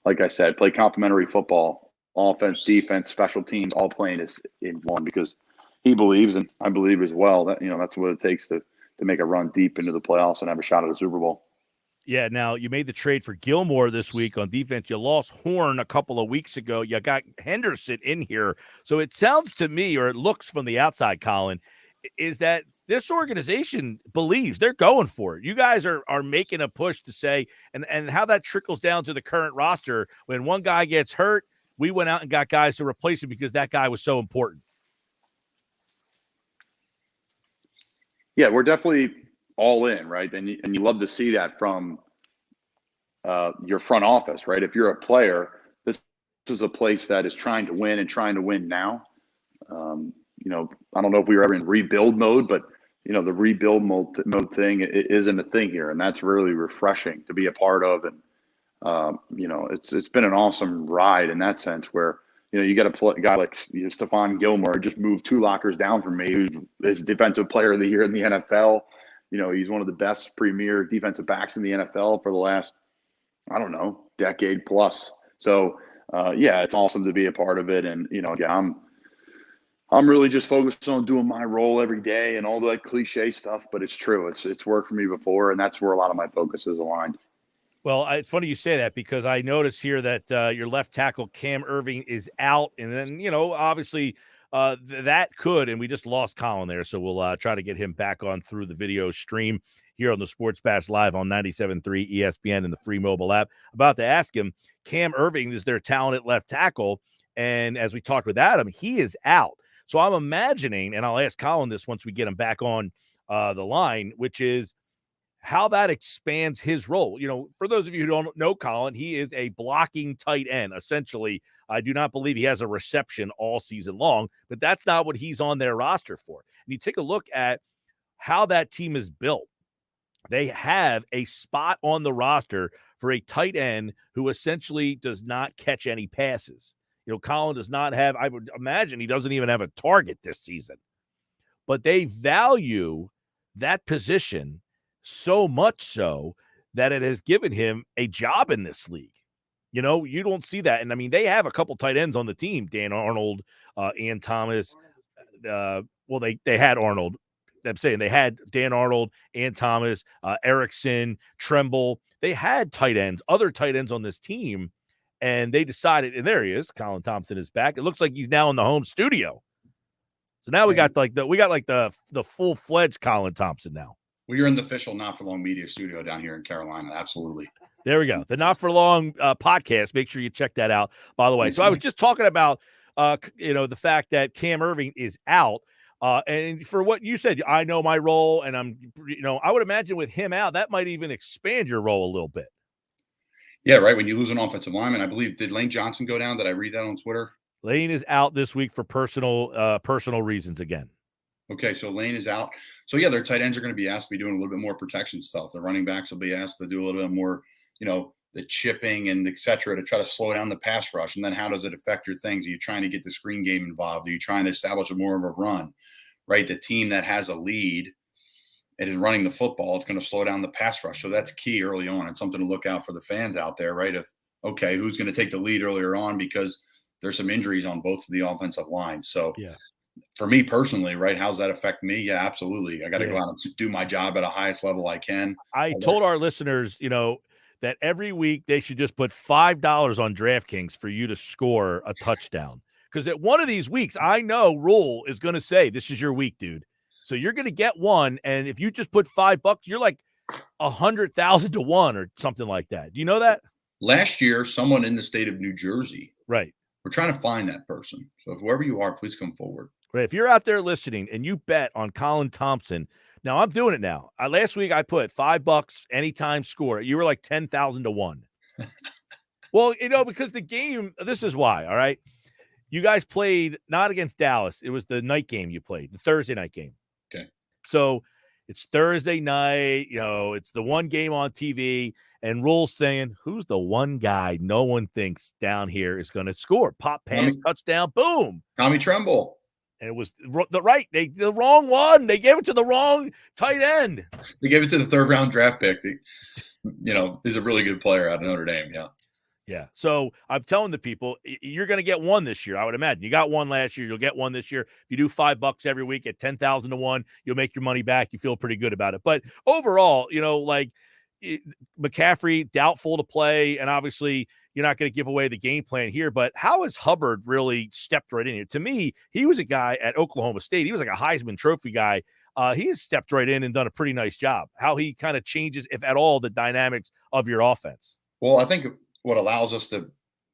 like I said, play complementary football, offense, defense, special teams, all playing is in one, because he believes, and I believe as well, that that's what it takes to make a run deep into the playoffs and have a shot at the Super Bowl. Yeah, now you made the trade for Gilmore this week on defense. You lost Horn a couple of weeks ago. You got Henderson in here. So it sounds to me, or it looks from the outside, Colin, is that this organization believes they're going for it. You guys are making a push to say, and how that trickles down to the current roster. When one guy gets hurt, we went out and got guys to replace him because that guy was so important. Yeah, we're definitely all in, right? And you love to see that from your front office, right? If you're a player, this is a place that is trying to win and trying to win now. I don't know if we were ever in rebuild mode, but the rebuild mode thing isn't a thing here, and that's really refreshing to be a part of. And it's been an awesome ride in that sense, where you got a guy like Stephon Gilmore, just moved 2 lockers down from me, who is Defensive Player of the Year in the NFL. He's one of the best premier defensive backs in the NFL for the last, I don't know, decade plus. So, it's awesome to be a part of it. And, I'm really just focused on doing my role every day and all that cliche stuff, but it's true. It's worked for me before, and that's where a lot of my focus is aligned. Well, it's funny you say that, because I notice here that your left tackle, Cam Irving, is out. And then, obviously that could, and we just lost Colin there. So we'll try to get him back on through the video stream here on the Sports Bash Live on 97.3 ESPN and the free mobile app. About to ask him, Cam Irving is their talented left tackle. And as we talked with Adam, he is out. So I'm imagining, and I'll ask Colin this once we get him back on the line, which is how that expands his role. You know, for those of you who don't know Colin, he is a blocking tight end. Essentially, I do not believe he has a reception all season long, but that's not what he's on their roster for. And you take a look at how that team is built. They have a spot on the roster for a tight end who essentially does not catch any passes. You know, Colin does not have, I would imagine he doesn't even have a target this season. But they value that position so much so that it has given him a job in this league. You know, you don't see that. And I mean, they have a couple tight ends on the team, Dan Arnold, Ian Thomas. Well, they had Arnold. I'm saying they had Dan Arnold, Ian Thomas, Erickson, Tremble. They had tight ends, other tight ends on this team. And they decided, and there he is. Colin Thompson is back. It looks like he's now in the home studio. So now we got the full-fledged Colin Thompson now. We are in the official Not For Long media studio down here in Carolina. Absolutely. There we go. The Not For Long podcast. Make sure you check that out, by the way. So I was just talking about, the fact that Cam Irving is out. And for what you said, I know my role, and I would imagine with him out, that might even expand your role a little bit. Yeah, right. When you lose an offensive lineman, I believe, did Lane Johnson go down? Did I read that on Twitter? Lane is out this week for personal reasons again. Okay, so Lane is out. So, yeah, their tight ends are going to be asked to be doing a little bit more protection stuff. The running backs will be asked to do a little bit more, the chipping and et cetera to try to slow down the pass rush. And then how does it affect your things? Are you trying to get the screen game involved? Are you trying to establish more of a run, right? The team that has a lead and is running the football, it's going to slow down the pass rush. So that's key early on and something to look out for the fans out there, right? Who's going to take the lead earlier on because there's some injuries on both of the offensive lines. So yeah. For me personally, right, how's that affect me? Yeah, absolutely. I got to go out and do my job at a highest level I can. I told our listeners, that every week they should just put $5 on DraftKings for you to score a touchdown. Because at one of these weeks, I know Rule is going to say, this is your week, dude. So you're going to get one. And if you just put $5, you're like 100,000 to 1 or something like that. Do you know that? Last year, someone in the state of New Jersey. Right. We're trying to find that person. So whoever you are, please come forward. Right. If you're out there listening and you bet on Colin Thompson, now I'm doing it now. Last week I put $5 anytime score. You were like 10,000 to 1. Well, because the game, this is why. All right. You guys played not against Dallas. It was the night game you played, the Thursday night game. Okay. So it's Thursday night, it's the one game on TV, and Rule's saying, who's the one guy no one thinks down here is going to score? Pop, pass, touchdown, boom. Tommy Tremble. And it was the wrong one. They gave it to the wrong tight end. They gave it to the third round draft pick. He's a really good player out of Notre Dame. Yeah. Yeah. So I'm telling the people, you're going to get one this year. I would imagine you got one last year. You'll get one this year. If you do $5 every week at 10,000 to 1, you'll make your money back. You feel pretty good about it. But overall, McCaffrey doubtful to play. And obviously you're not going to give away the game plan here, but how has Hubbard really stepped right in here? To me, he was a guy at Oklahoma State. He was like a Heisman Trophy guy. He has stepped right in and done a pretty nice job. How he kind of changes, if at all, the dynamics of your offense. Well, I think what allows us to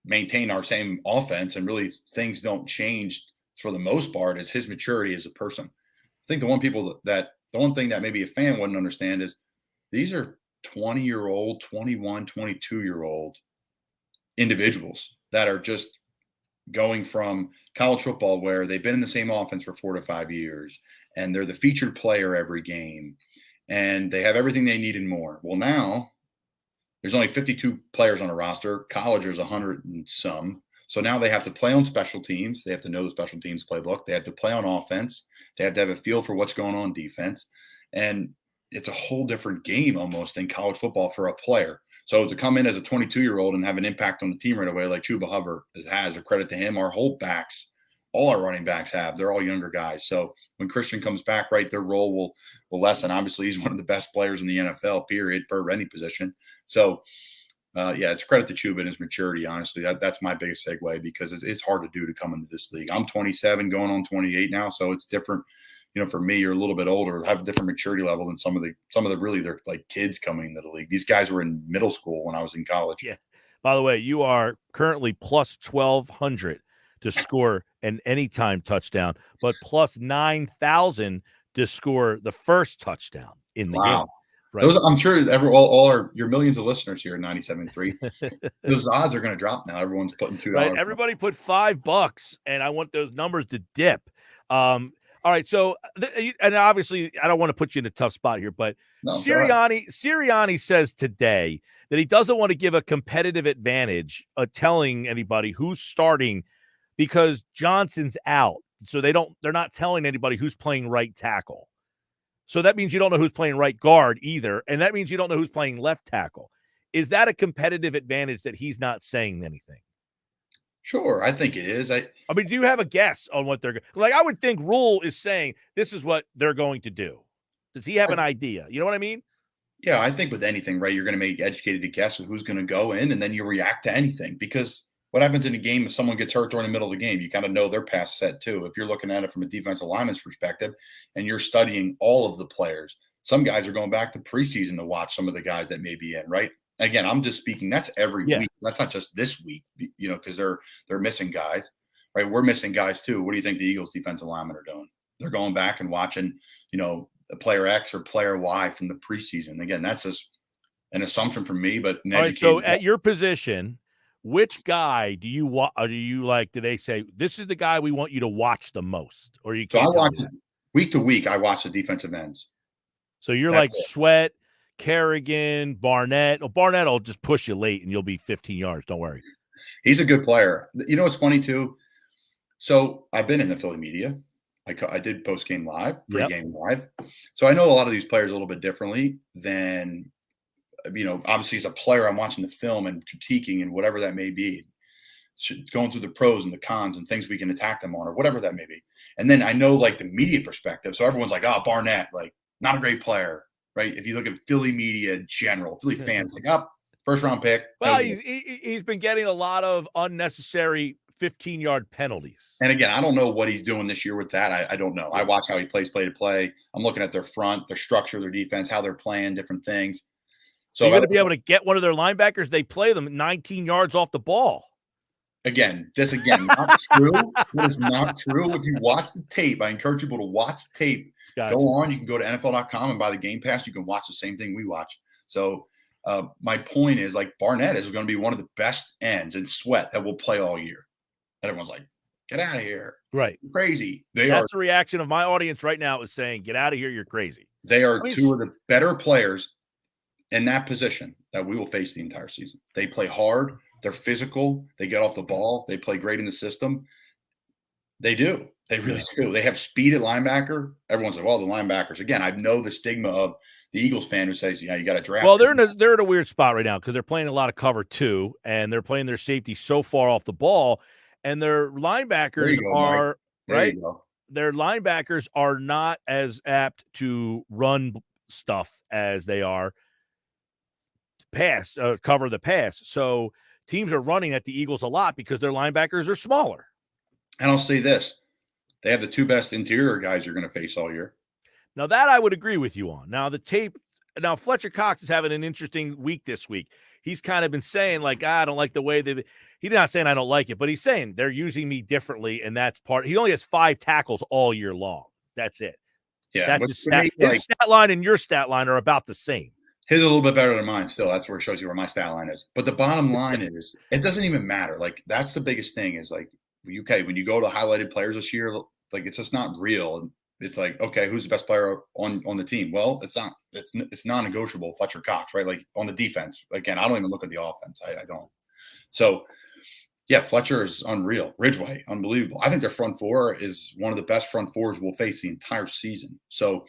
maintain our same offense and really things don't change for the most part is his maturity as a person. I think the one thing that maybe a fan wouldn't understand is these are 20-year-old, 21, 22-year-old individuals that are just going from college football where they've been in the same offense for 4 to 5 years and they're the featured player every game and they have everything they need and more. Well, now there's only 52 players on a roster. College, there's 100 and some. So now they have to play on special teams. They have to know the special teams playbook. They have to play on offense. They have to have a feel for what's going on defense. And it's a whole different game almost in college football for a player. So to come in as a 22-year-old and have an impact on the team right away, like Chuba Hubbard has, a credit to him, our whole backs, all our running backs have. They're all younger guys. So when Christian comes back, right, their role will lessen. Obviously, he's one of the best players in the NFL, period, for any position. So, it's a credit to Chuba and his maturity, honestly. That's my biggest segue because it's hard to do to come into this league. I'm 27, going on 28 now, so it's different. for me, you're a little bit older, have a different maturity level than some of the really they're like kids coming into the league. These guys were in middle school when I was in college. Yeah. By the way, you are currently plus 1,200 to score an anytime touchdown, but plus 9,000 to score the first touchdown in the game. Right. Those, I'm sure all your millions of listeners here at 97.3, those odds are going to drop now. Everyone's putting $2. Right. Everybody put $5, and I want those numbers to dip. All right. So, and obviously, I don't want to put you in a tough spot here, but Sirianni says today that he doesn't want to give a competitive advantage telling anybody who's starting because Johnson's out. So they're not telling anybody who's playing right tackle. So that means you don't know who's playing right guard either. And that means you don't know who's playing left tackle. Is that a competitive advantage that he's not saying anything? Sure. I think it is. I mean, do you have a guess on what they're like? I would think Rule is saying this is what they're going to do. Does he have an idea? You know what I mean? Yeah. I think with anything, right, you're going to make educated guess of who's going to go in, and then you react to anything, because what happens in a game if someone gets hurt during the middle of the game? You kind of know their pass set too. If you're looking at it from a defensive lineman's perspective and you're studying all of the players, some guys are going back to preseason to watch some of the guys that may be in, right? Again, I'm just speaking, that's every week. That's not just this week, because they're missing guys, right? We're missing guys too. What do you think the Eagles defensive linemen are doing? They're going back and watching, player X or player Y from the preseason. Again, that's just an assumption from me, but all right, so at your position, which guy do you like? Do they say this is the guy we want you to watch the most, or you can't? So I watch week to week. I watch the defensive ends. So you're like Sweat, Kerrigan, Barnett. Well, Barnett will just push you late, and you'll be 15 yards. Don't worry. He's a good player. You know what's funny too? So I've been in the Philly media. I did post game live, pre-game live. So I know a lot of these players a little bit differently than. Obviously as a player, I'm watching the film and critiquing and whatever that may be, going through the pros and the cons and things we can attack them on or whatever that may be. And then I know like the media perspective. So everyone's like, Barnett, like not a great player, right? If you look at Philly media in general, Philly fans like, first round pick. Well, he's been getting a lot of unnecessary 15-yard penalties. And again, I don't know what he's doing this year with that. I don't know. I watch how he plays play to play. I'm looking at their front, their structure, their defense, how they're playing different things. So you're going to be able to get one of their linebackers. They play them 19 yards off the ball. Again, not true. That is not true. If you watch the tape, I encourage people to watch the tape. Gotcha. Go on. You can go to NFL.com and buy the Game Pass. You can watch the same thing we watch. So my point is, like, Barnett is going to be one of the best ends in Sweat that will play all year. And everyone's like, get out of here. Right. You're crazy. That's the reaction of my audience right now is saying, get out of here. You're crazy. They are two of the better players in that position that we will face the entire season. They play hard. They're physical. They get off the ball. They play great in the system. They do. They really do. They have speed at linebacker. Everyone's like, well, the linebackers. Again, I know the stigma of the Eagles fan who says, you got to draft. Well, they're in a weird spot right now because they're playing a lot of cover two, and they're playing their safety so far off the ball, and their linebackers are right. Their linebackers are not as apt to run stuff as they are cover the pass. So teams are running at the Eagles a lot because their linebackers are smaller. And I'll say this. They have the two best interior guys you're going to face all year. Now, that I would agree with you on. Now, Fletcher Cox is having an interesting week this week. He's kind of been saying, like, I don't like the way that – he's not saying I don't like it, but he's saying they're using me differently, and that's part – he only has 5 tackles all year long. That's it. Yeah. That's his stat. His stat line and your stat line are about the same. His is a little bit better than mine still. That's where it shows you where my stat line is. But the bottom line is it doesn't even matter. Like, that's the biggest thing is, like, when you go to highlighted players this year, like, it's just not real. And it's like, okay, who's the best player on the team? Well, it's not. It's non-negotiable. Fletcher Cox, right? Like, on the defense. Again, I don't even look at the offense. I don't. So, yeah, Fletcher is unreal. Ridgeway, unbelievable. I think their front four is one of the best front fours we'll face the entire season. So,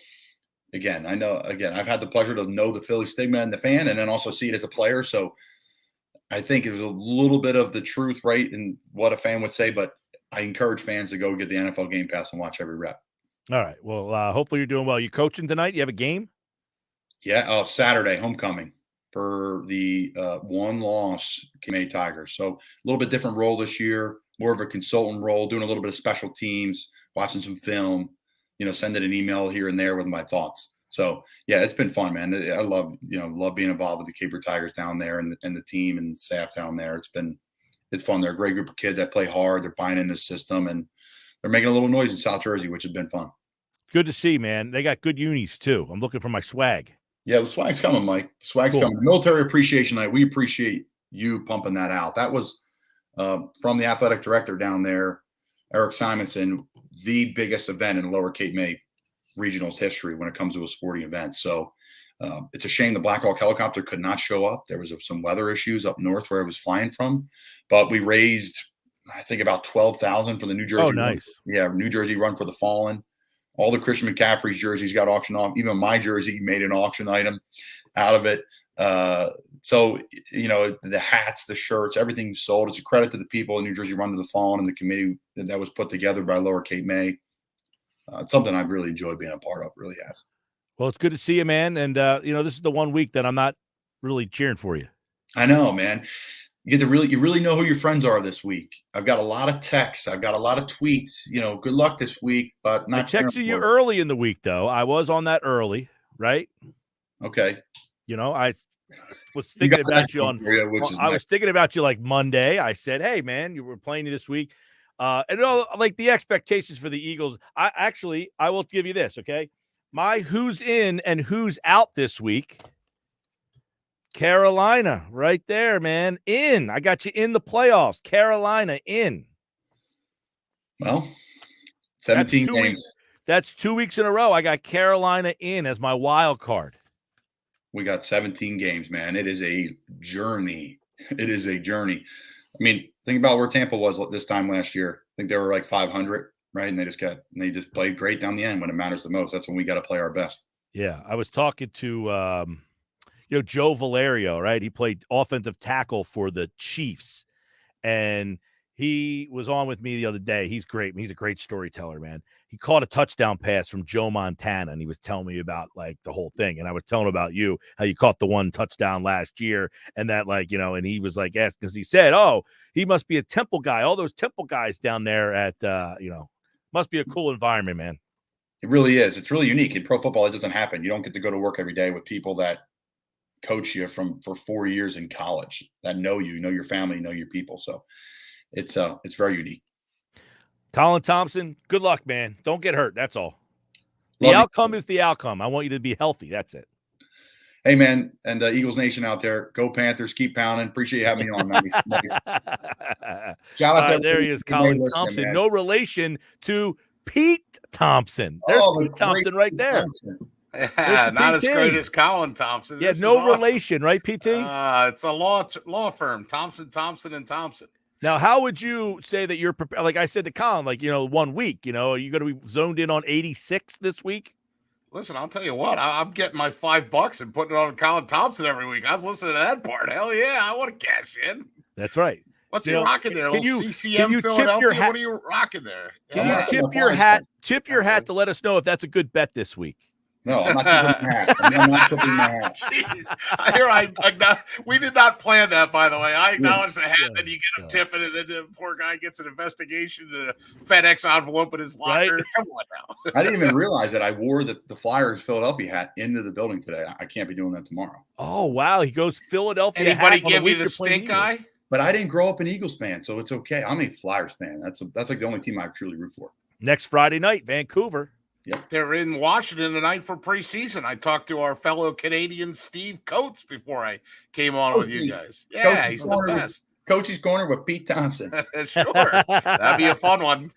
again, I've had the pleasure to know the Philly stigma and the fan, and then also see it as a player. So I think there's a little bit of the truth, right, in what a fan would say, but I encourage fans to go get the NFL Game Pass and watch every rep. All right. Well, hopefully you're doing well. You coaching tonight? You have a game? Yeah. Saturday, homecoming for the one-loss KC Tigers. So a little bit different role this year, more of a consultant role, doing a little bit of special teams, watching some film. send it an email here and there with my thoughts. So yeah, it's been fun, man. I love being involved with the Caper Tigers down there and the team and staff down there. It's fun. They're a great group of kids that play hard. They're buying into the system, and they're making a little noise in South Jersey, which has been fun. Good to see, man. They got good unis too. I'm looking for my swag. Yeah, the swag's coming, Mike. The swag's coming. Military Appreciation Night. We appreciate you pumping that out. That was from the athletic director down there, Eric Simonson, the biggest event in Lower Cape May Regional's history when it comes to a sporting event. So it's a shame the Black Hawk helicopter could not show up. There was some weather issues up north where it was flying from, but we raised, I think, about $12,000 for the New Jersey. Oh, nice. New Jersey Run for the Fallen. All the Christian McCaffrey's jerseys got auctioned off. Even my jersey made an auction item out of it. So, the hats, the shirts, everything sold. It's a credit to the people in New Jersey Run to the Fallen and the committee that was put together by Lower Cape May. It's something I've really enjoyed being a part of. Really has. Well, it's good to see you, man. And, this is the one week that I'm not really cheering for you. I know, man. You really know who your friends are this week. I've got a lot of texts. I've got a lot of tweets. Good luck this week, but not. I texted you early in the week, though. I was on that early, right? Okay. I was thinking about you I was thinking about you like Monday. I said, "Hey, man, you were playing this week." And like the expectations for the Eagles. I will give you this, okay? My who's in and who's out this week. Carolina, right there, man. In. I got you in the playoffs. Carolina in. Well, 17 games. That's 2 weeks in a row. I got Carolina in as my wild card. We got 17 games, man. It is a journey. It is a journey. I mean, think about where Tampa was this time last year. I think they were like 500, right? And they just played great down the end when it matters the most. That's when we got to play our best. Yeah, I was talking to Joe Valerio, right? He played offensive tackle for the Chiefs, and he was on with me the other day. He's great. He's a great storyteller, man. He caught a touchdown pass from Joe Montana, and he was telling me about, like, the whole thing. And I was telling him about you, how you caught the one touchdown last year, and that, like, and he was, like, asking, because he said, oh, he must be a Temple guy. All those Temple guys down there at, must be a cool environment, man. It really is. It's really unique. In pro football, it doesn't happen. You don't get to go to work every day with people that coach you for 4 years in college, that know your family, know your people. So it's very unique. Colin Thompson, good luck, man. Don't get hurt. That's all. The outcome is the outcome. I want you to be healthy. That's it. Hey, man, and Eagles Nation out there, go Panthers, keep pounding. Appreciate you having me on, man. Shout out there he is, Colin Thompson. Man. No relation to Pete Thompson. There's Pete Thompson right there. Thompson. Yeah, not as great as Colin Thompson. Yeah, no relation, right, PT? It's a law firm, Thompson, and Thompson. Now, how would you say that you're prepared? Like I said to Colin, 1 week, are you going to be zoned in on 86 this week? Listen, I'll tell you what, I'm getting my $5 and putting it on Colin Thompson every week. I was listening to that part. Hell yeah, I want to cash in. That's right. What's he rocking there? Can you Philadelphia? What are you rocking there? Can you tip your hat to let us know if that's a good bet this week? No, I'm not tipping my hat. I'm not tipping my hat. Jeez. We did not plan that, by the way. I acknowledge the hat, then you get him tipping, and then the poor guy gets an investigation to the FedEx envelope in his locker. Right? Come on now. I didn't even realize that I wore the Flyers Philadelphia hat into the building today. I can't be doing that tomorrow. Oh, wow. He goes Philadelphia. Anybody give you the stink eye? But I didn't grow up an Eagles fan, so it's okay. I'm a Flyers fan. That's like the only team I truly root for. Next Friday night, Vancouver. Yep. They're in Washington tonight for preseason. I talked to our fellow Canadian Steve Coates before I came on with you guys. Yeah, he's the best. Coach's Corner with Pete Thompson. Sure. That'd be a fun one.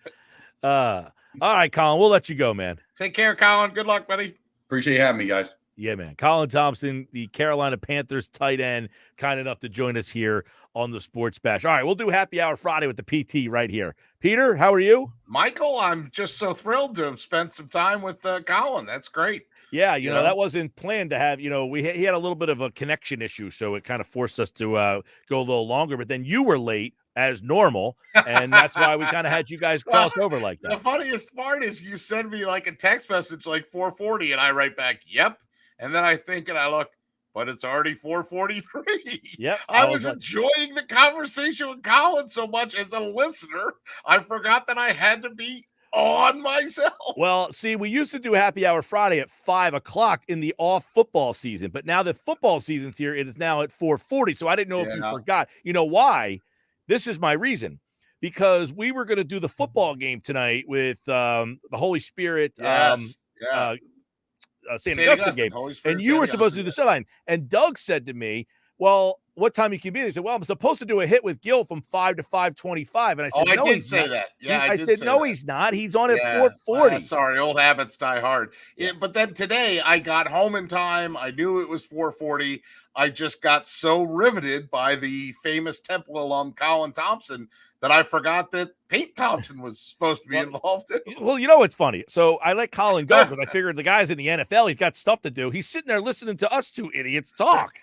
All right, Colin, we'll let you go, man. Take care, Colin. Good luck, buddy. Appreciate you having me, guys. Yeah, man. Colin Thompson, the Carolina Panthers tight end, kind enough to join us here on the Sports Bash. All right, we'll do Happy Hour Friday with the PT right here. Peter, how are you? Michael, I'm just so thrilled to have spent some time with Colin. That's great. Yeah, you know, that wasn't planned to have, he had a little bit of a connection issue, so it kind of forced us to go a little longer. But then you were late as normal, and that's why we kind of had you guys cross over like that. The funniest part is you send me like a text message like 4:40, and I write back, yep. And then I think and I look, but it's already 4:43. Yep. I was enjoying the conversation with Colin so much as a listener, I forgot that I had to be on myself. Well, see, we used to do Happy Hour Friday at 5 o'clock in the off football season, but now that football season's here, it is now at 4:40. So I didn't know if you forgot. You know why? This is my reason. Because we were going to do the football game tonight with the Holy Spirit St. Augustine game. And you were supposed to do the sideline. And Doug said to me, well, what time you can be? He said, well, I'm supposed to do a hit with Gill from 5 to 5:25. And I said, no, I did say that. Yeah, I said, no, he's not. He's on at 4:40. Sorry, old habits die hard. But then today I got home in time. I knew it was 4:40. I just got so riveted by the famous Temple alum Colin Thompson that I forgot that Pete Thompson was supposed to be involved too. Well, you know what's funny? So I let Colin go because I figured the guy's in the NFL. He's got stuff to do. He's sitting there listening to us two idiots talk.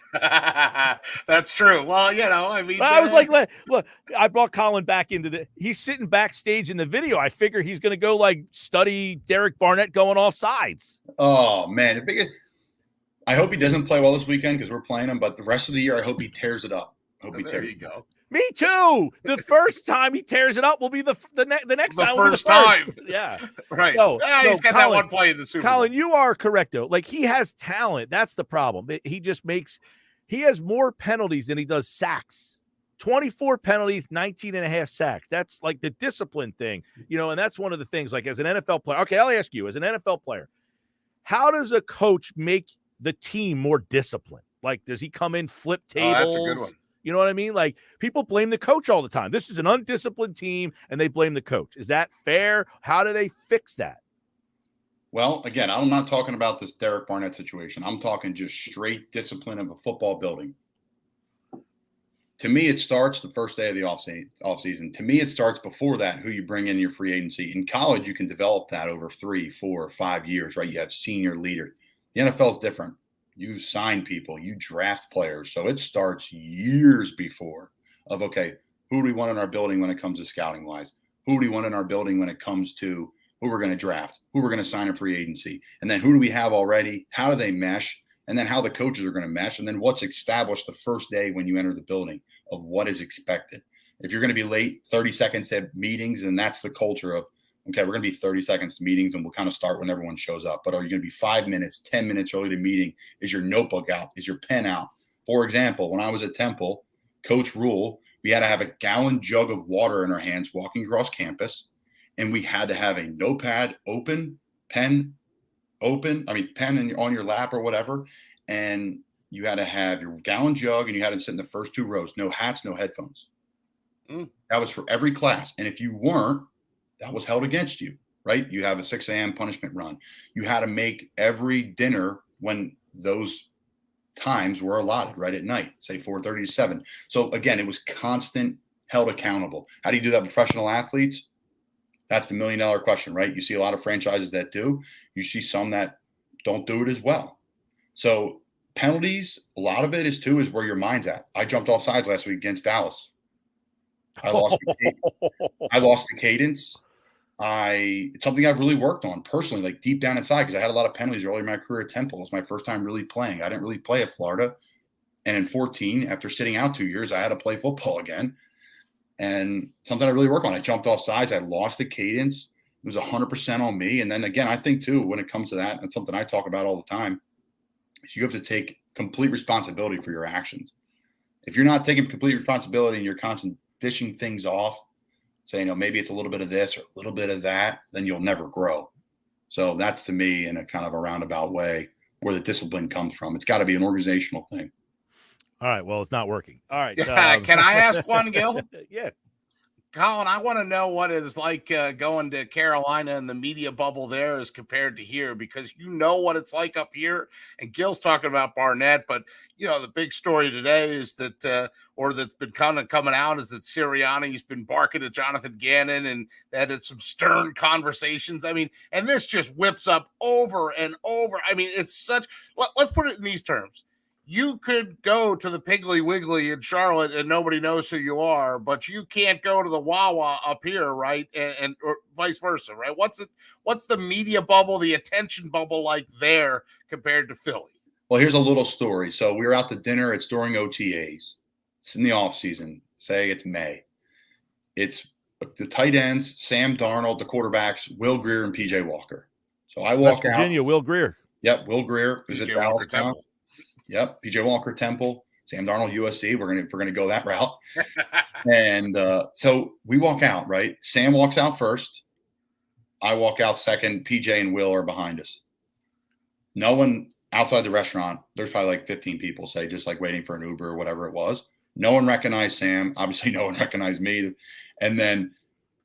That's true. Well, I mean, I was like, look, I brought Colin back into he's sitting backstage in the video. I figure he's going to go study Derek Barnett going off sides. Oh, man. I hope he doesn't play well this weekend because we're playing him, but the rest of the year, I hope he tears it up. There you go. Me too. The first time he tears it up will be the next time. The first time. Yeah. Right. No, he's got Colin, that one play in the Super Bowl. Colin, you are correct, though. He has talent. That's the problem. He has more penalties than he does sacks. 24 penalties, 19 and a half sacks. That's the discipline thing, and that's one of the things, as an NFL player. Okay, I'll ask you, as an NFL player, how does a coach make the team more disciplined? Does he come in, flip tables? That's a good one. You know what I mean? People blame the coach all the time. This is an undisciplined team, and they blame the coach. Is that fair? How do they fix that? Well, again, I'm not talking about this Derek Barnett situation. I'm talking just straight discipline of a football building. To me, it starts the first day of the offseason. To me, it starts before that, who you bring in your free agency. In college, you can develop that over 3, 4, 5 years, right? You have senior leader. The NFL is different. You sign people, you draft players. So it starts years before of, okay, who do we want in our building when it comes to scouting wise? Who do we want in our building when it comes to who we're going to draft, who we're going to sign in free agency? And then who do we have already? How do they mesh? And then how the coaches are going to mesh. And then what's established the first day when you enter the building of what is expected. If you're going to be late 30 seconds to meetings, and that's the culture of, okay, we're going to be 30 seconds to meetings and we'll kind of start when everyone shows up. But are you going to be 5 minutes, 10 minutes early to meeting? Is your notebook out? Is your pen out? For example, when I was at Temple, Coach Rule, we had to have a gallon jug of water in our hands walking across campus. And we had to have a notepad open, pen on your lap or whatever. And you had to have your gallon jug and you had to sit in the first 2 rows. No hats, no headphones. That was for every class. And if you weren't, that was held against you, right? You have a 6 a.m. punishment run. You had to make every dinner when those times were allotted, right at night, say 4:30 to 7. So again, it was constant, held accountable. How do you do that with professional athletes? That's the $1 million question, right? You see a lot of franchises that do. You see some that don't do it as well. So penalties, a lot of it is where your mind's at. I jumped off sides last week against Dallas. I lost the cadence. It's something I've really worked on personally, deep down inside, because I had a lot of penalties early in my career at Temple. It was my first time really playing. I didn't really play at Florida. And in 14, after sitting out 2 years, I had to play football again. And something I really work on. I jumped off sides. I lost the cadence. It was 100% on me. And then again, I think too, when it comes to that, and it's something I talk about all the time, is you have to take complete responsibility for your actions. If you're not taking complete responsibility and you're constantly dishing things off, saying, maybe it's a little bit of this or a little bit of that, then you'll never grow. So that's, to me, in a kind of a roundabout way, where the discipline comes from. It's got to be an organizational thing. All right. Well, it's not working. All right. Can I ask one, Gill? Yeah. Colin, I want to know what it is like going to Carolina and the media bubble there as compared to here, because you know what it's like up here. And Gill's talking about Barnett, but the big story today is that, or that's been kind of coming out, is that Sirianni's been barking at Jonathan Gannon, and that is some stern conversations. I mean, and this just whips up over and over. I mean, it's such. Let's put it in these terms. You could go to the Piggly Wiggly in Charlotte and nobody knows who you are, but you can't go to the Wawa up here, right? And or vice versa, right? What's the media bubble, the attention bubble like there compared to Philly? Well, here's a little story. So we were out to dinner. It's during OTAs. It's in the off season. Say it's May. It's the tight ends, Sam Darnold, the quarterbacks, Will Grier and PJ Walker. So I West walk out. Virginia, Will Grier. Yep, Will Grier, who's at PJ Dallas Walker now. Temple. Yep, PJ Walker, Temple, Sam Darnold, USC. If we're gonna go that route. And so we walk out, right? Sam walks out first. I walk out second. PJ and Will are behind us. No one outside the restaurant. There's probably like 15 people, say, just like waiting for an Uber or whatever it was. No one recognized Sam. Obviously, no one recognized me. And then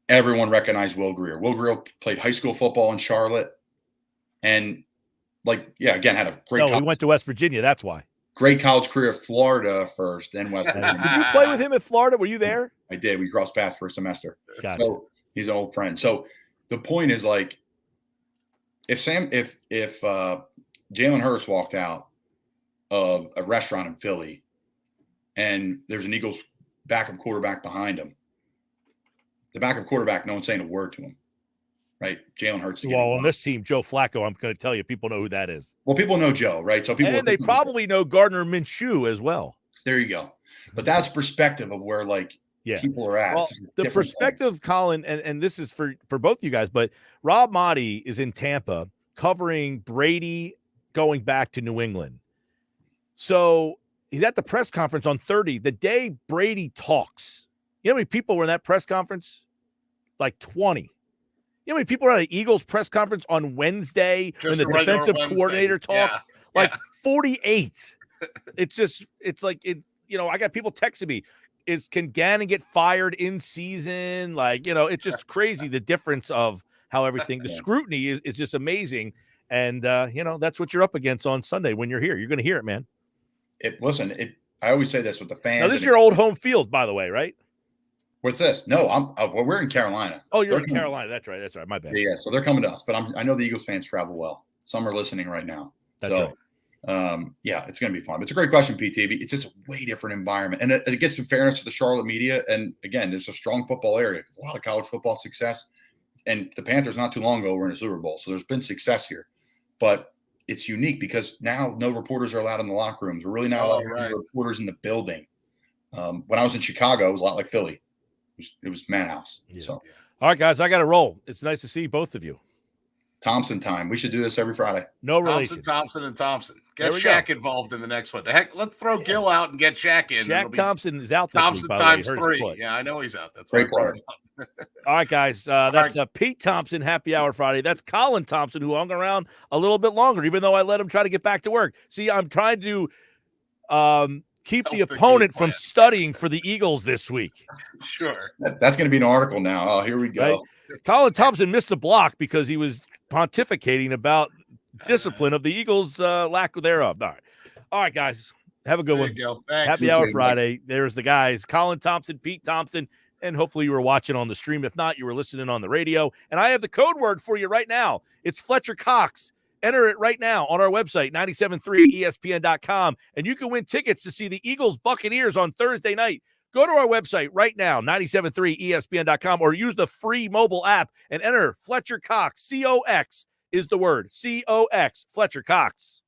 everyone recognized Will Grier. Will Grier played high school football in Charlotte. And again, had a great he went to West Virginia. That's why. Great college career at Florida first, then West Virginia. Did you play with him at Florida? Were you there? I did. We crossed paths for a semester. Gotcha. So he's an old friend. So the point is, like, if Jalen Hurts walked out of a restaurant in Philly and there's an Eagles backup quarterback behind him, the backup quarterback, no one's saying a word to him, right? Jalen Hurts. Well, on this team, Joe Flacco, I'm going to tell you, people know who that is. Well, people know Joe, right? So people, and they probably know Gardner Minshew as well. There you go. But that's perspective of where, like, people are at. Well, the perspective, Colin, and this is for both you guys, but Rob Motti is in Tampa covering Brady going back to New England. So he's at the press conference on 30, the day Brady talks. You know how many people were in that press conference? Like 20. You know how many people were at an Eagles press conference on Wednesday when the defensive coordinator talked? Yeah. 48. It's like, I got people texting me. Can Gannon get fired in season? Like, it's just crazy, the difference of how everything, the scrutiny is just amazing. And, that's what you're up against on Sunday when you're here. You're going to hear it, man. I always say this with the fans. Now, this is your old home field, by the way, right? What's this? No, we're in Carolina. Oh, you're in Carolina. That's right. My bad. Yeah, so they're coming to us. But I know the Eagles fans travel well. Some are listening right now. That's right. It's going to be fun. It's a great question, PT. It's just a way different environment. And it gets some fairness to the Charlotte media. And, again, it's a strong football area. There's a lot of college football success. And the Panthers not too long ago were in a Super Bowl. So there's been success here. But it's unique because now no reporters are allowed in the locker rooms. We're really not allowed to have reporters in the building. When I was in Chicago, it was a lot like Philly. It was Madhouse. Yeah. So, all right, guys, I got to roll. It's nice to see both of you. Thompson time. We should do this every Friday. No relation. Thompson. Get Shaq involved in the next one. Heck, let's throw Gill out and get Shaq in. Shaq Thompson is out this Thompson week, times 3. Yeah, I know he's out. That's great player. All right, guys. That's Pete Thompson, Happy Hour Friday. That's Colin Thompson, who hung around a little bit longer, even though I let him try to get back to work. See, I'm trying to keep the opponent from studying for the Eagles this week. Sure. That's going to be an article now. Oh, here we go. Right? Colin Thompson missed a block because he was pontificating about discipline of the Eagles' lack thereof. All right, guys. Have a good one. Happy Hour Friday. There's the guys, Colin Thompson, Pete Thompson, and hopefully you were watching on the stream. If not, you were listening on the radio. And I have the code word for you right now. It's Fletcher Cox. Enter it right now on our website, 973ESPN.com, and you can win tickets to see the Eagles Buccaneers on Thursday night. Go to our website right now, 973ESPN.com, or use the free mobile app and enter Fletcher Cox. COX is the word. COX, Fletcher Cox.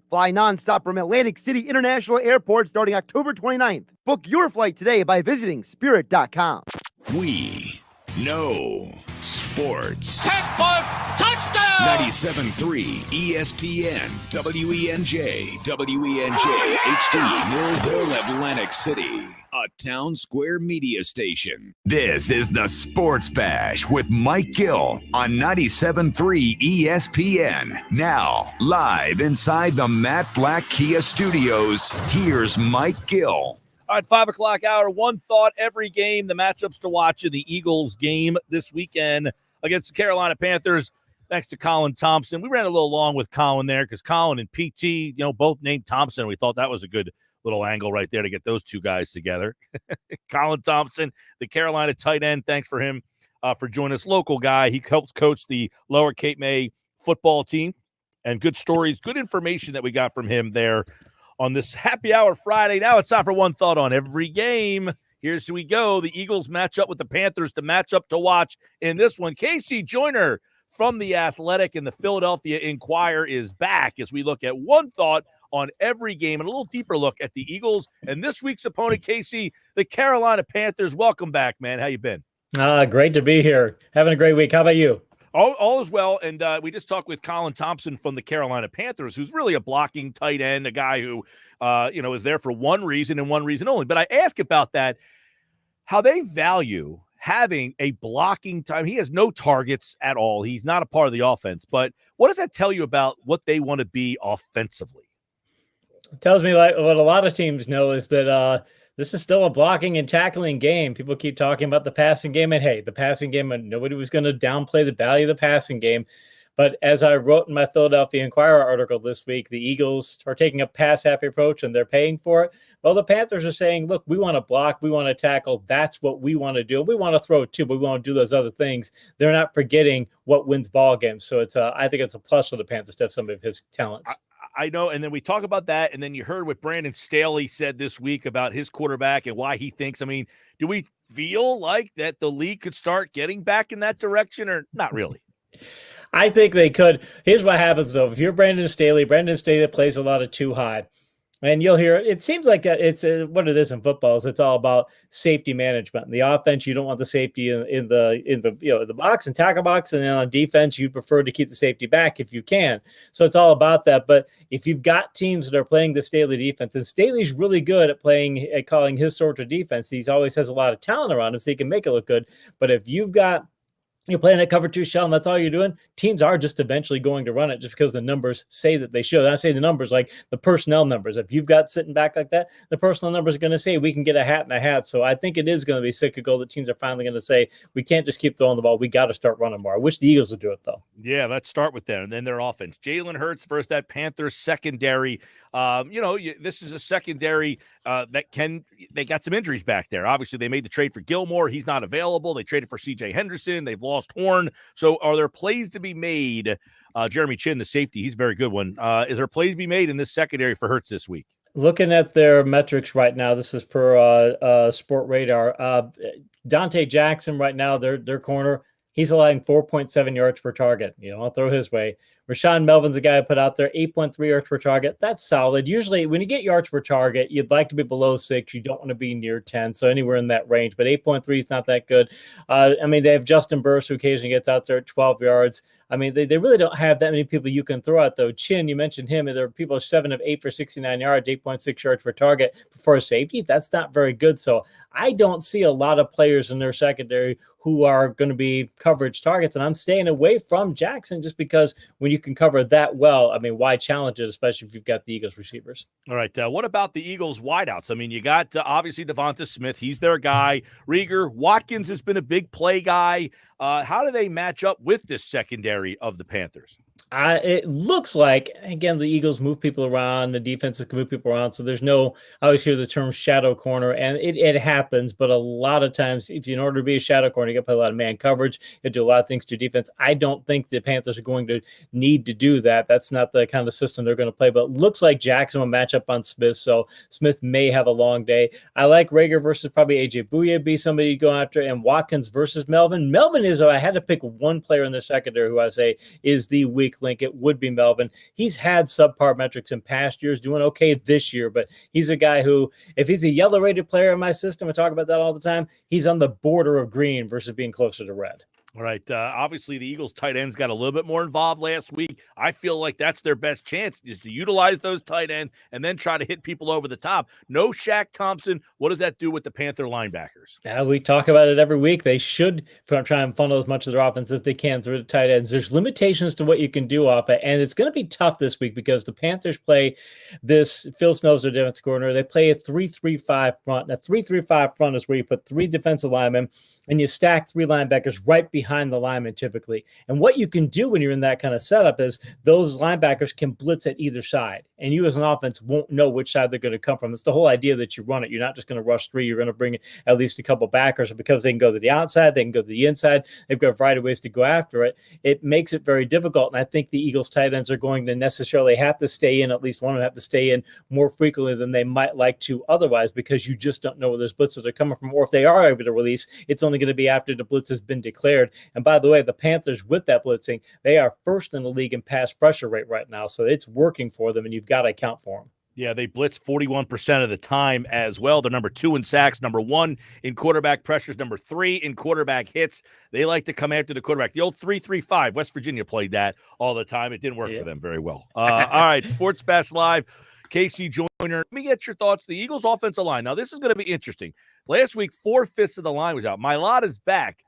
Fly nonstop from Atlantic City International Airport starting October 29th. Book your flight today by visiting spirit.com. We know sports. 10-foot touchdown! 97.3 ESPN, WENJ, WENJ, HD, Millville, Atlantic City. A Town Square media station. This is the Sports Bash with Mike Gill on 97.3 ESPN. Now, live inside the Matt Black Kia Studios, here's Mike Gill. All right, 5 o'clock hour, one thought every game, the matchups to watch in the Eagles game this weekend against the Carolina Panthers. Thanks to Colin Thompson. We ran a little long with Colin there because Colin and PT, both named Thompson. We thought that was a good little angle right there to get those two guys together. Colin Thompson, the Carolina tight end. Thanks for him for joining us. Local guy. He helps coach the Lower Cape May football team. And good stories, good information that we got from him there on this happy hour Friday. Now it's time for one thought on every game. Here's who we go. The Eagles match up with the Panthers to match up to watch in this one. KC Joyner from The Athletic and the Philadelphia Inquirer is back as we look at one thought on every game and a little deeper look at the Eagles and this week's opponent, KC, the Carolina Panthers. Welcome back, man. How you been? Great to be here. Having a great week. How about you? All is well, and we just talked with Colin Thompson from the Carolina Panthers, who's really a blocking tight end, a guy who, is there for one reason and one reason only. But I ask about that, how they value having a blocking time. He has no targets at all. He's not a part of the offense. But what does that tell you about what they want to be offensively? It tells me like what a lot of teams know is that this is still a blocking and tackling game. People keep talking about the passing game, and hey, the passing game, and nobody was going to downplay the value of the passing game. But as I wrote in my Philadelphia Inquirer article this week, the Eagles are taking a pass-happy approach, and they're paying for it. Well, the Panthers are saying, look, we want to block, we want to tackle. That's what we want to do. We want to throw too, but we want to do those other things. They're not forgetting what wins ball games. So I think it's a plus for the Panthers to have some of his talents. I know, and then we talk about that, and then you heard what Brandon Staley said this week about his quarterback and why he thinks. I mean, do we feel like that the league could start getting back in that direction, or not really? I think they could. Here's what happens, though. If you're Brandon Staley plays a lot of too high. And you'll hear it seems like it's what it is in football is it's all about safety management. In the offense, you don't want the safety in the box and tackle box, and then on defense, you prefer to keep the safety back if you can. So it's all about that. But if you've got teams that are playing the Staley defense, and Staley's really good at calling his sort of defense, he always has a lot of talent around him, so he can make it look good. But if you're playing that cover two shell and that's all you're doing, teams are just eventually going to run it just because the numbers say that they should. I say the numbers like the personnel numbers. If you've got sitting back like that, the personnel numbers are going to say we can get a hat and a hat. So I think it is going to be cyclical that teams are finally going to say we can't just keep throwing the ball. We got to start running more. I wish the Eagles would do it, though. Yeah, let's start with that. And then their offense. Jalen Hurts versus that Panthers secondary. This is a secondary they got some injuries back there. Obviously, they made the trade for Gilmore. He's not available. They traded for C.J. Henderson. They've lost Horn. So are there plays to be made? Jeremy Chin, the safety, he's a very good one. Is there plays to be made in this secondary for Hurts this week? Looking at their metrics right now, this is per Sport Radar. Dante Jackson right now, their corner, he's allowing 4.7 yards per target. I'll throw his way. Rashawn Melvin's a guy I put out there, 8.3 yards per target. That's solid. Usually when you get yards per target, you'd like to be below 6. You don't want to be near 10, so anywhere in that range. But 8.3 is not that good. They have Justin Burris, who occasionally gets out there at 12 yards. They really don't have that many people you can throw out, though. Chin, you mentioned him. There are people 7 of 8 for 69 yards, 8.6 yards per target for a safety. That's not very good. So I don't see a lot of players in their secondary who are going to be coverage targets. And I'm staying away from Jackson just because when you can cover that well, why challenge it, especially if you've got the Eagles receivers? All right. What about the Eagles wideouts? You got obviously Devonta Smith. He's their guy. Rieger, Watkins has been a big play guy. How do they match up with this secondary of the Panthers? It looks like, again, the Eagles move people around, the defenses can move people around. So there's I always hear the term shadow corner, and it happens. But a lot of times, in order to be a shadow corner, you got to play a lot of man coverage. You do a lot of things to defense. I don't think the Panthers are going to need to do that. That's not the kind of system they're going to play. But it looks like Jackson will match up on Smith, so Smith may have a long day. I like Rieger versus probably A.J. Bouye be somebody to go after, and Watkins versus Melvin. Melvin is, I had to pick one player in the secondary who I say is the weak weak link, it would be Melvin. He's had subpar metrics in past years, doing okay this year, but he's a guy who, if he's a yellow rated player in my system, I talk about that all the time, he's on the border of green versus being closer to red. All right. Obviously, the Eagles tight ends got a little bit more involved last week. I feel like that's their best chance, is to utilize those tight ends and then try to hit people over the top. No Shaq Thompson. What does that do with the Panther linebackers? Yeah, we talk about it every week. They should try and funnel as much of their offense as they can through the tight ends. There's limitations to what you can do off it, and it's going to be tough this week because the Panthers play this. Phil Snow's their defense coordinator. They play a 3-3-5 front. A 3-3-5 front is where you put 3 defensive linemen and you stack 3 linebackers right behind the lineman typically. And what you can do when you're in that kind of setup is those linebackers can blitz at either side, and you as an offense won't know which side they're going to come from. It's the whole idea that you run it. You're not just going to rush 3. You're going to bring at least a couple backers, because they can go to the outside, they can go to the inside. They've got a variety of ways to go after it. It makes it very difficult, and I think the Eagles tight ends are going to necessarily have to stay in, at least one of them have to stay in more frequently than they might like to otherwise, because you just don't know where those blitzes are coming from, or if they are able to release, it's only going to be after the blitz has been declared. And by the way, the Panthers, with that blitzing, they are first in the league in pass pressure rate right now, so it's working for them, and you've got to account for them. Yeah, they blitz 41% of the time as well. They're number 2 in sacks, number 1 in quarterback pressures, number 3 in quarterback hits. They like to come after the quarterback. The old 3-3-5. West Virginia played that all the time. It didn't work for them very well. All right, Sports Bash Live, KC Joyner. Let me get your thoughts. The Eagles' offensive line. Now, this is going to be interesting. Last week, 4/5 of the line was out. Mailata's back.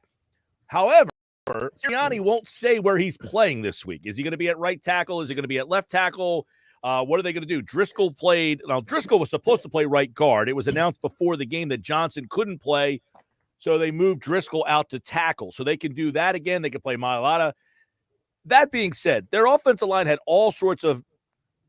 However, Sirianni won't say where he's playing this week. Is he going to be at right tackle? Is he going to be at left tackle? What are they going to do? Driscoll was supposed to play right guard. It was announced before the game that Johnson couldn't play, so they moved Driscoll out to tackle. So they can do that again. They can play Mailata. That being said, their offensive line had all sorts of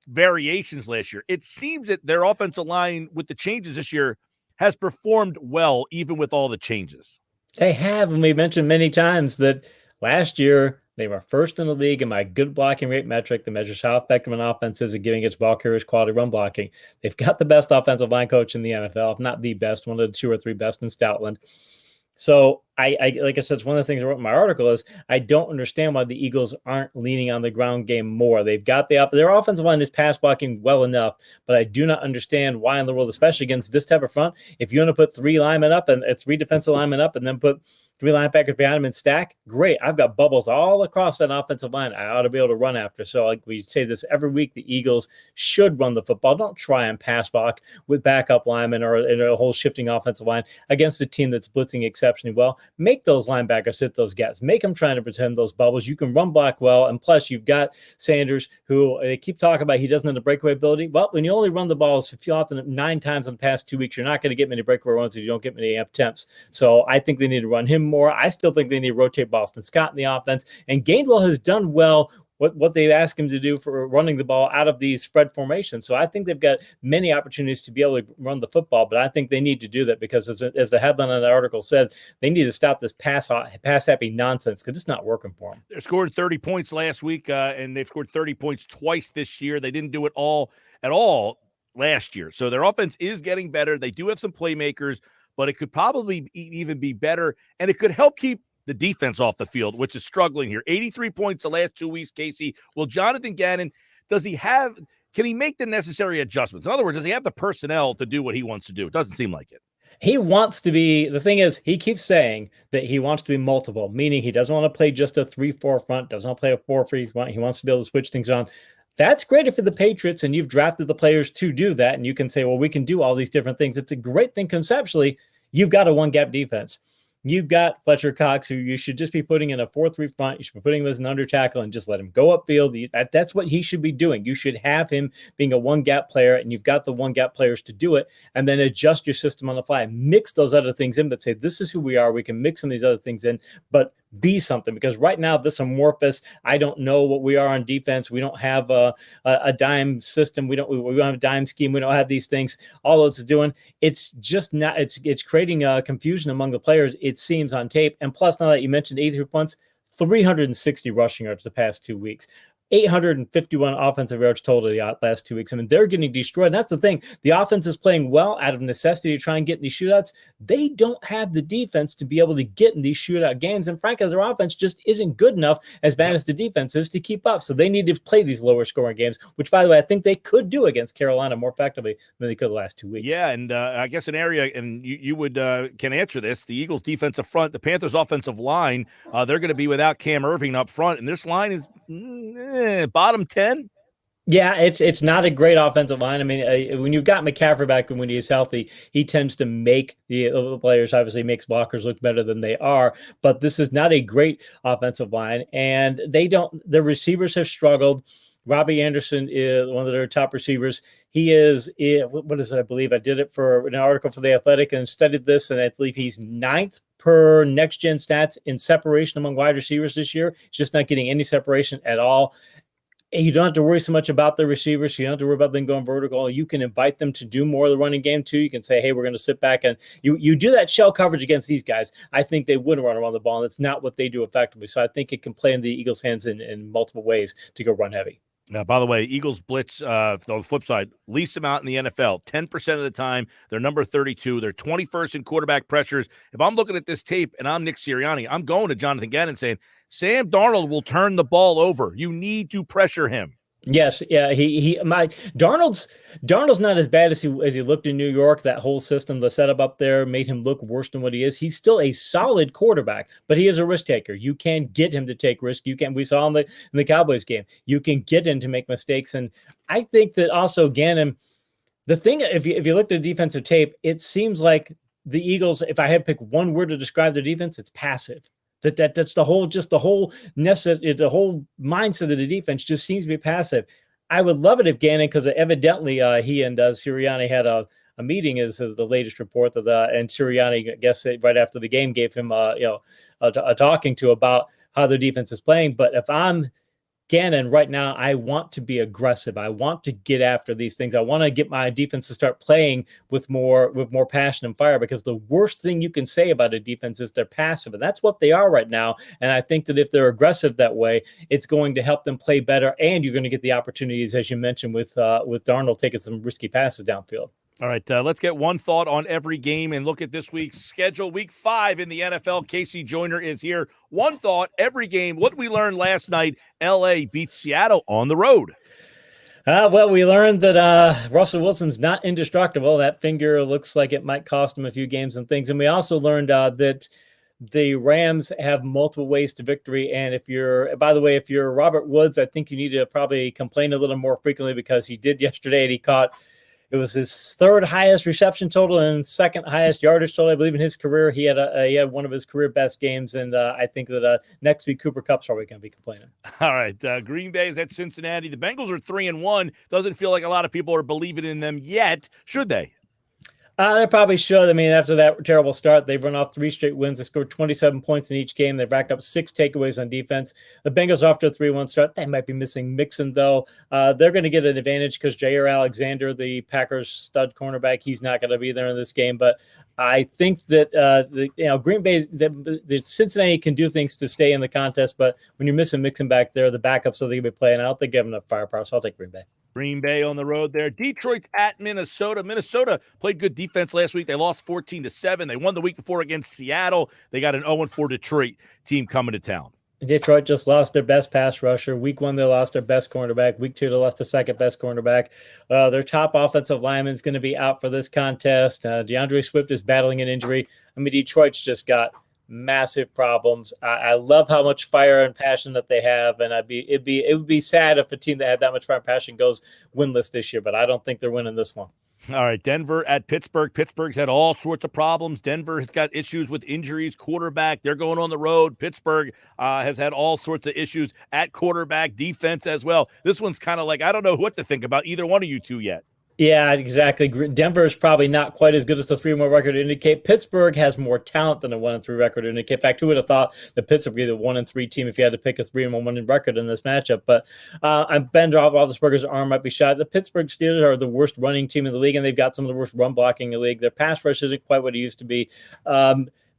variations last year. It seems that their offensive line, with the changes this year, has performed well, even with all the changes. They have, and we mentioned many times that last year they were first in the league in my good blocking rate metric that measures how effective an offense is at giving its ball carriers quality run blocking. They've got the best offensive line coach in the NFL, if not the best, one of the 2 or 3 best in Stoutland. So I like I said, it's one of the things I wrote in my article is I don't understand why the Eagles aren't leaning on the ground game more. They've got their offensive line is pass blocking well enough, but I do not understand why in the world, especially against this type of front, if you want to put 3 linemen up and 3 defensive linemen up and then put 3 linebackers behind them and stack, great. I've got bubbles all across that offensive line I ought to be able to run after. So like we say this every week, the Eagles should run the football. Don't try and pass block with backup linemen or in a whole shifting offensive line against a team that's blitzing exceptionally well. Make those linebackers hit those gaps. Make them trying to pretend those bubbles. You can run block well, and plus you've got Sanders, who they keep talking about he doesn't have the breakaway ability. Well, when you only run the balls often 9 times in the past 2 weeks, you're not going to get many breakaway runs if you don't get many attempts. So I think they need to run him more. I still think they need to rotate Boston Scott in the offense. And Gainwell has done well what they've asked him to do for running the ball out of these spread formations. So I think they've got many opportunities to be able to run the football, but I think they need to do that because as the headline of the article said, they need to stop this pass happy nonsense because it's not working for them. They scored 30 points last week, and they've scored 30 points twice this year. They didn't do it at all last year. So their offense is getting better. They do have some playmakers, but it could probably even be better, and it could help keep the defense off the field, which is struggling here. 83 points the last 2 weeks, Casey. Well, Jonathan Gannon, can he make the necessary adjustments? In other words, does he have the personnel to do what he wants to do? It doesn't seem like it. He wants to be, the thing is, he keeps saying that he wants to be multiple, meaning he doesn't want to play just a 3-4 front, doesn't want to play a 4-3. He wants to be able to switch things on. That's great for the Patriots, and you've drafted the players to do that, and you can say, well, we can do all these different things. It's a great thing conceptually. You've got a one-gap defense. You've got Fletcher Cox, who you should just be putting in a 4-3 front. You should be putting him as an under tackle and just let him go upfield. That's what he should be doing. You should have him being a one-gap player, and you've got the one-gap players to do it, and then adjust your system on the fly. Mix those other things in, but say, this is who we are. We can mix some of these other things in, but be something, because right now this amorphous, I don't know what we are on defense. We don't have a dime system. We don't have a dime scheme. We don't have these things. All it's doing, it's just not, it's creating a confusion among the players, it seems, on tape. And plus, now that you mentioned 83 points, 360 rushing yards the past 2 weeks. 851 offensive yards total the last 2 weeks. I mean, they're getting destroyed. And that's the thing. The offense is playing well out of necessity to try and get in these shootouts. They don't have the defense to be able to get in these shootout games. And frankly, their offense just isn't good enough, as bad as the defense is, to keep up. So they need to play these lower scoring games, which, by the way, I think they could do against Carolina more effectively than they could the last 2 weeks. Yeah, and I guess an area, and you would can answer this, the Eagles defensive front, the Panthers offensive line, they're going to be without Cam Irving up front, and this line is bottom 10. Yeah, it's not a great offensive line. I mean, when you've got McCaffrey back and when he's healthy, he tends to make the players, obviously makes blockers look better than they are. But this is not a great offensive line, and the receivers have struggled. Robbie Anderson is one of their top receivers. He is, what is it? I believe I did it for an article for The Athletic and studied this, and I believe he's 9th per Next Gen Stats in separation among wide receivers this year. He's just not getting any separation at all. You don't have to worry so much about the receivers. You don't have to worry about them going vertical. You can invite them to do more of the running game too. You can say, hey, we're going to sit back, and you do that shell coverage against these guys. I think they would run around the ball, and that's not what they do effectively. So I think it can play in the Eagles' hands in multiple ways to go run heavy. Now, by the way, Eagles blitz, on the flip side, least amount in the NFL, 10% of the time. They're number 32. They're 21st in quarterback pressures. If I'm looking at this tape and I'm Nick Sirianni, I'm going to Jonathan Gannon saying, Sam Darnold will turn the ball over. You need to pressure him. Yes, yeah, Darnold's not as bad as he looked in New York. That whole system, the setup up there, made him look worse than what he is. He's still a solid quarterback, but he is a risk taker. You can get him to take risk. We saw in the Cowboys game. You can get him to make mistakes, and I think that also Gannon. The thing, if you look at the defensive tape, it seems like the Eagles. If I had to pick one word to describe their defense, it's passive. That's the whole mindset of the defense just seems to be passive. I would love it if Gannon, because evidently he and Sirianni had a meeting, is the latest report and Sirianni, I guess right after the game, gave him a talking to about how their defense is playing. But if I'm Gannon right now, I want to be aggressive. I want to get after these things. I want to get my defense to start playing with more passion and fire, because the worst thing you can say about a defense is they're passive, and that's what they are right now. And I think that if they're aggressive that way, it's going to help them play better, and you're going to get the opportunities, as you mentioned, with Darnold taking some risky passes downfield. All right, let's get one thought on every game and look at this week's schedule. Week 5 in the NFL. KC Joyner is here. One thought, every game. What we learned last night, L.A. beats Seattle on the road. Well, we learned that Russell Wilson's not indestructible. That finger looks like it might cost him a few games and things. And we also learned that the Rams have multiple ways to victory. And if you're Robert Woods, I think you need to probably complain a little more frequently, because he did yesterday, and it was his third highest reception total and second highest yardage total, I believe, in his career. He had one of his career best games, and I think that next week Cooper Kupp's probably going to be complaining. All right, Green Bay is at Cincinnati. The Bengals are 3-1. Doesn't feel like a lot of people are believing in them yet, should they? They probably should. I mean, after that terrible start, they've run off 3 straight wins. They scored 27 points in each game. They've racked up 6 takeaways on defense. The Bengals off to a 3-1 start. They might be missing Mixon, though. They're going to get an advantage because Jair Alexander, the Packers stud cornerback, he's not going to be there in this game. But I think that Green Bay, the Cincinnati can do things to stay in the contest. But when you're missing Mixon back there, the backups that they can be playing, I don't think they have enough firepower. So I'll take Green Bay. Green Bay on the road there. Detroit at Minnesota. Minnesota played good defense last week. They lost 14-7. They won the week before against Seattle. They got an 0-4 Detroit team coming to town. Detroit just lost their best pass rusher. Week 1, they lost their best cornerback. Week 2, they lost the second best cornerback. Their top offensive lineman is going to be out for this contest. DeAndre Swift is battling an injury. I mean, Detroit's just got massive problems. I love how much fire and passion that they have, and it would be sad if a team that had that much fire and passion goes winless this year, but I don't think they're winning this one. All right, Denver at Pittsburgh. Pittsburgh's had all sorts of problems. Denver has got issues with injuries, quarterback. They're going on the road. Pittsburgh has had all sorts of issues at quarterback, defense as well. This one's kind of like, I don't know what to think about either one of you two yet. Yeah, exactly. Denver is probably not quite as good as the 3-1 record would indicate. Pittsburgh has more talent than a 1-3 record would indicate. In fact, who would have thought that Pittsburgh would be the 1-3 team if you had to pick a 3-1 record in this matchup? But Ben Roethlisberger's arm might be shot. The Pittsburgh Steelers are the worst running team in the league, and they've got some of the worst run blocking in the league. Their pass rush isn't quite what it used to be.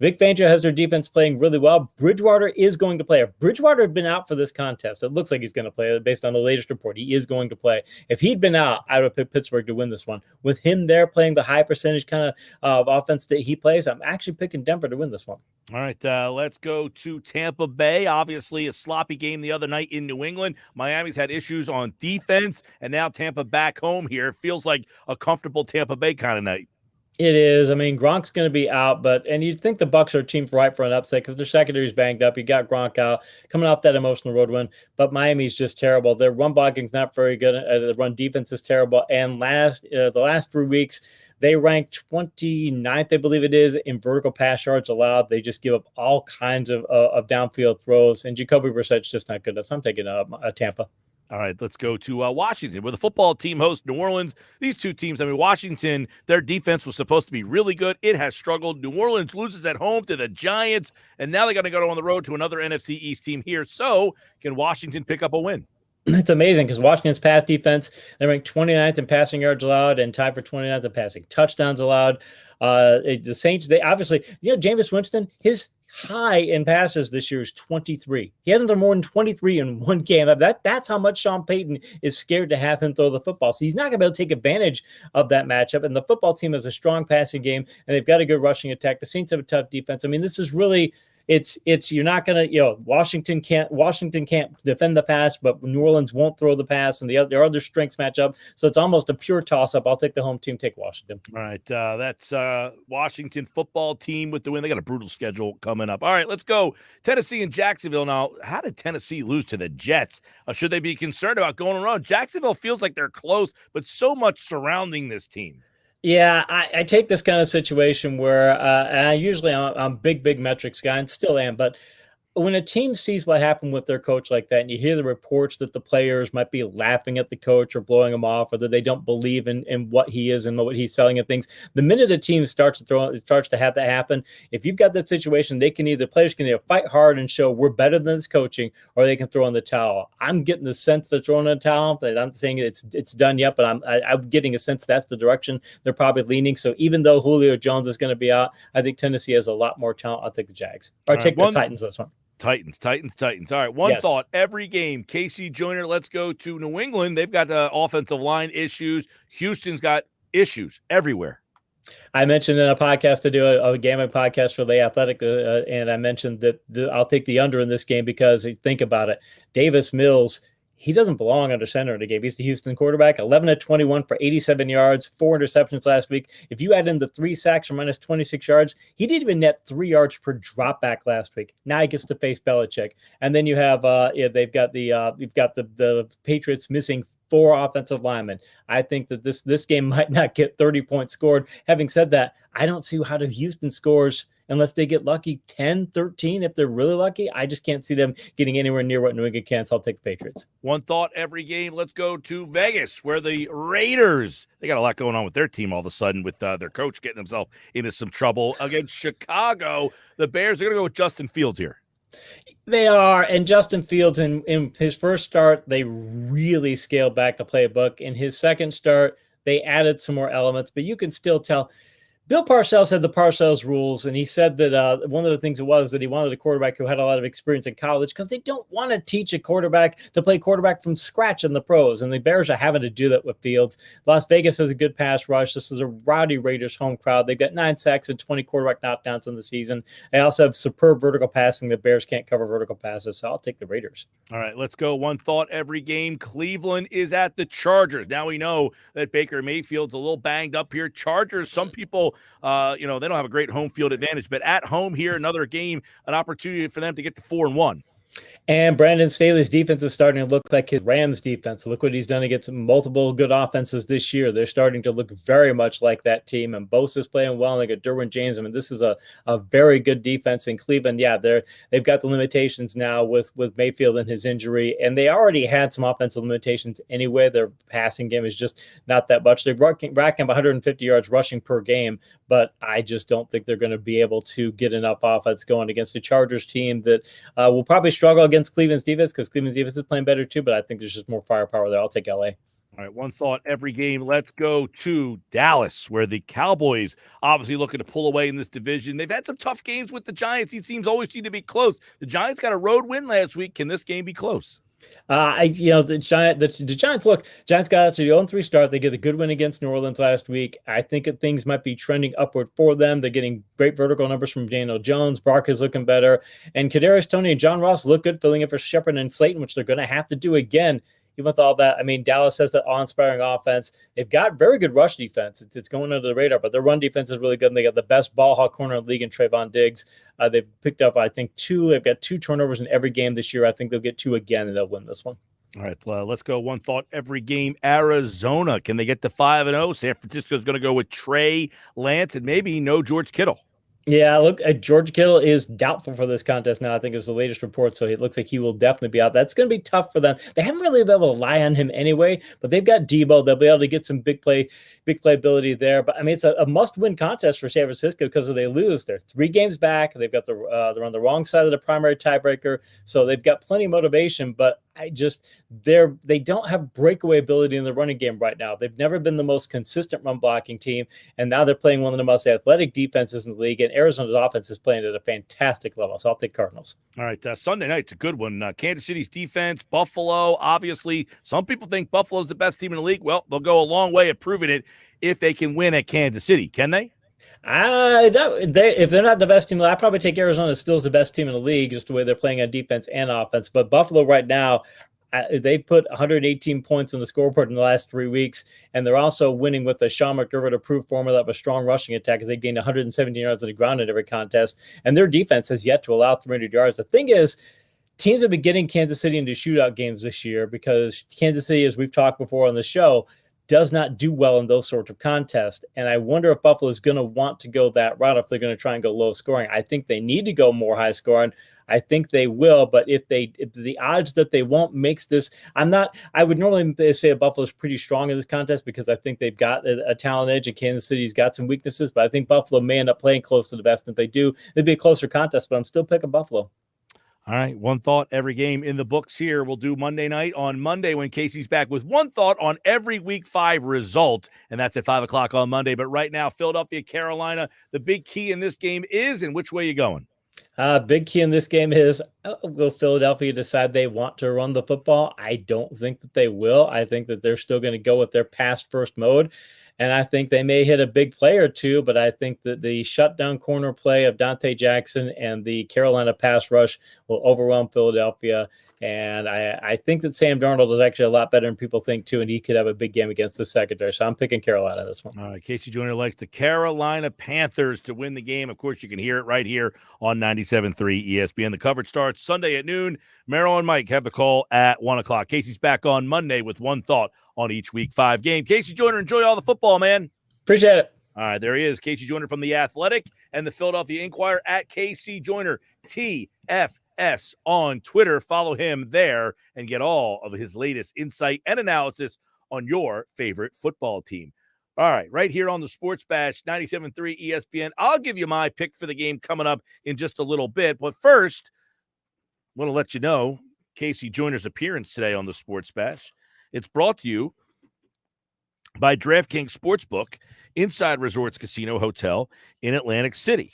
Vic Fangio has their defense playing really well. Bridgewater is going to play. If Bridgewater had been out for this contest, it looks like he's going to play based on the latest report. He is going to play. If he'd been out, I would have picked Pittsburgh to win this one. With him there playing the high percentage kind of offense that he plays, I'm actually picking Denver to win this one. All right, let's go to Tampa Bay. Obviously, a sloppy game the other night in New England. Miami's had issues on defense, and now Tampa back home here. It feels like a comfortable Tampa Bay kind of night. It is. I mean, Gronk's going to be out, and you'd think the Bucs are a team ripe for an upset because their secondary's banged up. You got Gronk out, coming off that emotional road win, but Miami's just terrible. Their run blocking's not very good. The run defense is terrible. And the last 3 weeks, they ranked 29th, I believe it is, in vertical pass yards allowed. They just give up all kinds of downfield throws, and Jacoby Brissett's just not good enough. So I'm taking Tampa. All right, let's go to Washington, where the football team hosts New Orleans. These two teams, Washington, their defense was supposed to be really good. It has struggled. New Orleans loses at home to the Giants, and now they're going to go on the road to another NFC East team here. So can Washington pick up a win? It's amazing because Washington's pass defense, they ranked 29th in passing yards allowed and tied for 29th in passing touchdowns allowed. The Saints, they obviously, Jameis Winston, his high in passes this year is 23. He hasn't done more than 23 in one game. That's how much Sean Payton is scared to have him throw the football. So he's not going to be able to take advantage of that matchup. And the football team has a strong passing game, and they've got a good rushing attack. The Saints have a tough defense. I mean, this is really you're not going to, Washington can't defend the pass, but New Orleans won't throw the pass, and their other strengths match up. So it's almost a pure toss up. I'll take the home team, take Washington. All right. That's Washington football team with the win. They got a brutal schedule coming up. All right, let's go. Tennessee and Jacksonville. Now, how did Tennessee lose to the Jets? Should they be concerned about going around? Jacksonville feels like they're close, but so much surrounding this team. Yeah, I take this kind of situation where I'm big metrics guy and still am, but when a team sees what happened with their coach like that, and you hear the reports that the players might be laughing at the coach or blowing him off, or that they don't believe in what he is and what he's selling and things, the minute a team starts to have that happen, if you've got that situation, players can either fight hard and show we're better than this coaching, or they can throw in the towel. I'm getting the sense they're throwing in the towel, but I'm saying it's done yet, but I'm getting a sense that's the direction they're probably leaning. So even though Julio Jones is going to be out, I think Tennessee has a lot more talent. I'll take the Jags. Or take the Titans this one. Titans. All right, one thought. Every game, KC Joyner, let's go to New England. They've got offensive line issues. Houston's got issues everywhere. I mentioned in a podcast to do a gambling podcast for The Athletic, and I mentioned that I'll take the under in this game because think about it. Davis Mills, he doesn't belong under center in the game. He's the Houston quarterback, 11-21 for 87 yards, 4 interceptions last week. If you add in the 3 sacks or minus 26 yards, he didn't even net 3 yards per drop back last week. Now he gets to face Belichick. And then you have you've got the Patriots missing 4 offensive linemen. I think that this game might not get 30 points scored. Having said that, I don't see how the Houston scores unless they get lucky 10, 13. If they're really lucky, I just can't see them getting anywhere near what New England can. So I'll take the Patriots. One thought every game. Let's go to Vegas, where the Raiders, they got a lot going on with their team all of a sudden with their coach getting himself into some trouble against Chicago. The Bears are going to go with Justin Fields here. They are, and Justin Fields in his first start, they really scaled back the playbook. In his second start, they added some more elements, but you can still tell. Bill Parcells had the Parcells rules, and he said that one of the things was that he wanted a quarterback who had a lot of experience in college because they don't want to teach a quarterback to play quarterback from scratch in the pros, and the Bears are having to do that with Fields. Las Vegas has a good pass rush. This is a rowdy Raiders home crowd. They've got 9 sacks and 20 quarterback knockdowns in the season. They also have superb vertical passing. The Bears can't cover vertical passes, so I'll take the Raiders. All right, let's go. One thought every game. Cleveland is at the Chargers. Now we know that Baker Mayfield's a little banged up here. Chargers, some people they don't have a great home field advantage, but at home here, another game, an opportunity for them to get to 4-1. And Brandon Staley's defense is starting to look like his Rams defense. Look what he's done against multiple good offenses this year. They're starting to look very much like that team. And Bosa's playing well. And they got Derwin James. I mean, this is a very good defense in Cleveland. Yeah, they've got the limitations now with Mayfield and his injury. And they already had some offensive limitations anyway. Their passing game is just not that much. They're racking up 150 yards rushing per game. But I just don't think they're going to be able to get enough offense going against a Chargers team that will probably struggle against Cleveland's defense because Cleveland's defense is playing better too, but I think there's just more firepower there. I'll take LA. All right, one thought every game. Let's go to Dallas, where the Cowboys obviously looking to pull away in this division. They've had some tough games with the Giants. These teams always seem to be close. The Giants got a road win last week. Can this game be close? The Giants look. Giants got out to the 0-3 start. They get a good win against New Orleans last week. I think that things might be trending upward for them. They're getting great vertical numbers from Daniel Jones. Bark is looking better, and Kadarius Toney and John Ross look good, filling in for Shepard and Slayton, which they're going to have to do again. Even with all that, I mean, Dallas has that awe-inspiring offense. They've got very good rush defense. It's going under the radar, but their run defense is really good. And they got the best ball hawk corner in the league in Trayvon Diggs. They've picked up, I think, they've got 2 turnovers in every game this year. I think they'll get 2 again, and they'll win this one. All right, let's go. One thought every game. Arizona, can they get to 5-0? San Francisco's going to go with Trey Lance and maybe no George Kittle. Yeah, look, George Gill is doubtful for this contest now. I think is the latest report, so it looks like he will definitely be out. That's going to be tough for them. They haven't really been able to rely on him anyway, but they've got Debo. They'll be able to get some big playability there. But I mean, it's a must-win contest for San Francisco because if they lose, they're 3 games back. They've got they're on the wrong side of the primary tiebreaker, so they've got plenty of motivation. But they don't have breakaway ability in the running game right now. They've never been the most consistent run blocking team, and now they're playing one of the most athletic defenses in the league, and Arizona's offense is playing at a fantastic level. So I'll take Cardinals. All right, Sunday night's a good one. Kansas City's defense, Buffalo, obviously. Some people think Buffalo's the best team in the league. Well, they'll go a long way at proving it if they can win at Kansas City. Can they? If they're not the best team, I'd probably take Arizona still as the best team in the league, just the way they're playing on defense and offense. But Buffalo right now, they put 118 points on the scoreboard in the last 3 weeks, and they're also winning with the Sean McDermott-approved formula of a strong rushing attack as they gained 117 yards on the ground in every contest, and their defense has yet to allow 300 yards. The thing is, teams have been getting Kansas City into shootout games this year because Kansas City, as we've talked before on the show, does not do well in those sorts of contests. And I wonder if Buffalo is going to want to go that route if they're going to try and go low scoring. I think they need to go more high scoring. I think they will, but if the odds that they won't makes this, I would normally say Buffalo is pretty strong in this contest because I think they've got a talent edge and Kansas City's got some weaknesses, but I think Buffalo may end up playing close to the best. If they do, it'd be a closer contest, but I'm still picking Buffalo. All right, one thought every game in the books here. We'll do Monday night on Monday when Casey's back with one thought on every Week 5 result, and that's at 5 o'clock on Monday. But right now, Philadelphia, Carolina, the big key in this game is, and which way you going? Big key in this game is, will Philadelphia decide they want to run the football? I don't think that they will. I think that they're still going to go with their pass-first mode. And I think they may hit a big play or two, but I think that the shutdown corner play of Dante Jackson and the Carolina pass rush will overwhelm Philadelphia. And I think that Sam Darnold is actually a lot better than people think, too, and he could have a big game against the secondary. So I'm picking Carolina this one. All right, KC Joyner likes the Carolina Panthers to win the game. Of course, you can hear it right here on 97.3 ESPN. The coverage starts Sunday at noon. Merrill and Mike have the call at 1 o'clock. Casey's back on Monday with one thought on each Week 5 game. KC Joyner, enjoy all the football, man. Appreciate it. All right, there he is, KC Joyner from The Athletic and the Philadelphia Inquirer at KC Joyner, TFS on Twitter. Follow him there and get all of his latest insight and analysis on your favorite football team. All right here on the Sports Bash, 97.3 ESPN. I'll give you my pick for the game coming up in just a little bit. But first, I want to let you know KC Joyner's appearance today on the Sports Bash. It's brought to you by DraftKings Sportsbook, Inside Resorts Casino Hotel in Atlantic City.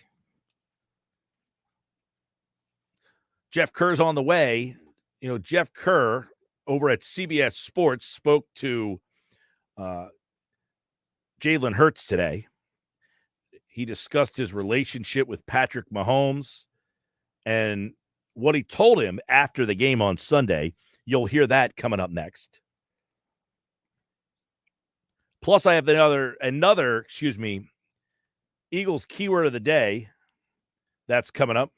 Jeff Kerr's on the way. You know, Jeff Kerr over at CBS Sports spoke to Jalen Hurts today. He discussed his relationship with Patrick Mahomes and what he told him after the game on Sunday. You'll hear that coming up next. Plus, I have another Eagles keyword of the day that's coming up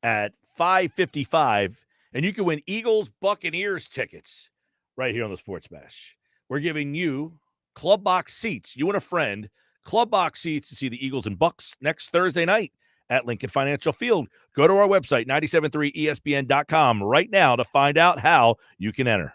at 5:55, and you can win Eagles Buccaneers tickets right here on the Sports Bash. We're giving you club box seats, you and a friend, club box seats to see the Eagles and Bucks next Thursday night at Lincoln Financial Field. Go to our website, 973ESPN.com right now to find out how you can enter.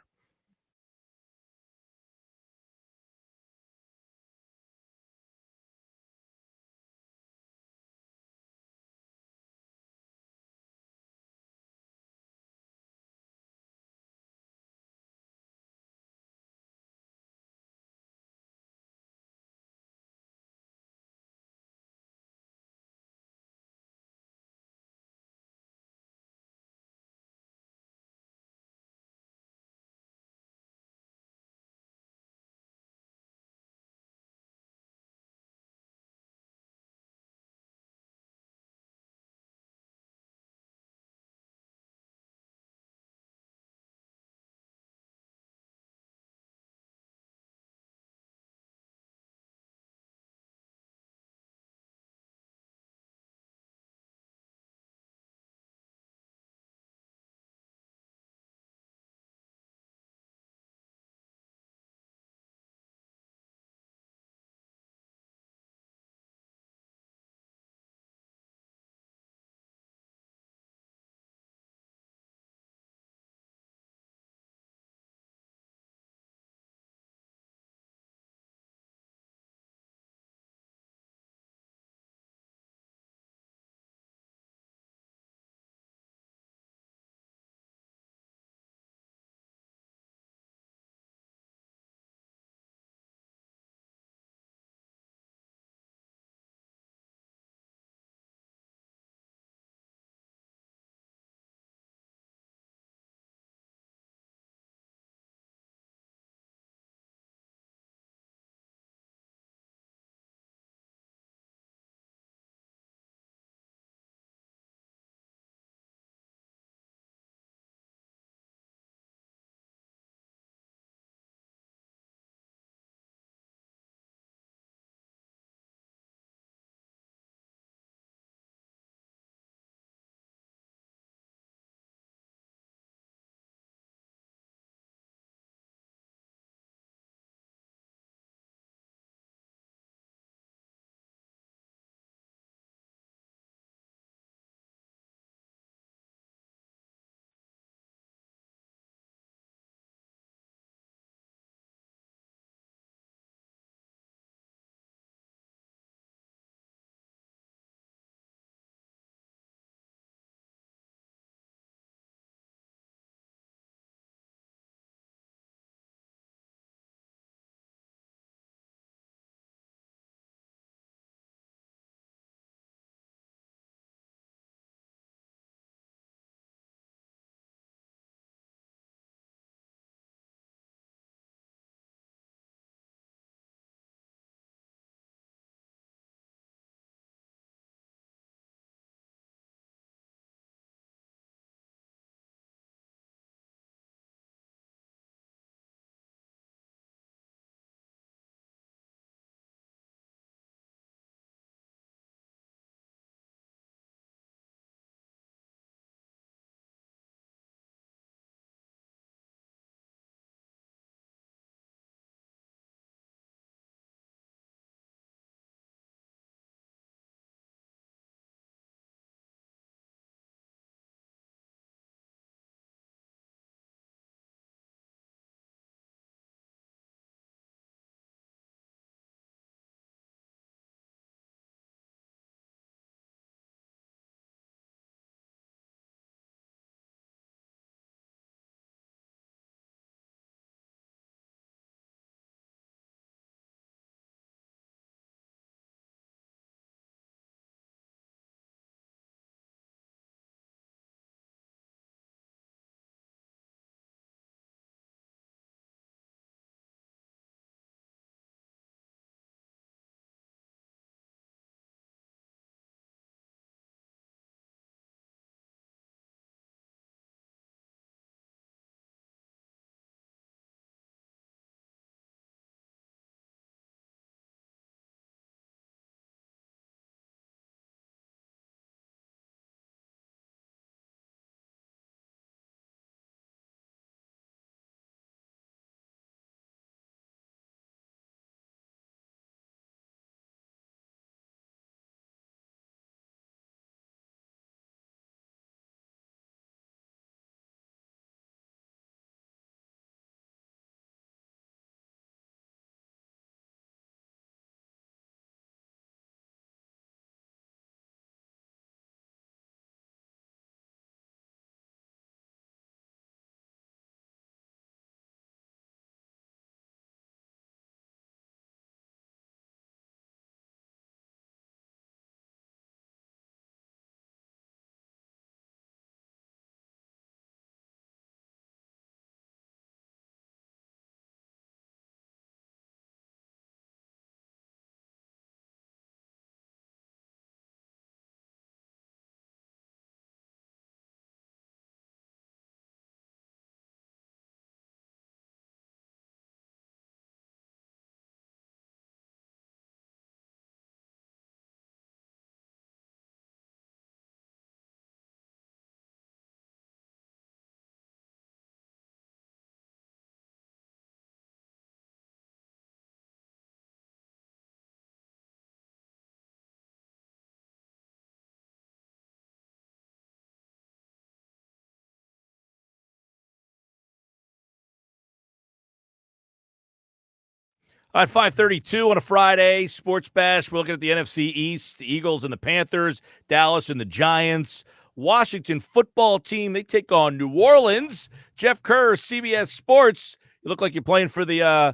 At 5:32 on a Friday, Sports Bash. We're looking at the NFC East, the Eagles and the Panthers, Dallas and the Giants. Washington football team, they take on New Orleans. Jeff Kerr, CBS Sports. You look like you're playing for the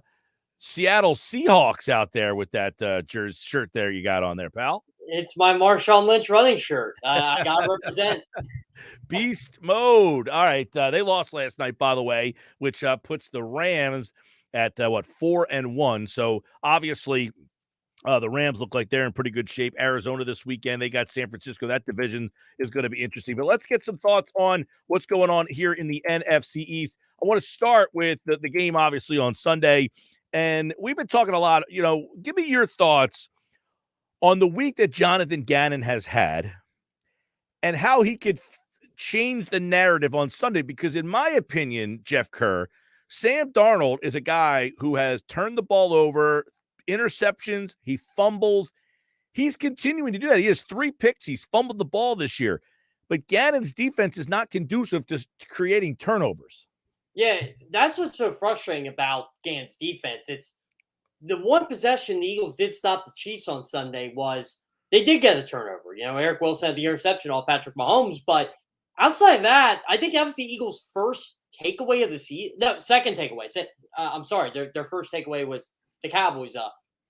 Seattle Seahawks out there with that shirt there you got on there, pal. It's my Marshawn Lynch running shirt. I got to represent. Beast mode. All right. They lost last night, by the way, which puts the Rams at 4-1. So obviously the Rams look like they're in pretty good shape. Arizona this weekend, they got San Francisco. That division is going to be interesting. But let's get some thoughts on what's going on here in the NFC East. I want to start with the game, obviously, on Sunday. And we've been talking a lot. Give me your thoughts on the week that Jonathan Gannon has had and how he could change the narrative on Sunday. Because in my opinion, Jeff Kerr, Sam Darnold is a guy who has turned the ball over, interceptions, he fumbles. He's continuing to do that. He has 3 picks. He's fumbled the ball this year. But Gannon's defense is not conducive to creating turnovers. Yeah, that's what's so frustrating about Gannon's defense. It's the one possession the Eagles did stop the Chiefs on Sunday was they did get a turnover. Eric Wilson had the interception off Patrick Mahomes, but outside of that, I think that was the Eagles' first takeaway of the season. No, second takeaway. I'm sorry. Their first takeaway was the Cowboys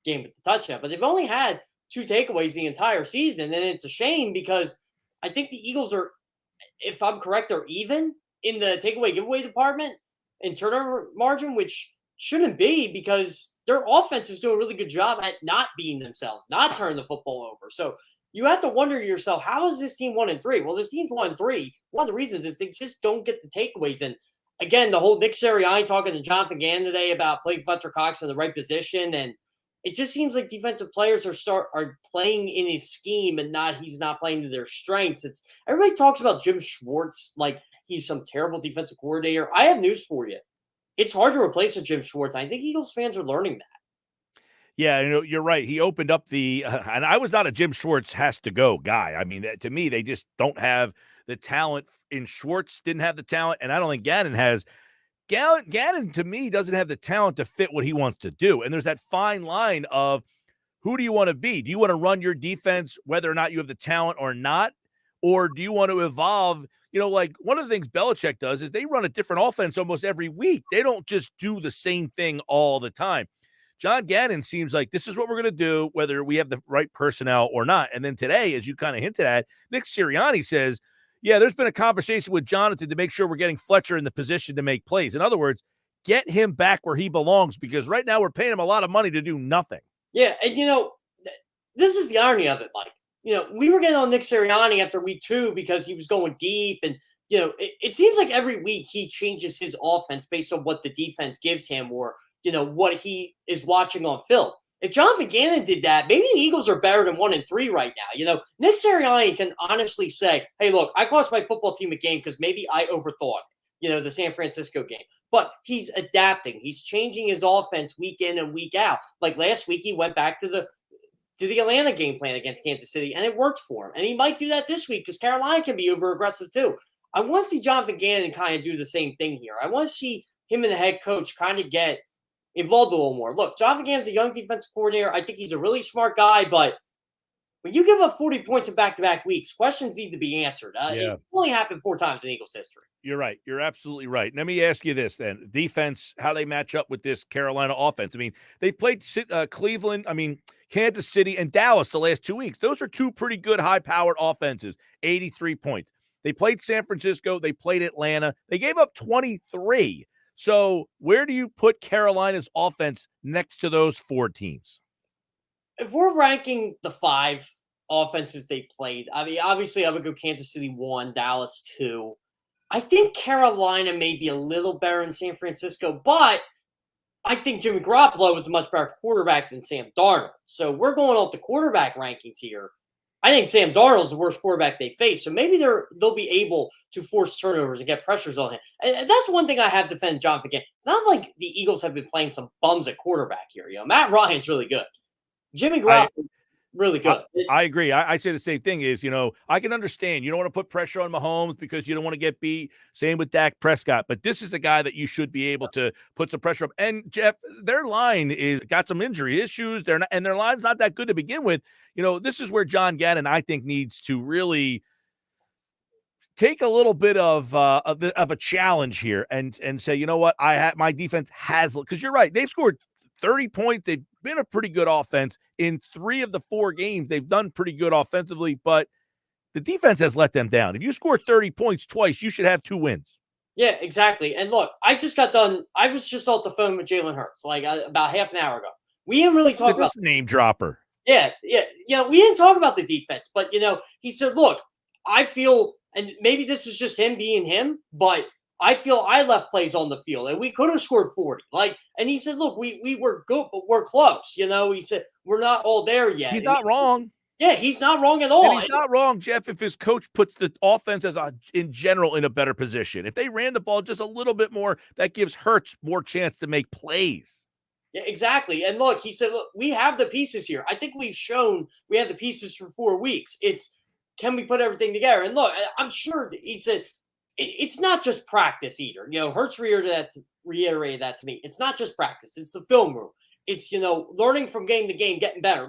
game with the touchdown. But they've only had 2 takeaways the entire season. And it's a shame because I think the Eagles are, if I'm correct, they're even in the takeaway giveaway department in turnover margin, which shouldn't be because their offense is doing a really good job at not being themselves, not turning the football over. So you have to wonder to yourself, how is this team 1-3? Well, this team's 1-3. One of the reasons is they just don't get the takeaways. And again, the whole Nick Sirianni talking to Jonathan Gannon today about putting Fletcher Cox in the right position. And it just seems like defensive players are playing in his scheme and he's not playing to their strengths. Everybody talks about Jim Schwartz like he's some terrible defensive coordinator. I have news for you. It's hard to replace a Jim Schwartz. I think Eagles fans are learning that. Yeah, you're right. He opened up and I was not a Jim Schwartz has to go guy. I mean, to me, they just don't have the talent. In Schwartz didn't have the talent, and I don't think Gannon has. Gannon, to me, doesn't have the talent to fit what he wants to do. And there's that fine line of who do you want to be? Do you want to run your defense whether or not you have the talent or not? Or do you want to evolve? Like one of the things Belichick does is they run a different offense almost every week. They don't just do the same thing all the time. John Gannon seems like this is what we're going to do, whether we have the right personnel or not. And then today, as you kind of hinted at, Nick Sirianni says, yeah, there's been a conversation with Jonathan to make sure we're getting Fletcher in the position to make plays. In other words, get him back where he belongs because right now we're paying him a lot of money to do nothing. Yeah, and this is the irony of it, Mike. We were getting on Nick Sirianni after week 2 because he was going deep. And, it seems like every week he changes his offense based on what the defense gives him or, what he is watching on film. If Jonathan Gannon did that, maybe the Eagles are better than 1-3 right now. Nick Sirianni can honestly say, hey, look, I cost my football team a game because maybe I overthought, the San Francisco game. But he's adapting. He's changing his offense week in and week out. Like last week, he went back to the Atlanta game plan against Kansas City, and it worked for him. And he might do that this week because Carolina can be over-aggressive too. I want to see Jonathan Gannon kind of do the same thing here. I want to see him and the head coach kind of get involved a little more. Look, Jonathan Gannon's a young defensive coordinator. I think he's a really smart guy, but when you give up 40 points in back-to-back weeks, questions need to be answered. It only happened 4 times in Eagles history. You're right. You're absolutely right. Let me ask you this then. Defense, how they match up with this Carolina offense. I mean, they played Cleveland, Kansas City, and Dallas the last 2 weeks. Those are 2 pretty good high-powered offenses, 83 points. They played San Francisco. They played Atlanta. They gave up 23. So where do you put Carolina's offense next to those 4 teams? If we're ranking the 5 offenses they played, obviously I would go Kansas City 1, Dallas 2. I think Carolina may be a little better than San Francisco, but I think Jimmy Garoppolo is a much better quarterback than Sam Darnold. So we're going off the quarterback rankings here. I think Sam Darnold's the worst quarterback they face. So maybe they'll be able to force turnovers and get pressures on him. And that's one thing I have defended Jonathan Gannon. It's not like the Eagles have been playing some bums at quarterback here. Matt Ryan's really good. Jimmy Garoppolo really good. I agree. I say the same thing is, I can understand. You don't want to put pressure on Mahomes because you don't want to get beat. Same with Dak Prescott. But this is a guy that you should be able to put some pressure up. And, Jeff, their line is got some injury issues. Their line's not that good to begin with. This is where John Gannon, I think, needs to really take a little bit of a challenge here and say, you know what, my defense has, because you're right. They've scored 30 points. They've been a pretty good offense in 3 of the 4 games. They've done pretty good offensively, but the defense has let them down. If you score 30 points twice, you should have 2 wins. Yeah, exactly. And look, I was just off the phone with Jalen Hurts about half an hour ago. We didn't really talk about this name dropper. Yeah. We didn't talk about the defense, but he said, look, I feel, and maybe this is just him being him, but I feel I left plays on the field and we could have scored 40. And he said, look, we were good, but we're close. He said, we're not all there yet. He's not wrong. Yeah, he's not wrong at all. And he's not wrong, Jeff, if his coach puts the offense in general in a better position. If they ran the ball just a little bit more, that gives Hurts more chance to make plays. Yeah, exactly. And look, he said, look, we have the pieces here. I think we've shown we have the pieces for 4 weeks. Can we put everything together? And look, I'm sure that he said, it's not just practice either. Hurts reiterated that to me. It's not just practice. It's the film room. It's, learning from game to game, getting better.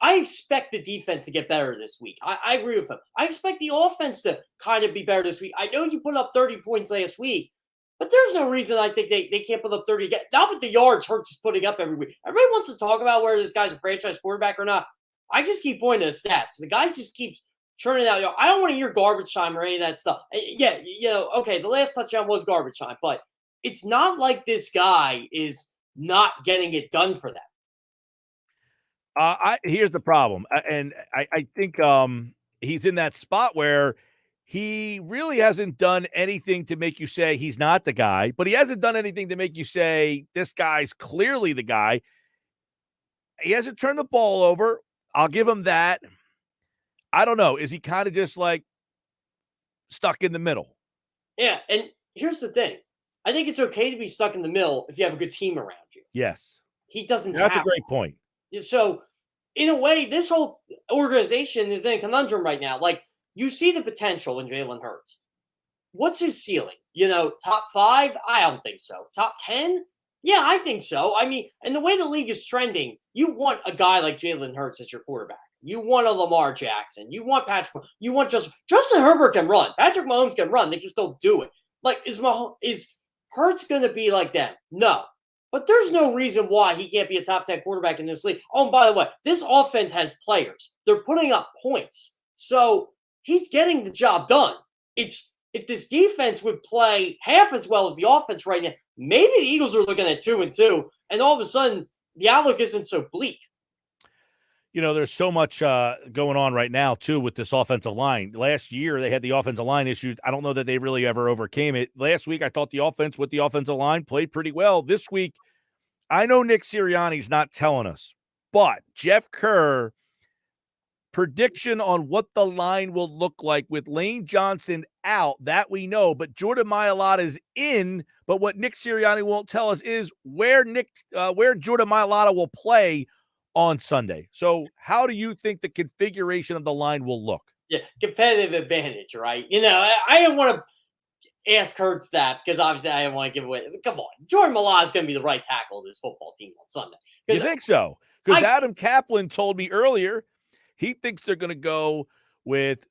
I expect the defense to get better this week. I agree with him. I expect the offense to kind of be better this week. I know you put up 30 points last week, but there's no reason I think they can't put up 30 again. Not with the yards Hurts is putting up every week. Everybody wants to talk about whether this guy's a franchise quarterback or not. I just keep pointing to the stats. The guy just keeps churning out. I don't want to hear garbage time or any of that stuff. Yeah, okay, the last touchdown was garbage time, but it's not like this guy is not getting it done for them. Here's the problem, and I think he's in that spot where he really hasn't done anything to make you say he's not the guy, but he hasn't done anything to make you say this guy's clearly the guy. He hasn't turned the ball over. I'll give him that. I don't know. Is he kind of just stuck in the middle? Yeah, and here's the thing. I think it's okay to be stuck in the middle if you have a good team around you. Yes. He doesn't That's have a great point. So, in a way, this whole organization is in a conundrum right now. You see the potential in Jalen Hurts. What's his ceiling? Top 5? I don't think so. Top 10? Yeah, I think so. I mean, and the way the league is trending, you want a guy like Jalen Hurts as your quarterback. You want a Lamar Jackson. You want Patrick. You want Justin Herbert can run. Patrick Mahomes can run. They just don't do it. Is Hurts going to be like them? No. But there's no reason why he can't be a top 10 quarterback in this league. Oh, and by the way, this offense has players. They're putting up points. So he's getting the job done. If this defense would play half as well as the offense right now, maybe the Eagles are looking at 2-2, and all of a sudden the outlook isn't so bleak. There's so much going on right now, too, with this offensive line. Last year, they had the offensive line issues. I don't know that they really ever overcame it. Last week, I thought the offense with the offensive line played pretty well. This week, I know Nick Sirianni's not telling us, but Jeff Kerr, prediction on what the line will look like with Lane Johnson out, that we know, but Jordan Mailata is in. But what Nick Sirianni won't tell us is where Jordan Mailata will play on Sunday. So how do you think the configuration of the line will look? Yeah, competitive advantage, right? I didn't want to ask Hurts that because obviously I didn't want to give away. Come on. Jordan Mailata is going to be the right tackle of this football team on Sunday. You think so? Because Adam Caplan told me earlier he thinks they're going to go with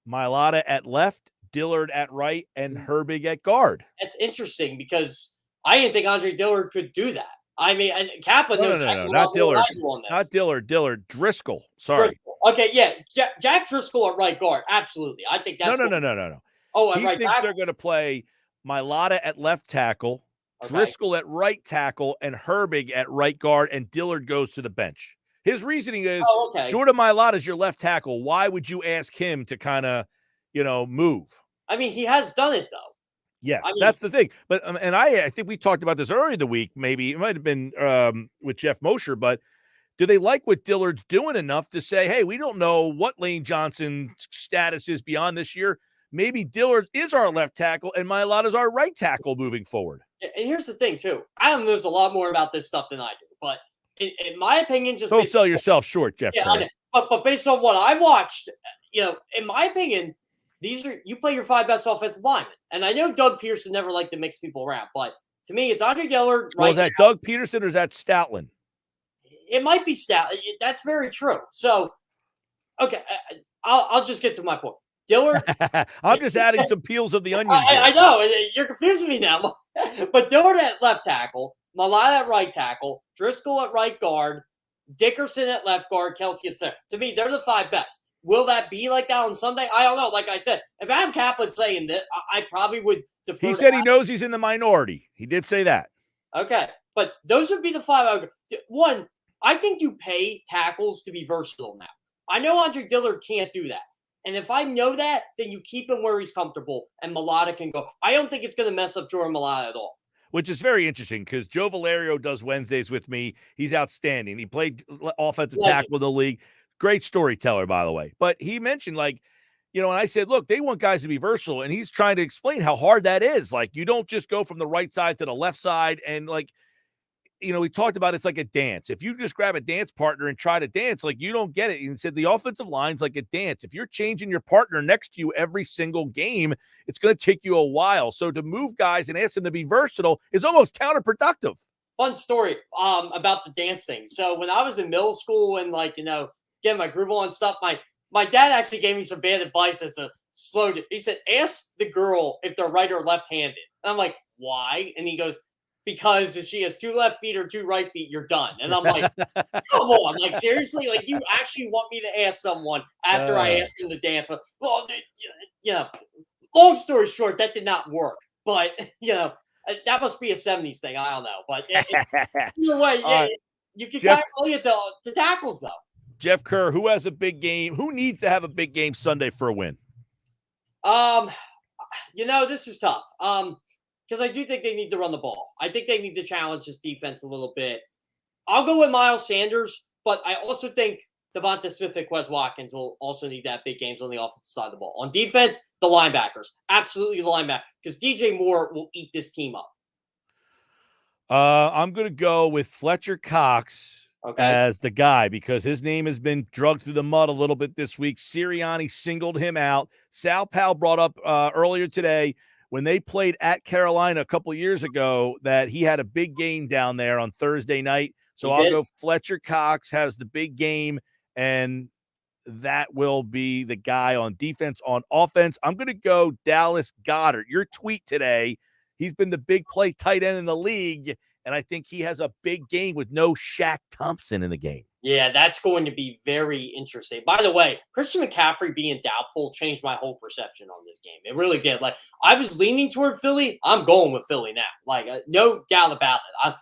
Mailata at left, Dillard at right, and Herbig at guard. That's interesting because I didn't think Andre Dillard could do that. I mean, Kaplan knows no, not Dillard. Not Dillard. Driscoll. Sorry. Driscoll. Okay, yeah. Jack Driscoll at right guard. Absolutely. I think that's No. Oh, he right thinks tackle? they're going to play Mailata at left tackle, Driscoll at right tackle, and Herbig at right guard, and Dillard goes to the bench. His reasoning is Jordan Mailata is your left tackle. Why would you ask him to kind of, move? I mean, he has done it, though. Yes, that's the thing. But and I think we talked about this earlier in the week. Maybe it might have been with Jeff Mosher. But do they like what Dillard's doing enough to say, hey, we don't know what Lane Johnson's status is beyond this year. Maybe Dillard is our left tackle and Mailata is our right tackle moving forward. And here's the thing, too. Adam knows a lot more about this stuff than I do. But in my opinion, just don't sell yourself short, Jeff. Yeah, But based on what I watched, in my opinion, you play your 5 best offensive linemen. And I know Doug Pearson never liked to mix people around, but to me, it's Andre Dillard. Well, is that Doug Peterson or is that Stoutland? It might be Stoutland. That's very true. So, okay, I'll just get to my point. Dillard. I'm just adding some peels of the onion. I know. You're confusing me now. But Dillard at left tackle, Malata at right tackle, Driscoll at right guard, Dickerson at left guard, Kelsey at center. To me, they're the 5 best. Will that be like that on Sunday? I don't know. Like I said, if Adam Caplan's saying that, I probably would defer. He said he knows he's in the minority. He did say that. Okay. But those would be the 5. One, I think you pay tackles to be versatile now. I know Andre Dillard can't do that. And if I know that, then you keep him where he's comfortable and Malata can go. I don't think it's going to mess up Jordan Malata at all. Which is very interesting because Joe Valerio does Wednesdays with me. He's outstanding. He played offensive tackle in the league. Great storyteller, by the way. But he mentioned, and I said, look, they want guys to be versatile. And he's trying to explain how hard that is. Like, you don't just go from the right side to the left side. And, we talked about it's like a dance. If you just grab a dance partner and try to dance, you don't get it. And he said the offensive line's like a dance. If you're changing your partner next to you every single game, it's going to take you a while. So to move guys and ask them to be versatile is almost counterproductive. Fun story about the dance thing. So when I was in middle school and getting my groove on and stuff, my dad actually gave me some bad advice as a slow. He said, ask the girl if they're right or left-handed. And I'm like, why? And he goes, because if she has 2 left feet or 2 right feet, you're done. And I'm like, come on. Like, seriously? Like, you actually want me to ask someone after I asked him to dance? Well, long story short, that did not work. But, that must be a 70s thing. I don't know. But either way, you can kind of play it to tackles, though. Jeff Kerr, who has a big game? Who needs to have a big game Sunday for a win? This is tough. Because I do think they need to run the ball. I think they need to challenge this defense a little bit. I'll go with Miles Sanders, but I also think Devonta Smith and Quez Watkins will also need to have big games on the offensive side of the ball. On defense, the linebackers. Absolutely the linebacker. Because DJ Moore will eat this team up. I'm going to go with Fletcher Cox as the guy because his name has been drugged through the mud a little bit this week. Sirianni singled him out. Sal Powell brought up earlier today when they played at Carolina a couple of years ago that he had a big game down there on Thursday night. So I'll go Fletcher Cox has the big game, and that will be the guy on defense. On offense, I'm going to go Dallas Goedert. Your tweet today, he's been the big play tight end in the league, and I think he has a big game with no Shaq Thompson in the game. Yeah, that's going to be very interesting. By the way, Christian McCaffrey being doubtful changed my whole perception on this game. It really did. I was leaning toward Philly. I'm going with Philly now. No doubt about it.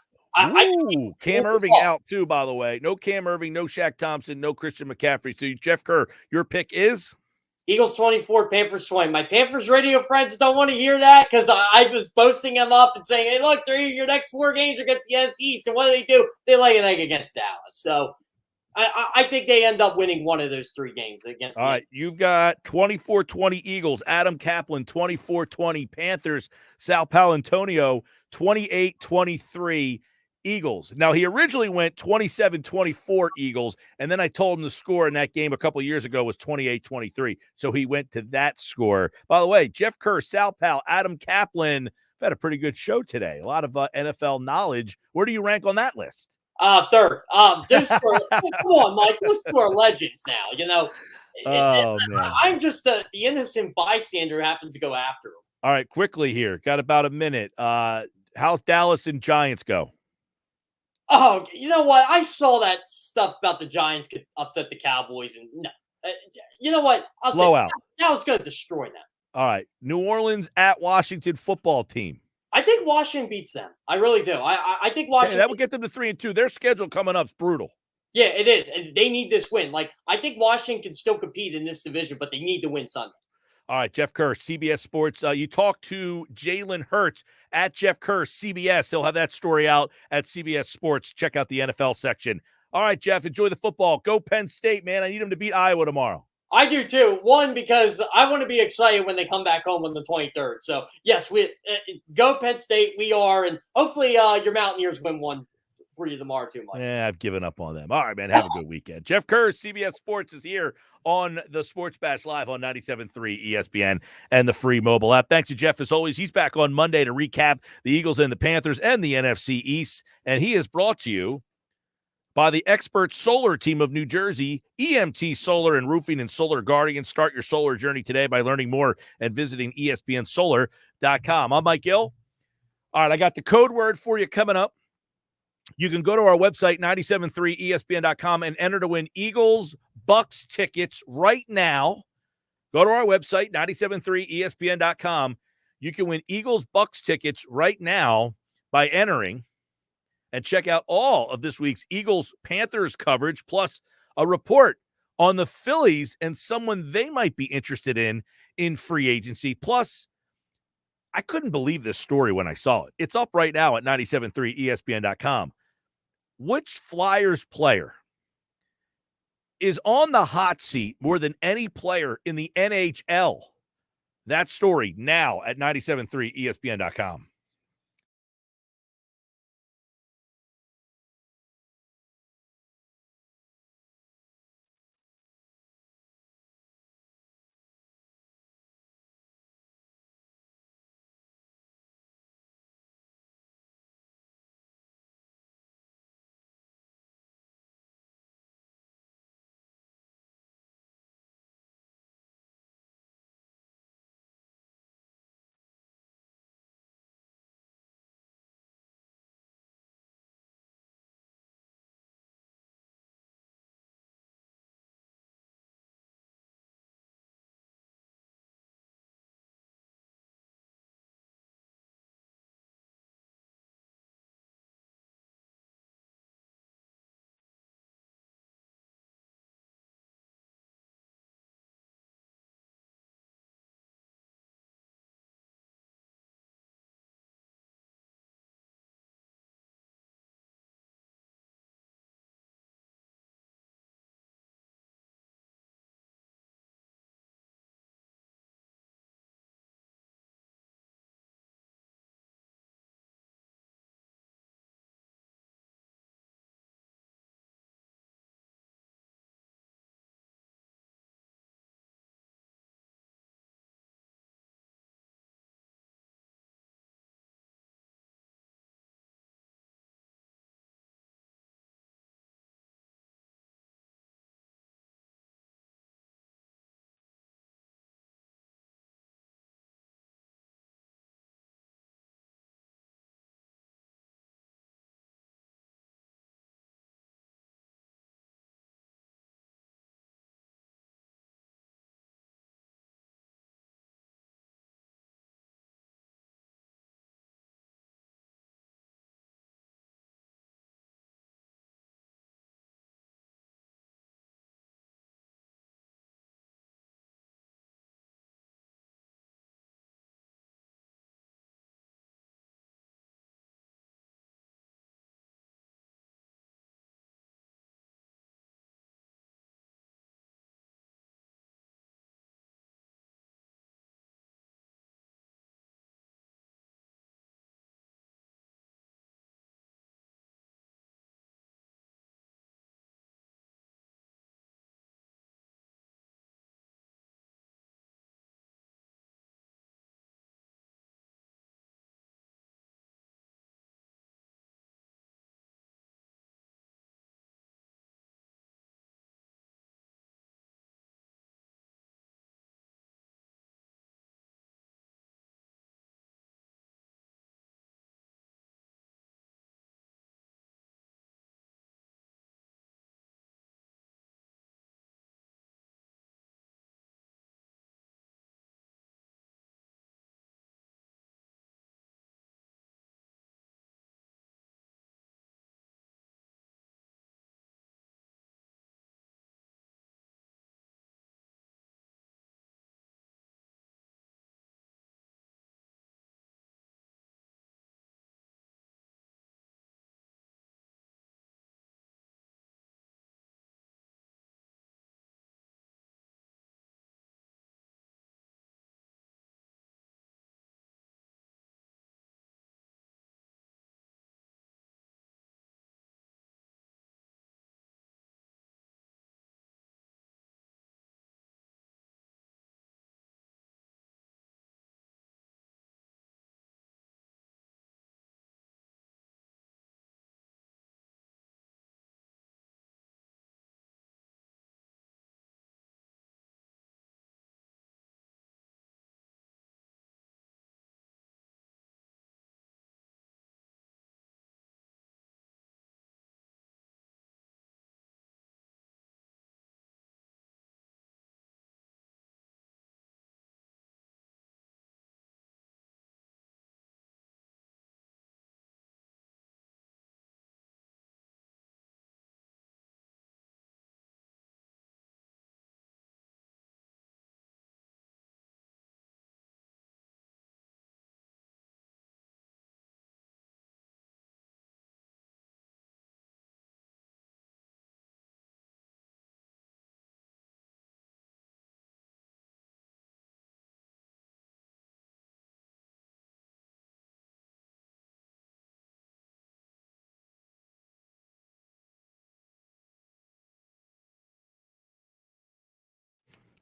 Cam Irving out too, by the way. No Cam Irving, no Shaq Thompson, no Christian McCaffrey. So Jeff Kerr, your pick is? Eagles 24, Panthers 20. My Panthers radio friends don't want to hear that because I was boasting them up and saying, hey, look, your next 4 games are against the NFC East. And what do? They lay an egg against Dallas. So I think they end up winning one of those 3 games against. All right, you've got 24-20 Eagles, Adam Caplan, 24-20 Panthers, Sal Paolantonio, 28-23 Eagles. Now, he originally went 27-24 Eagles, and then I told him the score in that game a couple of years ago was 28-23, so he went to that score. By the way, Jeff Kerr, Sal Powell, Adam Caplan, had a pretty good show today. A lot of NFL knowledge. Where do you rank on that list? Third. Those come on, Mike. Those 2 are legends now. Man. I'm just the innocent bystander who happens to go after them. All right, quickly here. Got about a minute. How's Dallas and Giants go? Oh, you know what? I saw that stuff about the Giants could upset the Cowboys, and no. You know what? I'll Blowout. say Dallas going to destroy them. All right, New Orleans at Washington football team. I think Washington beats them. I really do. I think Washington. That would get them to 3-2. Their schedule coming up is brutal. Yeah, it is, and they need this win. I think Washington can still compete in this division, but they need to win Sunday. All right, Jeff Kerr, CBS Sports. You talked to Jalen Hurts at Jeff Kerr, CBS. He'll have that story out at CBS Sports. Check out the NFL section. All right, Jeff, enjoy the football. Go Penn State, man. I need them to beat Iowa tomorrow. I do too. One, because I want to be excited when they come back home on the 23rd. So, yes, we go Penn State. We are, and hopefully your Mountaineers win one for you tomorrow too, Mike. Yeah, I've given up on them. All right, man. Have a good weekend. Jeff Kerr, CBS Sports, is here on the Sports Bash Live on 97.3 ESPN and the free mobile app. Thanks to Jeff, as always. He's back on Monday to recap the Eagles and the Panthers and the NFC East. And he is brought to you by the expert solar team of New Jersey, EMT Solar and Roofing and Solar Guardian. Start your solar journey today by learning more and visiting ESPNsolar.com. I'm Mike Gill. All right, I got the code word for you coming up. You can go to our website, 973ESPN.com, and enter to win Eagles Bucks tickets right now. Go to our website, 973ESPN.com. You can win Eagles Bucks tickets right now by entering, and check out all of this week's Eagles Panthers coverage, plus a report on the Phillies and someone they might be interested in free agency. Plus, I couldn't believe this story when I saw it. It's up right now at 973ESPN.com. Which Flyers player is on the hot seat more than any player in the NHL? That story now at 973ESPN.com.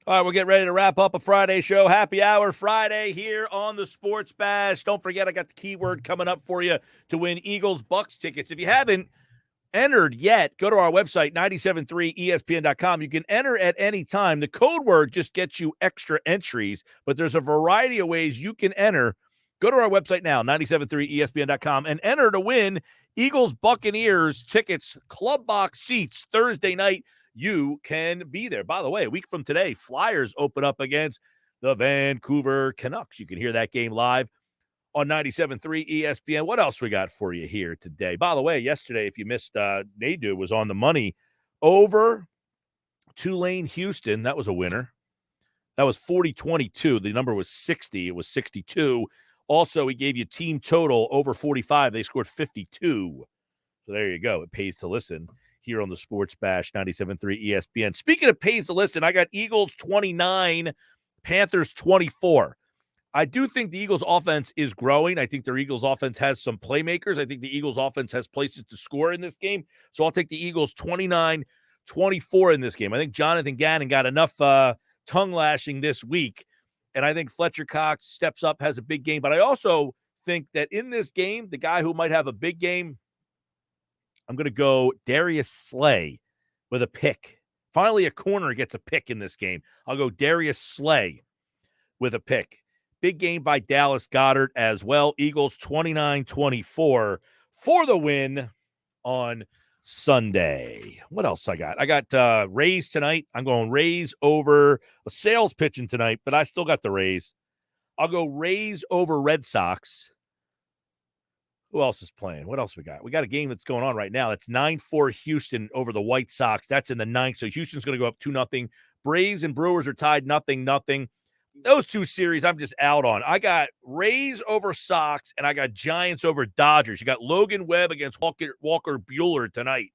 All right, we'll get ready to wrap up a Friday show. Happy Hour Friday here on the Sports Bash. Don't forget, I got the keyword coming up for you to win Eagles-Bucks tickets. If you haven't entered yet, go to our website, 973ESPN.com. You can enter at any time. The code word just gets you extra entries, but there's a variety of ways you can enter. Go to our website now, 973ESPN.com, and enter to win Eagles-Buccaneers tickets, club box seats, Thursday night. You can be there. By the way, a week from today, Flyers open up against the Vancouver Canucks. You can hear that game live on 97.3 ESPN. What else we got for you here today? By the way, yesterday, if you missed, Nadu was on the money over Tulane Houston. That was a winner. That was 40-22. The number was 60. It was 62. Also, he gave you team total over 45. They scored 52. So there you go. It pays to listen here on the Sports Bash, 97.3 ESPN. Speaking of pays to listen, I got Eagles 29, Panthers 24. I do think the Eagles offense is growing. I think their Eagles offense has some playmakers. I think the Eagles offense has places to score in this game. So I'll take the Eagles 29-24 in this game. I think Jonathan Gannon got enough tongue lashing this week. And I think Fletcher Cox steps up, has a big game. But I also think that in this game, the guy who might have a big game, I'm going to go Darius Slay with a pick. Finally, a corner gets a pick in this game. I'll go Darius Slay with a pick. Big game by Dallas Goedert as well. Eagles 29-24 for the win on Sunday. What else I got? I got Rays tonight. I'm going Rays over a sales pitching tonight, but I still got the Rays. I'll go Rays over Red Sox. Who else is playing? What else we got? We got a game that's going on right now. That's 9-4 Houston over the White Sox. That's in the ninth. So Houston's going to go up 2-0. Braves and Brewers are tied 0-0. Those two series I'm just out on. I got Rays over Sox, and I got Giants over Dodgers. You got Logan Webb against Walker Buehler tonight.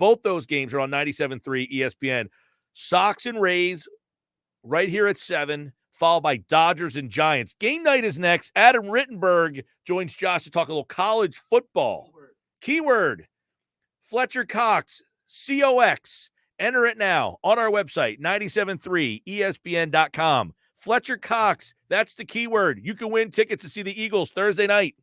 Both those games are on 97.3 ESPN. Sox and Rays right here at 7, followed by Dodgers and Giants. Game night is next. Adam Rittenberg joins Josh to talk a little college football. Keyword, Fletcher Cox, COX. Enter it now on our website, 973ESPN.com. Fletcher Cox, that's the keyword. You can win tickets to see the Eagles Thursday night.